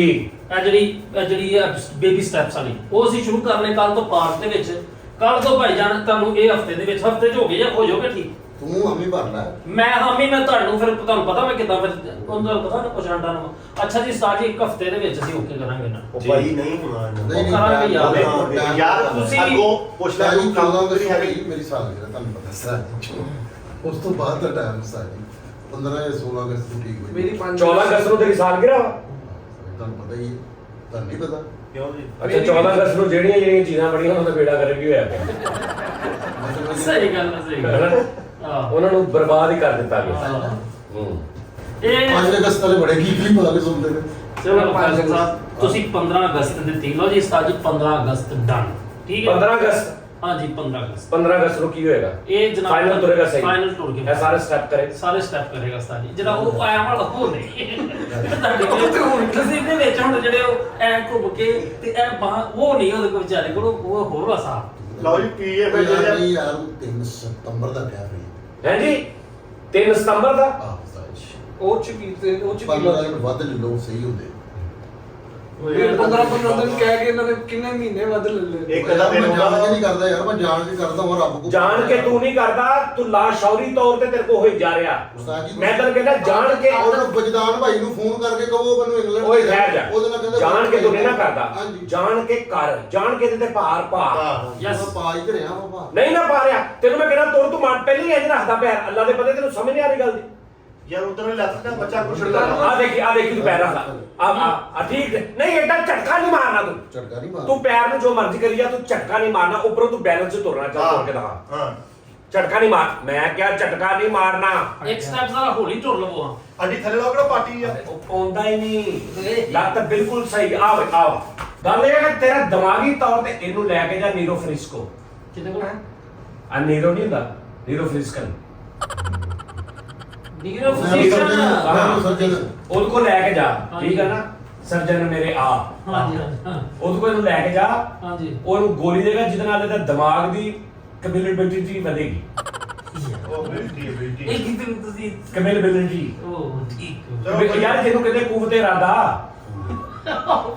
D: ਇਹ ਜਿਹੜੀ ਬੇਬੀ ਸਟੈਪਸ ਵਾਲੀ ਉਹ ਅਸੀਂ ਸ਼ੁਰੂ ਕਰਨੇ ਕੱਲ ਤੋਂ ਪਾਰਕ ਦੇ ਵਿੱਚ ਕੱਲ ਤੋਂ ਭਾਈ ਜਾਨ ਤੁਹਾਨੂੰ ਇਹ ਹਫਤੇ ਦੇ ਵਿੱਚ ਹਫਤੇ ਚ ਹੋ ਗਏ ਜਾਂ ਹੋ ਜਾਓਗੇ ਠੀਕ
B: ਤੂੰ ਹਮੀ ਭਰ ਲੈ
D: ਮੈਂ ਹਾਮੀ ਮੈਂ ਤੁਹਾਨੂੰ ਫਿਰ ਤੁਹਾਨੂੰ ਪਤਾ ਮੈਂ ਕਿੱਦਾਂ ਫਿਰ ਉਹਨਾਂ ਨੂੰ ਪਤਾ ਨਾ ਪਛਾਣਦਾ ਨਾ ਅੱਛਾ ਜੀ ਸਾਜੀ ਇੱਕ ਹਫਤੇ ਦੇ ਵਿੱਚ ਅਸੀਂ ਓਕੇ ਕਰਾਂਗੇ ਨਾ
E: ਉਹ ਭਾਈ ਨਹੀਂ ਹੋਣਾ
B: ਨਹੀਂ
E: ਇਹਨਾਂ
D: ਕਰਾਂਗੇ ਯਾਰ।
B: ਨਹੀਂ
E: ਯਾਰ
D: ਤੁਸੀਂ-
E: ਅੱਗੋਂ ਪੁੱਛ ਲੈ
B: ਸਾਜੀ
E: ਕੰਮ
B: 14
E: ਕਰੀ ਹੈਗੀ
B: ਅਗਸਤ ਮੇਰੀ ਸਾਲ ਜਿਹੜਾ ਤੁਹਾਨੂੰ ਪਤਾ ਸਾਜੀ ਉਸ ਤੋਂ ਬਾਅਦ ਦਾ ਟਾਈਮ ਸਾਜੀ 15 ਜਾਂ 16 ਅਗਸਤ ਨੂੰ ਠੀਕ ਹੋਈ
C: ਮੇਰੀ
A: 14 ਅਗਸਤ ਨੂੰ ਤੇਰੀ ਸਾਲਗਿਰਾ ਵਾ
B: ਤੁਹਾਨੂੰ ਪਤਾ ਹੀ ਹੈ ਤੁਹਾਨੂੰ ਨਹੀਂ ਪਤਾ
E: ਕਿਉਂ ਜੀ
A: ਅੱਛਾ 14 ਅਗਸਤ ਨੂੰ ਜਿਹੜੀਆਂ ਚੀਜ਼ਾਂ ਬਣੀਆਂ ਉਹਨਾਂ ਦਾ ਬੇੜਾ ਕਰ ਵੀ ਹੋਇਆ ਪਿਆ
D: ਸਹੀ ਗੱਲ ਹੈ ਸਹੀ ਗੱਲ ਹੈ। ਹਾਂ
A: ਉਹਨਾਂ ਨੂੰ ਬਰਬਾਦ ਹੀ ਕਰ ਦਿੱਤਾ ਗਿਆ
D: ਹਾਂ।
A: ਹੂੰ
D: ਇਹ
B: 5 ਅਗਸਤ ਵਾਲੇ ਬੜੇ ਕੀ ਪਤਾ ਨਹੀਂ ਸੁਣਦੇ ਨੇ
D: ਚਲੋ ਫੈਸਲ ਸਾਹਿਬ ਤੁਸੀਂ 15 ਅਗਸਤ ਦਿੱਤੀ ਲਓ ਜੀ ਸਾਜੀ 15 ਅਗਸਤ ਡਨ ਠੀਕ ਹੈ
A: 15 ਅਗਸਤ
D: ਹਾਂਜੀ 15 ਅਗਸਤ
A: 15 ਅਗਸਤ ਨੂੰ ਕੀ ਹੋਏਗਾ
D: ਇਹ ਜਨਾਬ
A: ਫਾਈਨਲ ਤੁਰੇਗਾ ਸਹੀ
D: ਫਾਈਨਲ ਟੁਰ
A: ਇਹ
D: ਗਿਆ
A: ਸਾਰੇ ਸਟੈਪ ਕਰੇ
D: ਸਾਰੇ ਸਟੈਪ ਕਰੇਗਾ ਸਾਜੀ ਜਿਹੜਾ ਉਹ ਆਇਆ ਵਾਲਾ ਹੋ ਨਹੀਂ ਤੁਹਾਡੇ ਕੋਲ ਹੁਣ ਤੁਸੀਂ ਦੇ ਵਿੱਚ ਹੁਣ ਜਿਹੜੇ ਉਹ ਐ ਘੁੱਬ ਕੇ ਤੇ ਇਹ ਬਾਹ ਉਹ ਨਹੀਂ ਉਹਦੇ ਕੋਲ ਵਿਚਾਰੇ ਕੋਲ ਉਹ ਹੋਰ ਵਸਾ
E: ਲਓ ਜੀ ਪੀਏ ਫਿਰ
B: ਯਾਰ
E: ਜਿਹੜੇ
B: ਨਹੀਂ ਯਾਰ 3 ਸਤੰਬਰ ਦਾ ਕਹਿ ਰਹੀ
A: ਹੈ ਜੀ 3 ਸਤੰਬਰ ਦਾ
B: ਆਹ ਸਾਜੀ
C: ਉਹ ਚ ਕੀਤੇ ਉਹ ਚ
B: 15 ਦਿਨ ਵੱਧ ਲੈ ਲਓ ਸਹੀ ਹੁੰਦੇ
C: 15 ਦਿਨ ਕਹਿ ਕੇ ਇਹਨਾਂ ਨੇ ਕਿੰਨੇ ਮਹੀਨੇ ਵੱਧ ਲੈ ਲਏ
E: ਇੱਕ ਅੱਧਾ ਦਿਨ
B: ਮੈਂ ਜਾਣ ਕੇ
E: ਹੋਗਾ
B: ਨਹੀਂ ਕਰਦਾ ਯਾਰ ਮੈਂ ਜਾਣ ਕੇ ਕਰਦਾ ਹਾਂ ਰੱਬ ਕੋ
A: ਜਾਣ ਕੇ ਤੂੰ ਨਹੀਂ ਕਰਦਾ ਤੂੰ ਲਾਸ਼ੌਰੀ ਤੌਰ ਤੇ ਤੇਰੇ ਕੋ ਹੋਈ ਜਾ ਰਿਹਾ
B: ਉਸਤਾਦ ਜੀ
A: ਮੈਂ ਤੈਨੂੰ ਕਹਿੰਦਾ ਜਾਣ ਕੇ
B: ਉਹਨੂੰ ਬਜਦਾਨ ਭਾਈ ਨੂੰ ਫੋਨ ਕਰਕੇ ਕਹੋ ਮੈਨੂੰ ਇੰਗਲੈਂਡ
A: ਓਏ ਠਹਿਰ ਜਾ
B: ਉਹਦੇ ਨਾਲ ਕਹਿੰਦਾ
A: ਜਾਣ ਕੇ ਤੂੰ ਨਹੀਂ ਨਾ ਕਰਦਾ
B: ਹਾਂਜੀ
A: ਜਾਣ ਕੇ ਕਰ ਜਾਣ ਕੇ ਤੇ ਭਾਰ ਪਾ
D: ਯੈਸ
B: ਮੈਂ ਪਾ ਹੀ ਤੇ ਰਿਹਾ ਬਾਬਾ
A: ਨਹੀਂ ਨਾ ਪਾ ਰਿਹਾ ਤੈਨੂੰ ਮੈਂ ਕਹਿੰਦਾ ਤੁਰ ਤੂੰ ਮਨ ਪਹਿਲਾਂ ਹੀ ਇੰਜ ਰੱਖਦਾ ਪਿਆ ਅੱਲਾ ਦੇ ਪਤੇ ਤੈਨੂੰ ਸਮਝ ਨਹੀਂ ਆ ਰਹੀ ਗੱਲ ਦੀ
E: यार उधर ही लाता था बच्चा कुछ
A: आ देखी तू पैर रख अब ठीक है। नहीं एडा झटका नहीं मारना तू
B: ਝਟਕਾ ਨਹੀਂ ਮਾਰ
A: तू पैर में जो मर्जी करी जा तू झटका नहीं मारना ऊपरों तू बैलेंस से तोड़ना चल तोड़ के दिखा
E: हाँ
A: झटका नहीं मार मैं क्या झटका नहीं मारना
D: ਇੱਕ ਸਟੈਪ ਜ਼ਰਾ ਹੌਲੀ ਟੁਰ ਲਵੋ ਹਾਂ
E: अड्डी थले लोग पार्टी है
A: ਆਉਂਦਾ ਹੀ ਨਹੀਂ ਲੱਤ ਬਿਲਕੁਲ ਸਹੀ ਆ ਗੱਲ ਇਹ ਹੈ ਕਿ ਤੇਰਾ ਦਿਮਾਗੀ ਤੌਰ ਤੇ ਇਹਨੂੰ ਲੈ ਕੇ ਜਾ ਨੀਰੋ ਫ੍ਰਿਸਕੋ
D: ਕਿਤੇ ਕੋਲ
A: ਆ ਨੀਰੋ ਨਹੀਂ ਹੁੰਦਾ ਨੀਰੋ ਫ੍ਰਿਸਕਨ
D: ਨੀਰੋ
B: ਸਰਜਨ
A: ਉਹਦੇ ਕੋਲ ਲੈ ਕੇ ਜਾ ਠੀਕ ਹੈ ਨਾ ਸਰਜਨ ਮੇਰੇ ਆ
D: ਹਾਂਜੀ
A: ਉਹਦੇ ਕੋਲ ਇਹਨੂੰ ਲੈ ਕੇ ਜਾ
D: ਹਾਂਜੀ
A: ਉਹਨੂੰ ਗੋਲੀ ਦੇਗਾ ਜਿਹਦੇ ਨਾਲ ਇਹਦਾ ਦਿਮਾਗ ਦੀ ਕੈਪੇਬਿਲਿਟੀ ਵਧੇਗੀ
E: ओ बेटी है बेटी
D: ਇਹ ਕਿਤੇ ਤੁਸੀਂ
A: ਕੈਪੇਬਿਲਿਟੀ
D: ਉਹ ਠੀਕ
A: ਯਾਰ ਜਿਹਨੂੰ ਕਹਿੰਦੇ ਕੂਵਤ ਇਰਾਦਾ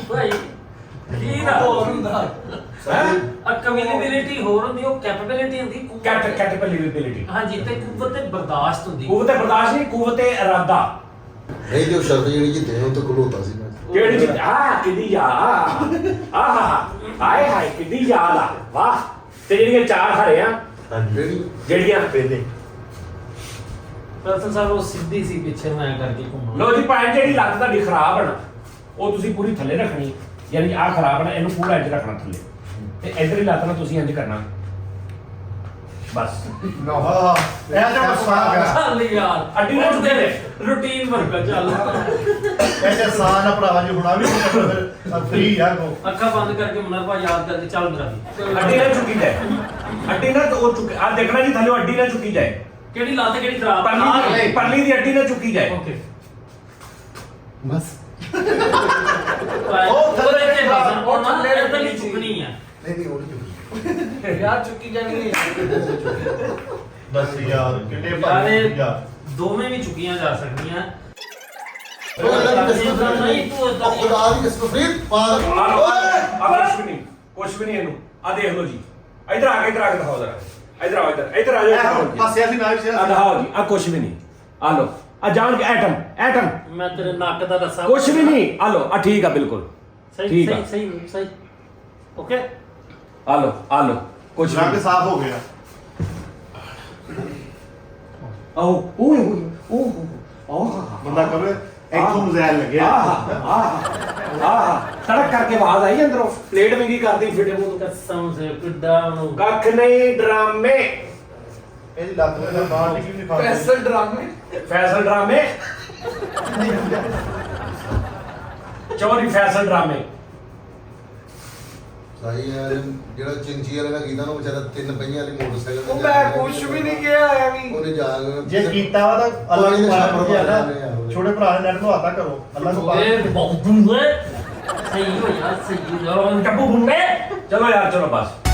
D: ਭਾਈ ਕੀ ਨਾ
C: ਹੋਰ ਹੁੰਦਾ
A: ਹੈ
D: ਕਮਿਊਨਿਟੀ ਹੋਰ ਹੁੰਦੀ ਉਹ ਕੈਪੇਬਿਲਿਟੀ ਹੁੰਦੀ
A: ਕੈਪੇਬਿਲਿਟੀ
D: ਹਾਂਜੀ ਤੇ ਕੁਵਤ ਤੇ ਬਰਦਾਸ਼ਤ ਹੁੰਦੀ
A: ਕੂਵਤ ਬਰਦਾਸ਼ਤ ਨਹੀਂ ਕੂਵਤ ਇਰਾਦਾ
B: ਨਹੀਂ ਤੇ ਉਹ ਸ਼ਰਤ ਜਿਹੜੀ ਜਿੱਤੇ ਉਹ ਤਾਂ ਘਲੋਤਾ ਸੀ ਮੈਂ
A: ਕਿਹੜੀ ਚੀਜ਼ ਕਿੱਡੀ ਯਾਦ ਹਾਏ ਹਾਏ ਕਿੱਡੀ ਯਾਦ ਆ ਵਾਹ ਤੇ ਜਿਹੜੀਆਂ ਚਾਰ ਹਰੇ ਆ
B: ਜਿਹੜੀ
A: ਜਿਹੜੀਆਂ
E: पहले
D: ਪ੍ਰੋਫੈਸਰ ਸਾਹਿਬ ਉਹ ਸਿੱਧੀ ਸੀ ਪਿੱਛੇ ਨੂੰ ਐ ਕਰਕੇ ਘੁੰਮਣ
A: ਲੋ ਜੀ ਪਾਇੰਟ ਜਿਹੜੀ ਲੱਤ ਤੁਹਾਡੀ ਖਰਾਬ ਹੈ ਨਾ ਉਹ ਤੁਸੀਂ ਪੂਰੀ ਥੱਲੇ ਰੱਖਣੀ ਯਾਨੀ ਆਹ ਖਰਾਬ ਹੈ ਨਾ ਇਹਨੂੰ ਪੂਰਾ ਇੰਜ ਰੱਖਣਾ ਥੱਲੇ ਤੇ ਇਧਰ ਹੀ ਲੱਤ ਨਾਲ ਤੁਸੀਂ ਇੰਜ ਕਰਨਾ ਬਸ
E: हाँ ऐसे आसान
D: ਚੱਲ ਯਾਰ
A: ਅੱਡੀ ਨਾਲ ਚੁੱਕੇ ਨੇ
D: ਰੂਟੀਨ ਵਰਗਾ ਚੱਲ
E: ऐसे आसान है भरावा जी हुना भी फिर फ्री है को
D: ਅੱਖਾਂ ਬੰਦ ਕਰਕੇ ਮੁਨਰਪਾ ਯਾਦ ਕਰਕੇ ਚੱਲ ਮੇਰਾ ਵੀ
A: ਅੱਡੀ ਨਾਲ ਚੁੱਕੀ ਜਾਏ ਅੱਡੀ ਨਾਲ ਉਹ ਚੁੱਕ ਆ ਦੇਖਣਾ ਜੀ ਥੱਲੇ ਅੱਡੀ ਨਾਲ ਚੁੱਕੀ ਜਾਏ
D: ਕਿਹੜੀ ਲੱਤ ਕਿਹੜੀ ਖਰਾਬ
A: ਪਰਲੀ ਦੀ ਅੱਡੀ ਨਾਲ ਚੁੱਕੀ ਜਾਏ
D: ਓਕੇ
B: ਬਸ
D: ਉਹ ਥੱਲੇ ਤੇ ਉਹ ਥੱਲੇ ਇੱਧਰ ਨਹੀਂ ਚੁੱਕਣੀ ਆ
B: ਨਹੀਂ ਨਹੀਂ ਉਹ ਨਹੀਂ ਚੁੱਕੀ।
C: ਯਾਰ ਚੁੱਕੀ ਜਾਣੀ ਨਹੀਂ
E: बस यार कितने
D: ਯਾਰ ਇਹ
E: यार
D: ਦੋਵੇਂ ਵੀ ਚੁੱਕੀਆਂ ਜਾ ਸਕਦੀਆਂ
B: ਉਹ ਅੱਲਾ ਦੀ ਕਿਸਮਤ
D: ਨਹੀਂ ਤੂੰ ਏਦਾਂ
B: ਉਹ ਖੁਦਾ ਦੀ ਕਿਸਮਤ ਫਰੀਦ ਪਾਰ
A: ਕੁਛ ਵੀ ਨਹੀਂ ਇਹਨੂੰ ਆ ਦੇਖ ਲਓ ਜੀ ਇਧਰ ਆ ਕੇ ਦਿਖਾਓ ਜਰਾ ਇਧਰ ਆਓ ਇਧਰ ਆ ਜਾਓ
E: हंसया सी ना
A: ਆ ਦਿਖਾਓ ਜੀ ਆ ਕੁਛ ਵੀ ਨਹੀਂ ਆ ਲਓ ਆ ਜਾਣ ਕੇ ਐਟਮ
D: ਮੈਂ ਤੇਰੇ ਨੱਕ ਦਾ ਦੱਸਾਂ
A: ਕੁਛ ਵੀ ਨਹੀਂ ਆ ਲਓ ਆ ਠੀਕ ਆ ਬਿਲਕੁਲ
D: ਸਹੀ
A: ਠੀਕ ਆ
D: ਸਹੀ ਸਹੀ ਓਕੇ
A: ਆ ਲਓ ਕੁਛ ਵੀ
E: रंग
A: ਨਹੀਂ
E: साफ हो गया
A: ਆਓ ਓਏ
E: बंदा कहे एक तो मुज़ैल लगे
A: ਤੜਕ ਕਰਕੇ ਆਵਾਜ਼ ਆਈ ਅੰਦਰੋਂ ਪਲੇਟ ਵਿੰਗੀ ਕਰਦੀ ਫਿੱਟੇ ਮੂੰਹ ਤੋਂ
D: ਕਸਮ ਸੇ ਕਿੱਡਾ ਨੂੰ
A: ਕੱਖ ਨਹੀਂ ਡਰਾਮੇ
E: ਇਹਦੀ ਲੱਤ ਦੇ ਬਾਹਰ ਨਿਕਲੀ ਨਹੀਂ ਖਾਂਦੀ
C: ਪੈਸਲ ਡਰਾਮੇ
A: ਫੈਸ਼ਨ ਡਰਾਮੇ ਚੋਰੀ ਫੈਸ਼ਨ ਡਰਾਮੇ
B: ਸਹੀ ਹੈ ਜਿਹੜਾ ਚਿੰਚੀ ਵਾਲੇ ਦਾ ਕੀਤਾ ਨਾ ਉਹ ਵਿਚਾਰਾ 3 ਪਹੀਆਂ ਵਾਲੀ ਮੋਟਰਸਾਈਕਲ ਤੇ
C: ਉਹ
B: ਜਾ
C: ਮੈਂ
B: ਕੇ
C: ਕੁਛ ਵੀ ਨਹੀਂ ਕਿਹਾ ਐਵੇਂ
B: ਉਹਨੇ ਜਾ ਕੇ
E: ਜੇ ਕੀਤਾ ਵਾ ਤਾਂ ਅੱਲਾਹ
B: ਪਾਣੀ
E: ਨੂੰ
B: ਦੇ
E: ਮਾਰ
B: ਛਾਪਰ
E: ਕੇ ਨਾ
B: ਮਾਰਨੇ ਆ।
E: ਛੋਟੇ ਭਰਾ ਨੇ ਨੈਟ ਨੂੰ ਹੱਥਾ ਕਰੋ ਅੱਲਾਹ ਨੂੰ
D: ਓਏ ਬਹੁਤ ਦੂਰ ਸਹੀ ਹੋ ਯਾਰ ਸਹੀ ਹੋ
A: ਟੱਪੂ ਬੁੰਨੇ ਚਲੋ ਯਾਰ ਚਲੋ ਬਸ